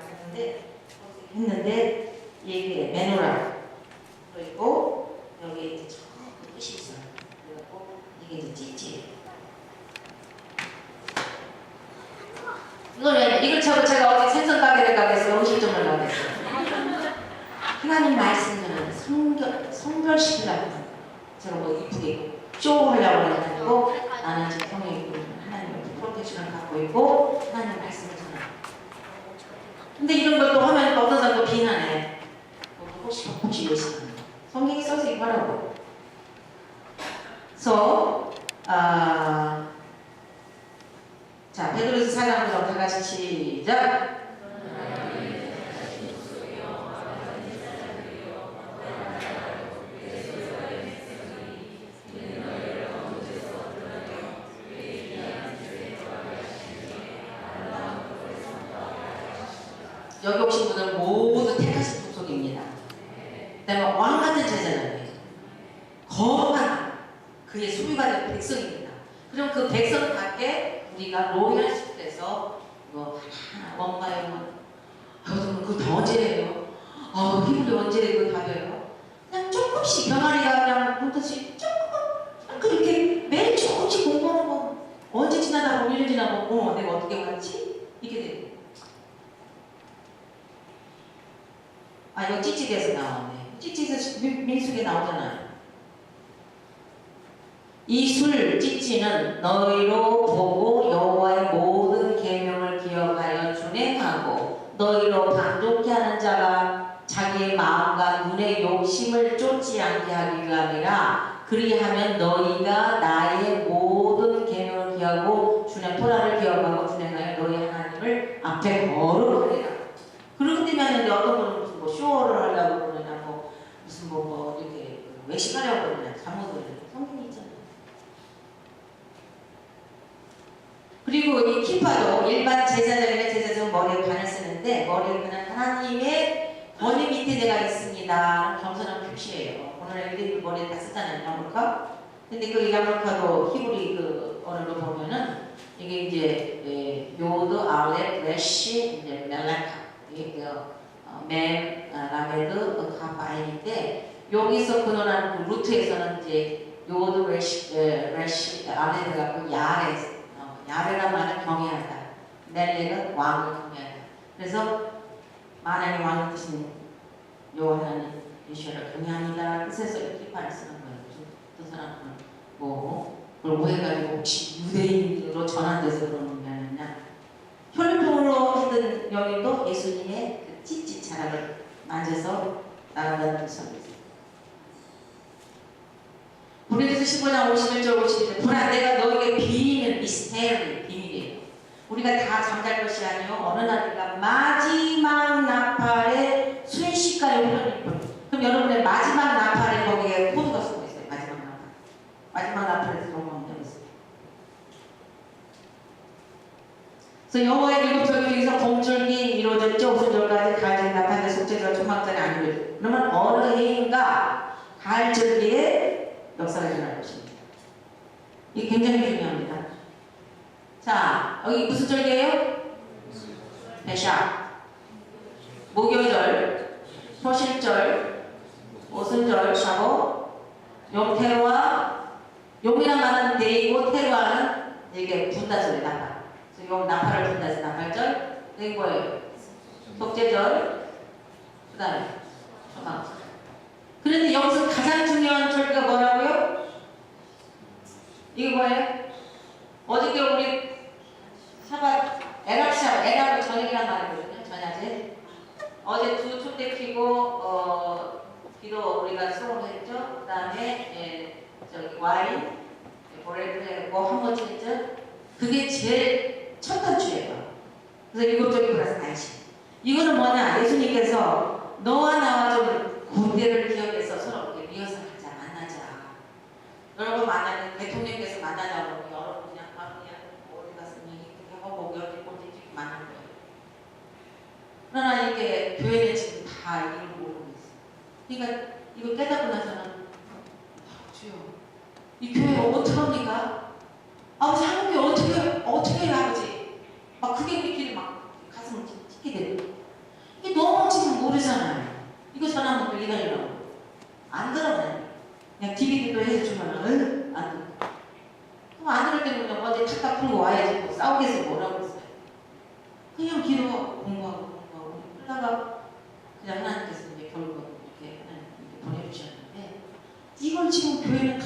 Speaker 2: 했는데 이게 메노라 그리고 여기 이제 저 뜻이 있어요. 그리고 이게 이제 찌찌예요. 이걸 제가 어디 생선 가게를 가겠어요. 음식점을 가겠어요. 하나님 말씀을 성결시키려고 합니다. 제가 뭐 이쁘게 쇼하려고 하는 게 아니고 나는 지금 성령이 하나님의 프로텍션을 갖고 있고 하나님 말씀을 전하고. 근데 이런 걸 또 하면 어떤 사람도 비난해. 혹시 예시는 성경이 써서 이거 하라고. 그래서 자, 베드로서 4장부터 다 같이 시작. 여기 오신 분들 모두 택하신 족속입니다. 그다음에 왕 같은 제자들이에요. 거룩한 그의 소유가 된 백성입니다. 그럼 그 백성 밖에 우리가 로얄식에서 뭐 하나 뭔가요? 여러분 그거 다 언제래요? 힘도 언제래요? 다 돼요? 그냥 조금씩 병아리가 그냥 문듯이 조금 그렇게 매일 조금씩 공부하는 거 언제 지나다 보면 1년 지나고 내가 어떻게 왔지? 이게 돼요. 이거 찌찌개에서 나왔네. 찌찌개에서 민숙에 나오잖아요. 이 술 찢지는 너희로 보고 여호와의 모든 계명을 기억하여 준행하고 너희로 반독케 하는 자가 자기의 마음과 눈의 욕심을 쫓지 않게 하기 위함이라. 그리하면 너희가 나의 모든 계명을 기하고 토라를 기억하고 준행하여 너희 하나님을 앞에 거룩하리라. 그렇기 때문에 하는데 어떤 분은 무슨 뭐 쇼를 하려고 그러냐, 뭐 무슨 뭐 이렇게 외식하려고 그러냐, 잘못 그러냐. 성경이 있잖아요. 그리고 이 키파도 일반 제사장이나 제사장 머리에 관을 쓰는데 머리에 관은 하나님의 권위 밑에 내가 있습니다. 겸손한 표시예요. 오늘 애들이 머리에 다 쓰잖아요, 야물카. 근데 그 야물카도 히브리 그 언어로 보면은 이게 이제 요드, 아레, 레시, 이제 멜라카, 이게 라메드, 카파인인데 여기서 근원한 그 루트에서는 이제 요드, 레시, 아레드가 그 야레란 말은 경외하다. 넬레는 왕을 경외하다. 그래서 만왕의 왕의 뜻인 여호와 하나님 예수를 경외합니다. 뜻에서 이렇게 말을 쓰는 거예요. 어떤 사람은 뭐 그걸 오해가지고 혹시 유대인으로 전환돼서 그러는 게 아니냐. 혈통으로 했던 여인도 예수님의 그 찢찢 자락을 만져서 나간다는 뜻을 있어요. 고린도서 15장 51절 52절 보라 내가 너에게 비밀을 미스테리 비밀이에요. 우리가 다 잠잘 것이 아니요 어느 날인가 마지막 나팔의 순식간에 울려질 거예요. 그럼 여러분의 마지막 나팔에 거기에 코드가 쓰고 있어요. 마지막 나팔. 마지막 나팔에서 들어오면 되겠어요. 그래서 여호와의 일곱 절기 중에서 봄절기 이루어졌죠. 오순절까지 가을절기 나팔의 속죄절 초막절이 아니고 그러면 어느 해인가 가을절기에 역사가 일어날 것입니다. 이게 굉장히 중요합니다. 자, 여기 무슨 절기예요? 베샤, 목요절, 초실절, 오순절, 샤보, 용테루와 용이란 말은 데이고 테루와는 이게 분다절이 나팔. 그래서 용 나팔을 분다해서 나팔절. 이게 뭐예요? 속죄절, 그다음에 초막절. 그런데 여기서 가장 중요한 절기가 뭐라고요? 이게 뭐예요? 어저께 우리 샤bat 에락을 저녁이란 말이거든요. 저녁에 어제 두 촛대 피고 기도 우리가 수업을 했죠. 그 다음에 저기 와인 보레드 뭐한 번 했죠. 그게 제일 첫 단추예요. 그래서 일곱 절기 플러스 안식. 이거는 뭐냐? 예수님께서 너와 나와 좀 군대를 기억해서 서로 이렇게 리허설하자, 만나자. 여러분 만나면 대통령께서 만나자고 그러면 여러분 그냥 어디 가서 이렇게 하고 목욕을 꼴찌 만난 거예요. 그러나 이렇게 교회는 지금 다 이걸 모르고 있어요. 그러니까 이거 깨닫고 나서는 주여, 이 교회 어떡합니까? 아버지 한국에 어떻게 해요 아버지? 막 그게 우리끼리 막 가슴을 찢게 돼요. 이게 너무 지금 모르잖아요. 이거 전화하면 또 기다리라고. 안 들어요. 그냥 DVD도 해주면 안 들어. 그럼 안 들을 때는 그냥 어제 탁탁 풀고 와야지 뭐 싸우겠어 뭐라고 그랬어요. 그냥 기도하고 공부하고 그러다가 그냥 하나님께서 이제 결국 이렇게 하나님 보내주셨는데 이걸 지금 교회는 다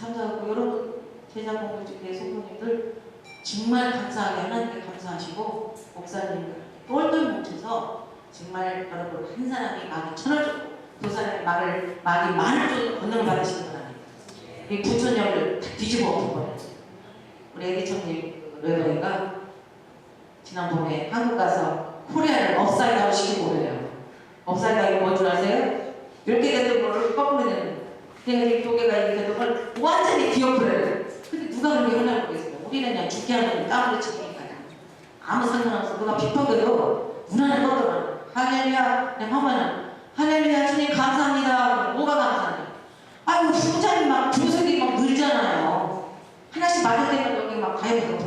Speaker 2: 참석하고 여러분 제자 공동체 성도님들 정말 감사하게 하나님께 감사하시고 목사님들 똘똘 뭉쳐서 정말 여러분 한 사람이 마귀 천을 주고 두 사람이 마귀 만을 주고 권능을 받으시는 건 아니에요. 이 부천역을 뒤집어 엎은 거예요. 우리 애기청님 레버리가 지난 봄에 한국 가서 코리아를 업사이드아웃 시키고 오래요. 업사이드아웃이 뭔 줄 아세요? 이렇게 됐던 거를 거꾸로 되는 거예요. 그러니까 교계가 이렇게 됐던 걸 완전히 뒤엎으래요. 근데 누가 그렇게 하려고 그랬어요? 우리는 그냥 죽게 하면 까불어 치니까 아무 상관없어. 누가 비판해도 문화는 떴더라. 할렐루야. 그냥 하면은 할렐루야 주님 감사합니다. 뭐가 감사해요? 아이고 부장님 막 주석이 막 늘잖아요. 하나씩 맞을 때마다 여기 막 가요.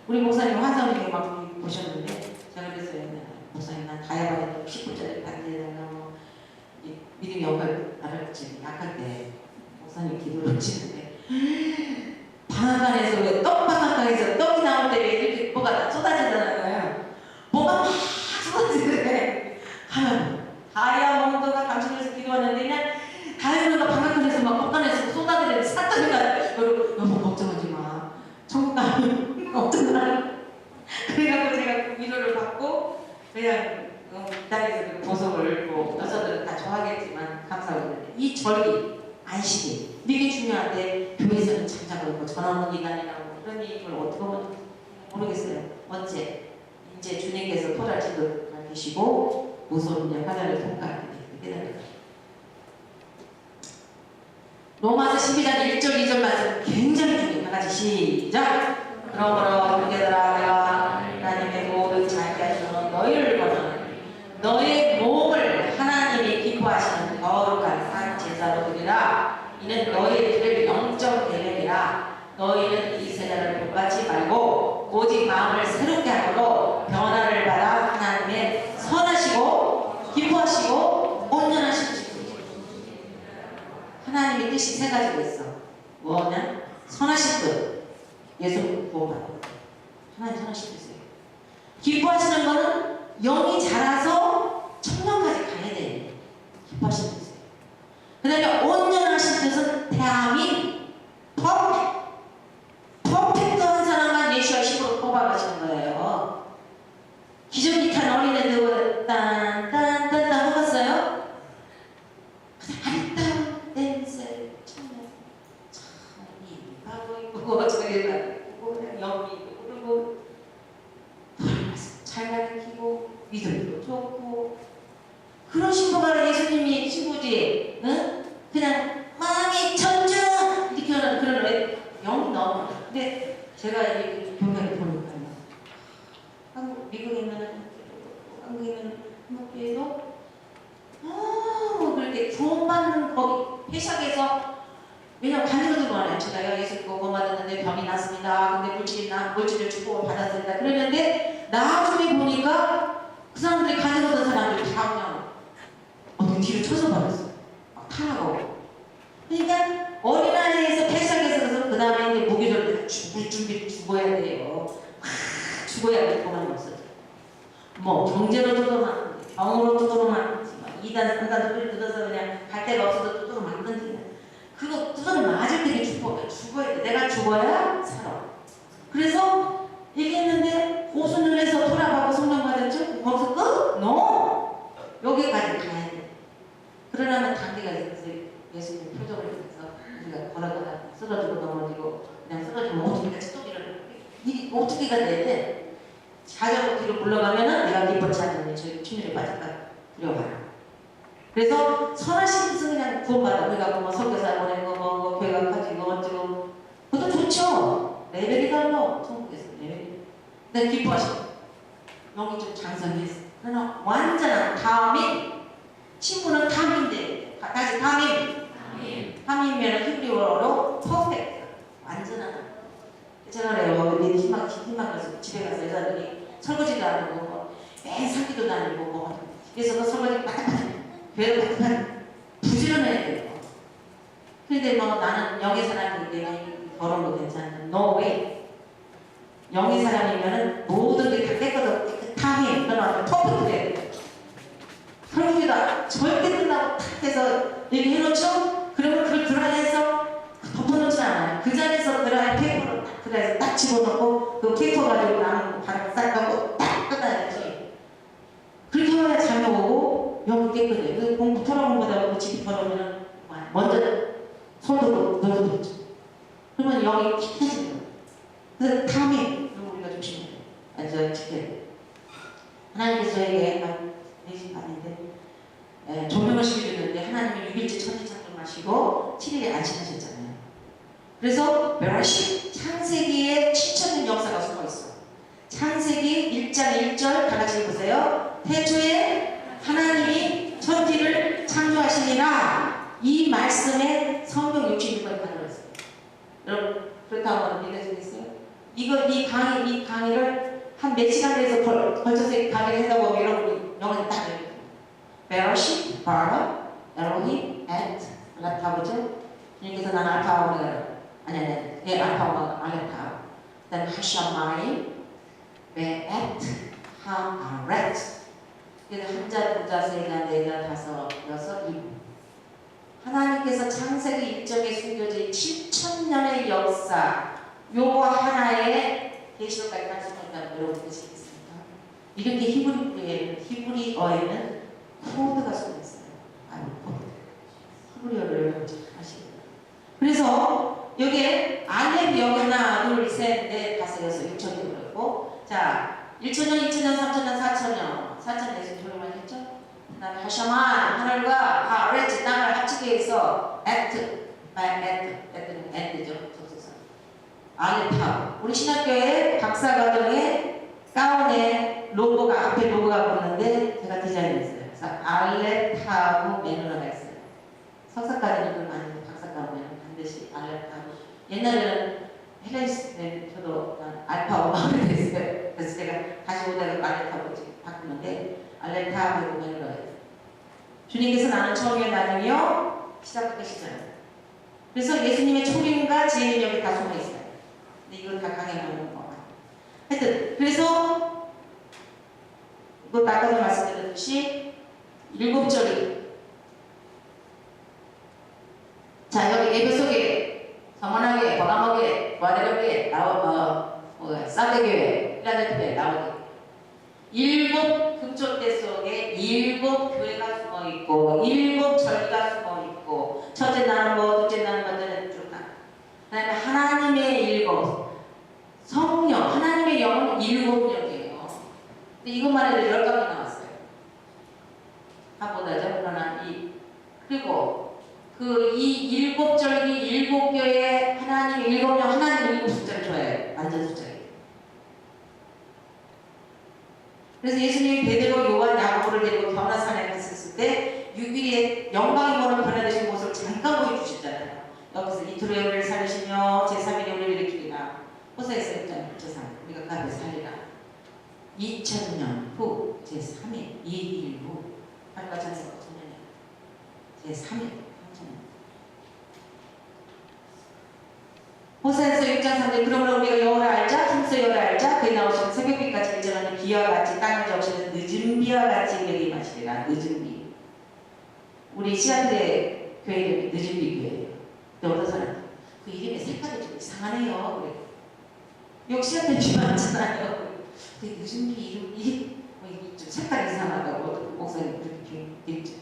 Speaker 2: 우리 목사님 환상님이 막 보셨는데 제가 그랬어요. 목사님 난 다이아바이도 10분짜리 받는다고 믿음의 역할 나를 지금 약할 때 목사님 기도를 치는데 방앗 안에서 왜 떡방 안에서 떡이 나올 때 이렇게 뭐가 쏟아지잖아요. 뭐가 막 쏟아지는데 하면 다이아몬드가 감정해서 기도하는데 그냥 다이아몬드가 방앗 안에서 막 떡 안에서 쏟아지는데 이 절기, 안식일 이게 중요한데 교회에서는 잠자고 있고 전화문 이단이라고 그런 얘기를 어떻게 보면 모르겠어요. 언제 이제 주님께서 토랄지도 계시고 무서운 이제 화자를 통과하게 됩니다. 로마서 12장 1절 2절 말씀 굉장히 중요해요. 다 같이 시작. 그러므로 형제들아 내가 하나님의 모든 자기 하시는 너희를 권하노니 너의 몸을 하나님이 기뻐하시는 거룩한 산 제사로 드리라. 이는 너희의 영적 계획이라. 너희는 이 세상을 본받지 말고 오직 마음을 새롭게 함으로 변화를 받아 하나님의 선하시고 기뻐하시고 온전하신 하나님의 뜻이 세 가지가 있어. 뭐냐? 선하신 뜻. 예수 구원받고 하나님 선하신 뜻이에요. 기뻐하시는 거는 영이 자라서 천년까지 가야 돼. 기뻐하시는 뜻이에요. 그 다음에 온전하신 뜻은 대함인 퍼펙트한 사람만 예수와 힘으로 뽑아가시는 거예요. 기적기탄 어린애들 딴딴딴딴 해봤어요? 아리따운 냄새 참 이하고 있고 저기가 있고 그냥 영이 있고 그리고 잘 가르치고 믿음도 좋고 그런 신부가 예수님이 신부지 응? 그냥 마음이 천천 이렇게 하는 그런 영이 너무 근데 제가 이 교회를 보니까요 미국에는 한국에는 한국교회도 그렇게 구원받는 거기 회식에서 왜냐면 간증도 많아요. 제가 예수 구원받았는데 병이 났습니다. 근데 물질을 주고 받았습니다. 그랬는데 나중에 보니까 그 사람들이 간증하던 사람들이 다 그냥 어떻게 뒤로 쳐서 버렸어. 막 타고. 그러니까 어린아이에서 회식에서 그 다음에 이제 무기를 죽을 준비 죽어야 돼요. 죽어야 될 동안이 없어져. 뭐 경제로 뜯어만 병으로 뜯어만 이단 3단 소리를 뜯어서 그냥 갈 데가 없어서 뜯어 만든지 그거 뜯어 맞을 때게 죽어야 돼. 내가 죽어야 살아. 그래서 얘기했는데 오순절에서 돌아가고 성령 받았죠? 거기서 끝? No! 여기까지 가야 돼. 그러려면 단계가 있어서 예수님 표적을 해서 우리가 걸어가다 쓰러지고 넘어지고 그냥 쓰러지면 어떻게가 또 일이 어떻게가 돼야 돼? 자전거 뒤로 물러가면은 내가 기뻐치 않는 저희 침륜에 빠졌다. 그려봐요. 그래서 선하신 뜻은 그냥 구원받아. 우리가 뭐 설교사 보내는 거, 뭐 교회가 가지고 어쩌고 그것도 좋죠. 레벨이 달라. 천국에서 레벨이. 근데 기뻐하시고 영이 좀 장성했어. 그러나 완전한 다민 친구는 다민데 다시 다민이면 히브리어로 퍼펙트 완전한 제가 그래요. 희망가서 집에 가서 여자들이 설거지도 안 하고 매 사기도 다니고 뭐 그래서 그 설거지 빡빡하네. 배를 빡빡하네. 부지런해야 돼요. 근데 뭐 나는 영의 사람인데 결혼도 괜찮은데 no way. 영의 사람이면은 모든 게 다 깨끗하게 그러나 퍼펙트 돼야 돼. 설거지도 절대 끝나고 탁 해서 얘기해놓죠? 그러면 그걸 드라이해서 덮어놓지 않아요. 그 자리에서 드라이 페이퍼로 딱 드라이해서 딱 집어넣고 그 페이퍼 가지고 나는 바닥 싹 닦고 딱 끝나야지. 그렇게 해야 잠이 오고 영이 깨끗해. 그 공부 돌아온거다 보고 집에 걸어오면 먼저 손으로 넣어놓죠. 그러면 영이 깨끗해져요. 그래서 다음에 우리가 조심해야 돼요. 완전 지켜야 돼요. 하나님께서 저에게 내신 바인데 조명을 시켜줬는데 하나님은 6일째 천지창조 마시고 7일에 안식하셨잖아요. 그래서 멸시 창세기에 7,000년 역사가 숨어있어. 창세기 1장 1절 다 같이 읽으세요. 태초에 하나님이 천지를 창조하시니라. 이 말씀에 성경 66번이 받아들였어요. 여러분 그렇다고 믿으시겠어요? 이 강의를 한 몇 시간에서 걸쳐서 강의를 했다고 하면 여러분이 영어를 딱 외워요. 베라시, 바라, 에로히, 앳, 알파 보죠? 그래서 나는 알파고 아니 알파고 알파. 그다음 하샤마이, 베, 앳, 함, 아렛. 그래서 한자, 두자, 세자, 네자, 다섯, 여섯, 일곱. 하나님께서 창세기 1장에 숨겨진 7,000년의 역사 요거 하나에 계시록까지 말씀한다고 여러분 보시겠습니까? 이렇게 히브리어에는 코드가 숨어있어요. 코드. 히브리어 여러분 아시겠죠? 그래서 여기에 알렙 여기 하나 둘셋넷 다섯 여섯 6천이 들어있고 자 1천년 2천년 3천년 4천년 4천년에서 돌만 했죠? 그 다음에 하샤만 하늘과 아래지 땅을 합치게 해서 에트는 엔드죠 접속사 알렙탑 우리 신학교에 박사과정에 가운에 로고가 앞에 로고가 붙는데 제가 디자인했어요. 그래서 알렙탑 매너가 있어요. 석사까지는 그건 아닌데 박사과정에는 반드시 알렙탑 옛날에는 헬레스 때 저도 알파 오마를 했어요. 그래서 제가 다시 오다가 알렙탑으로 바꾸는데 알렙탑으로 매너가 있어요. 주님께서 나는 처음이요 나중이요 시작부터 끝이잖아요. 그래서 예수님의 초림과 지혜는 여기 다 숨어 있어요. 근데 이걸 다 강해하는 거. 하여튼 그래서 이것도 아까도 말씀드렸듯이 7절이 자 여기 에베소교회, 서머나교회, 버가모교회, 와데로교회, 사대교회, 필라델피아교회, 라오디게회 7 금쪽대 속에 7 교회가 숨어있고 7 절기가 숨어있고 첫째 나는 뭐 둘째 나는 것들은 쭉 다. 그 다음에 하나님의 7 성령 하나님의 영은 7명이에요. 근데 이것만 해도 10가지 나왔어요. 한보다죠. 그러나 그리고 그 이 7절기 7교회 하나님 7명 하나님 7 숫자를 좋아해요. 완전 숫자예요. 그래서 예수님이 베드로 요한 야고보를 데리고 변화산에 갔었을 때 6일에 영광의 문을 변화되신 모습을 잠깐 보여주셨잖아요. 여기서 이토로를 살리시며 제3일에 우리를 일으키리라. 호세에서 했잖아요. 제3일 우리가 그 앞에 살리라. 2000년 후 제3일 2일 후 하루가 전세가 5천년이야. 제3일 3천년 호세에서 6장 3절 그러므로 우리가 여호와를 알자 힘써 여호와를 알자 그에 나오시는 새벽비까지 일전하는 비와 같이 땅을 적시는 늦은 비와 같이 우리에게 마시리라. 늦은 비 우리 시아틀의 교회 이름이 늦은 비 교회예요. 근데 어떤 사람 그 이름의 색깔이 좀 이상하네요. 그래. 역시한테 비 많잖아요. 그 늦은 비 이름이 좀 색깔이 이상하다고 목사님 그렇게 얘기했죠.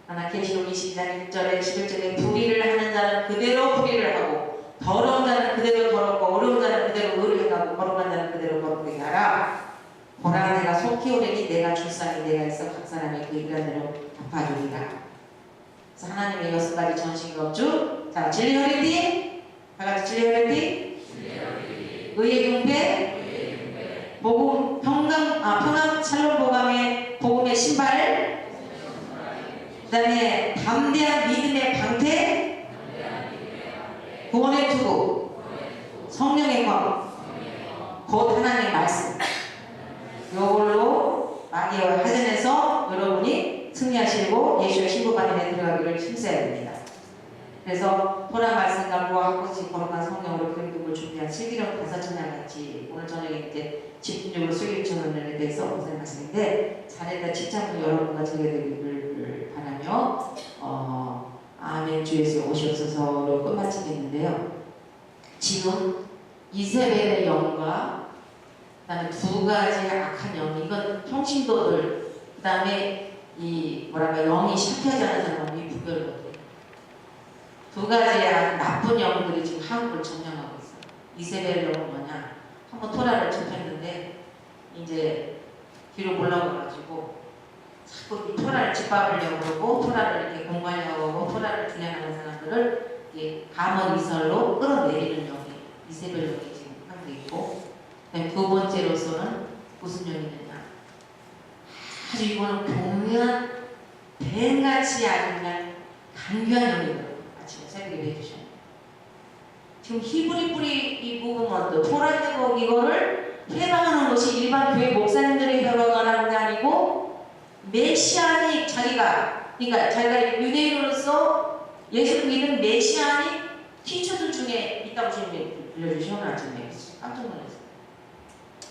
Speaker 2: 하나 계시록 22장 1절에 11절에 불의를 하는 자는 그대로 불의를 하고 더러운 자는 그대로 더럽고 어려운 자는 그대로 의를 행하고 거룩한 자는 그대로 거룩하게 하라. 보라 내가 속히 오리니 내가 출산이 내가 있어 각 사람의 그 일한 대로 갚아주리라. 그래서 하나님의 6가지 전신갑주 자 진리 허리띠 다같이 진리 허리띠 의의 경배 복음 평강 샬롬 보감의 복음의 신발 그 다음에 담대한 믿음의 방패 구원의 투구 성령의 검 곧 하나님의 말씀 이걸로 마귀와 하전에서 여러분이 승리하시고 예수의 신부관에 들어가기를 힘써야 됩니다. 그래서 토라 말씀과 무와 같이 거룩한 성령으로 교육을 준비한 슬기로운 5천냥 같이 오늘 저녁에 이제 집중적으로 슬기천원에 대해서 목사님 말씀인데 잘했다 칭찬을 여러분과 드리게 되기를 바라며 아멘 주 예수 오시옵소서로 끝마치겠는데요. 지금 이세벨의 영과 그 다음에 2가지 악한 영 이건 평신도들 그 다음에 이 영이 샤키하지 않은 사람이 부결거든요. 2가지의 나쁜 영들이 지금 한국을 점령하고 있어요. 이세벨 영은 뭐냐? 한번 토라를 접했는데 이제 뒤로 올라와가지고 자꾸 이 토라를 짓밟으려고 그러고 토라를 이렇게 공부하려고 하고 토라를 주장하는 사람들을 감언 이설로 끌어내리는 영이 이세벨 영이 지금 한국에 있고 그다음에 2번째로서는 무슨 영이 있느냐? 아주 이거는 교묘한 뱀같이 아주 그냥 간교한 영이거든요. 아침에 새벽에 해주셔요. 지금 히브리 뿌리 이 부분도 토라 제국 이거를 해방하는 것이 일반 교회 목사님들이 해방하는 게 아니고 메시아닉 그러니까 자기가 유대인으로서 예수를 믿는 메시아닉 티처들 중에 있다고 지금 들려주시면 아침에 깜짝 놀랐어요.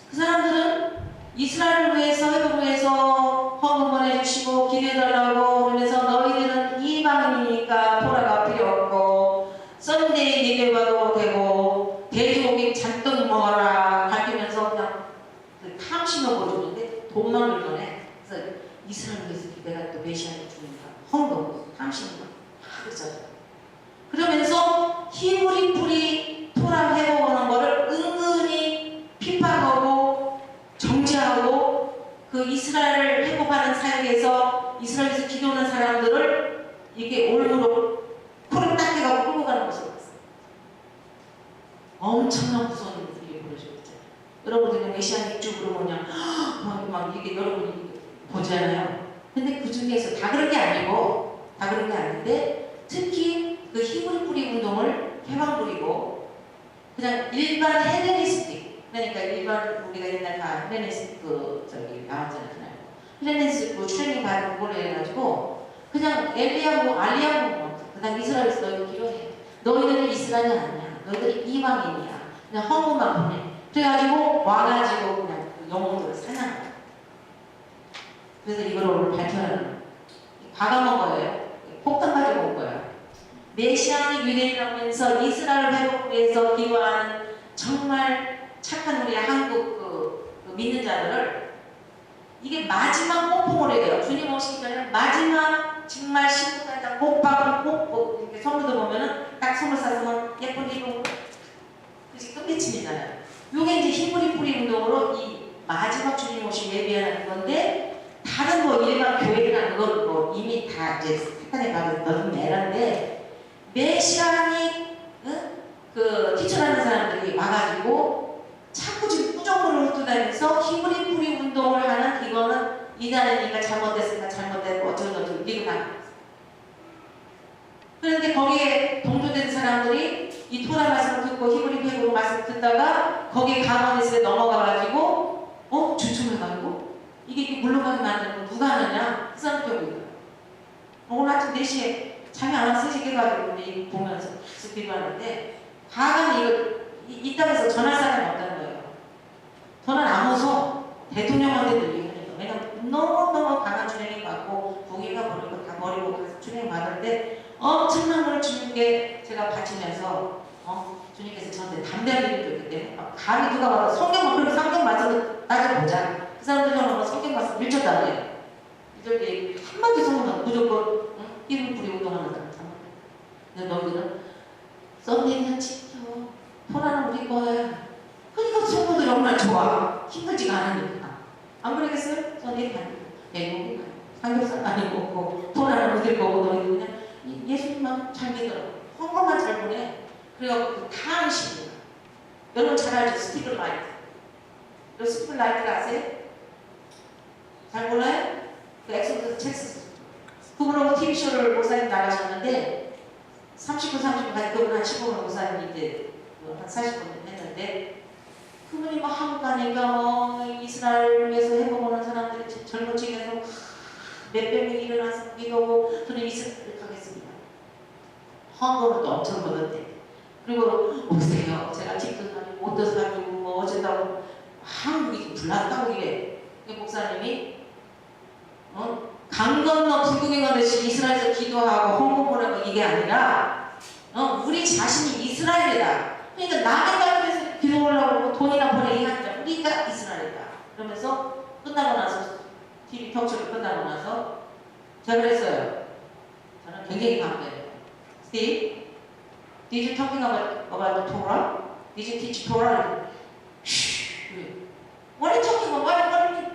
Speaker 2: 그 사람들은 이스라엘을 위해서 회복을 위해서 헌금을 해주시고 기도해달라고 그러면서 너희들은 이방인이니까 토라가 필요 없고 썬데이 예배가도 되고 돼지고기 잔뜩 먹어라 가르치면서 그냥 그 탐심을 보여주는데 돈만 들거네. 그래서 이스라엘 위해서 내가 또 메시아를 주니까 헌금 탐심을 몸으로 코를 딱 해가지고 끌고 가는 모습을 봤어요. 엄청난 무서운 일이 벌어지고 있잖아요. 여러분들 메시아닉 쪽으로 그냥 막 이게 여러분이 보잖아요. 근데 그 중에서 다 그런 게 아니고 다 그런 게 아닌데 특히 그 힘을 뿌리 운동을 해방 부리고 그냥 일반 헬레니스틱 그러니까 일반 우리가 옛날 다 헬레니스틱 그 저기 나왔잖아요. 헬레니스틱 그 트레이닝 받은 그걸 해가지고 그냥 엘리야고 알리야고 그다음 이스라엘에서 너희들 기록해. 너희들은 이스라엘이 아니야. 너희들이 이방인이야. 그냥 헌금만 보내. 그래가지고 와가지고 그냥 영혼들을 사냥해. 그래서 이걸 오늘 발표하는 과감한 거예요. 폭탄 가지고 온 거예요. 메시아닉 유대인이라고 해서 이스라엘 회복을 위해서 기도하는 정말 착한 우리 한국 그 믿는 자들을 이게 마지막 폭풍을 해야 돼요. 주님 오시기 전에 마지막 정말 신부단장 꽃박을 꼭 이렇게 선물도 보면은 딱 선물 샀으면 예쁜 이거 그치 끝맺힘이잖아요. 요게 이제 힘뿌리 뿌리 운동으로 이 마지막 주님 오시 예배하는 건데 다른 뭐 일반 교회나 그건 뭐 이미 다 이제 사탄에 받은 너는 애란데 메시아닉 그 티처라는 사람들이 와가지고 자꾸 지금 부정물을 훑어다니면서 힘뿌리 뿌리 운동을 하는 이거는 이단이니까 잘못됐으니까 잘못됐고 어쩌고저쩌고 이러고 나가요. 그런데 거기에 동조된 사람들이 이 토라 말씀을 듣고 히브리 회복 말씀을 듣다가 거기에 강원에서 넘어가가지고 주춤해가지고 이게 물러가게 만드는 거 누가 하느냐? 그 사람들이 오늘 아침 4시에 잠이 안 와서 깨가지고 이 보면서 비교하는데 과감히 이걸 이따 해서 전할 사람이 없다는 거예요. 저는 안 와서 대통령한테도 얘기하니까 왜냐면 너무너무 강한 주행이 받고 부기가 버리고 다 버리고 가서 주행 받을 엄청난 걸 주님께 제가 바치면서 주님께서 저한테 담대한 일을 줬기 때문에 감히 누가 봐도 성경 그리고 성경 말씀을 따져보자. 그 사람들은 성경 말씀 밀쳤다 그래요. 이렇게 한마디 성경은 무조건 힘을 뿌리 운동하는 사람. 근데 너희들은 썸네일은 지켜. 토라는 우리 거야. 그러니까 성도들이 얼마나 좋아. 힘들지가 않으니까. 안 그러겠어요? 썸네일 아니고 애국이 아니고 삼겹살 아니고 토라는 우리 거고 너희들 그냥 예수님만 잘 믿어라. 헌금만 잘 보내. 그래갖고 다 하는 식이야. 여러분 잘 알죠? 스티글 라이트. 여러분 스티글 라이트 아세요? 잘 몰라요? 그 엑소더스 텍사스. 그분하고 TV쇼를 목사님 나가셨는데 30분 가지고 그분 한 15분 목사님이 이제 한 40분 했는데 그분이 막 한국 가니까 이스라엘 위해서 해보고는 사람들이 젊은 층에서 몇백 명이 일어나서 기도하고 저는 이스라엘 가겠습니다. 헌금을 또 엄청 받았대. 그리고 오세요. 제가 집도 사주고 옷도 사주고 뭐 어쨌다고 한국이 불났다고 이래. 목사님이 강 건너 불국에 가듯이 이스라엘에서 기도하고 헌금 보내고 이게 아니라 우리 자신이 이스라엘이다. 그러니까 남의 가정에서 기도 올라오고 돈이나 보내기 하니까 우리가 이스라엘이다. 그러면서 끝나고 나서 TV 톡쇼를 끝나고 나서 제가 그랬어요. 저는 굉장히 감사해요. Steve, did you talking about the Torah? Did you teach Torah? What are you talking about? What are you?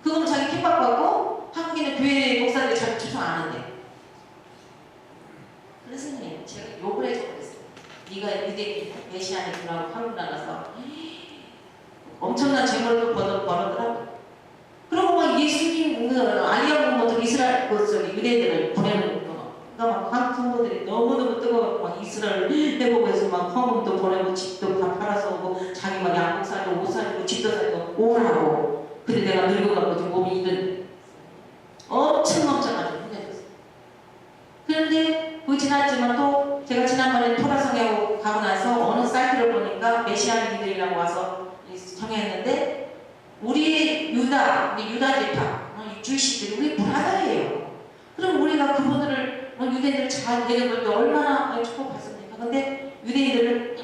Speaker 2: 그거는 자기 핍박받고 한국인은 교회 목사들이 잘 추천 안 하는데. 그래서 제가 욕을 해줘 그랬어요. 네가 유대인 메시아니구나 한국 나가서 엄청난 재물을 벌었더라고요. 그리고 막 예수님 알리아 부모들 이스라엘 유대인들을 보내는 거. 그러니까 막 한국 성도들이 너무너무 뜨거워서 막 이스라엘 회복해서 막 헌금도 보내고 집도 다 팔아서 오고 자기 막 양복 사고 옷 사고 집도 사고 오라고. 근데 내가 늙어가지고 몸이 이런 엄청 아주 힘들었어요. 그런데 그 지났지만 또 제가 지난번에 토라성에 가고 나서 어느 사이트를 보니까 메시아니들이라고 와서 청했는데 우리 유다 지파 주시들이 우리 브라더예요. 그럼 우리가 그분들을 유대인들을 잘 데려볼 때 얼마나 축복받습니까? 근데 유대인들은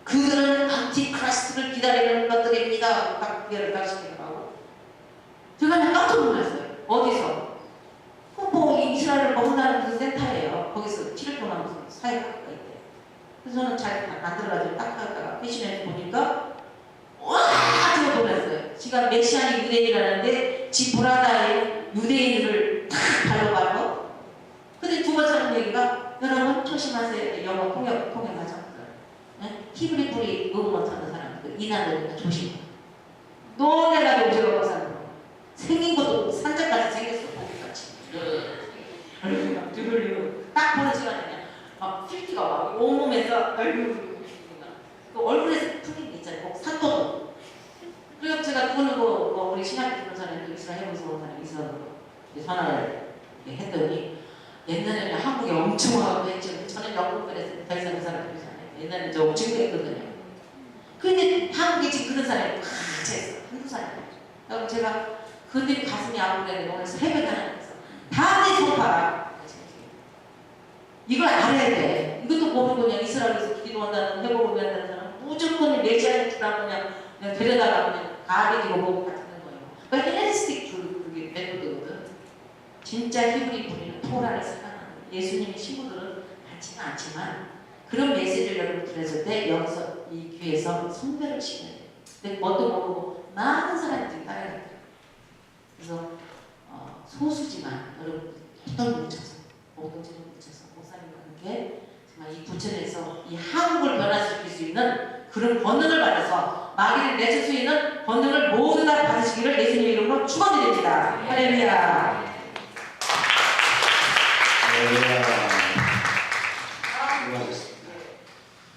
Speaker 2: 그들은 안티크라이스트를 기다리는 것들입니다. 딱 그게를 가르치더라고. 제가 그냥 깜짝 놀랐어요. 어디서? 뭐 이스라엘을 먹는다는 무슨 센터예요. 거기서 7일 동안 무슨 사회가 있대요. 그래서 저는 잘 만들어가지고 딱 하다가 패션에서 보니까 와! 제가 놀랐어요. 지가 메시아니 유대인이라는데 지 브라다의 유대인들을 탁 발로. 근데 조심하세요. 영어 통역하죠. 히브리 뿌리 너무 못하는 사람, 이난을 조심. 너네가 용서가 사람. 생긴 것도 산적같이 생겼어, 고기같이. 얼굴이 막 드글리고 딱 보는 시간에 막 필기가 막 온몸에서 얼굴 그 얼굴에서 풀린 게 있잖아요. 꼭 사토도. 그래서 제가 누구는 우리 신학교 그런 사람이 이스라엘 해보서 온 사람이 있어서 전화를 했더니 옛날에는 한국에 엄청 와서 했죠. 저는 영국 그랬어요. 더 이상 그 사람 그러잖아요. 옛날에 저 친구였거든요. 근데 한국에 지금 그런 사람이 같이 했어. 한두 사람. 그래서 제가 그들이 가슴이 아프네. 오늘 새벽에 하나 했어. 다내 손봐라. 이걸 알아야 돼. 이것도 모르고 그냥 이스라엘에서 기도한다는 회복을 한다는 사람 무조건 메시아를 주라고 그냥 데려다가 그냥 가리기고 보고 같은 거예요. 그러니까 헬스틱 그게 메소드거든. 진짜 히브리 분이는 토라를 사랑하는 예수님의 친구들은 같지는 않지만 그런 메시지를 여러분 들었을 때 여기서 이 교회에서 성별을 지켜야 돼요. 근데 뭣도 모르고 많은 사람들이 따라야 돼요. 그래서 소수지만 여러분 어떤 뭉쳐서 모동체를 뭉쳐서 목사님과 함께 정말 이 부천에서 이 한국을 변화시킬 수 있는 그런 권능을 받아서 마귀를 내칠 수 있는 권능을 모두 다 받으시기를 예수님 이름으로 축원드립니다. 할렐루야.
Speaker 1: 수고하셨습니다.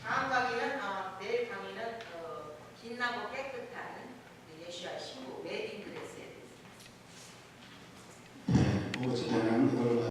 Speaker 4: 다음 강의는 내일 강의는 빛나고 깨끗한 예수와 신부 웨딩 드레스에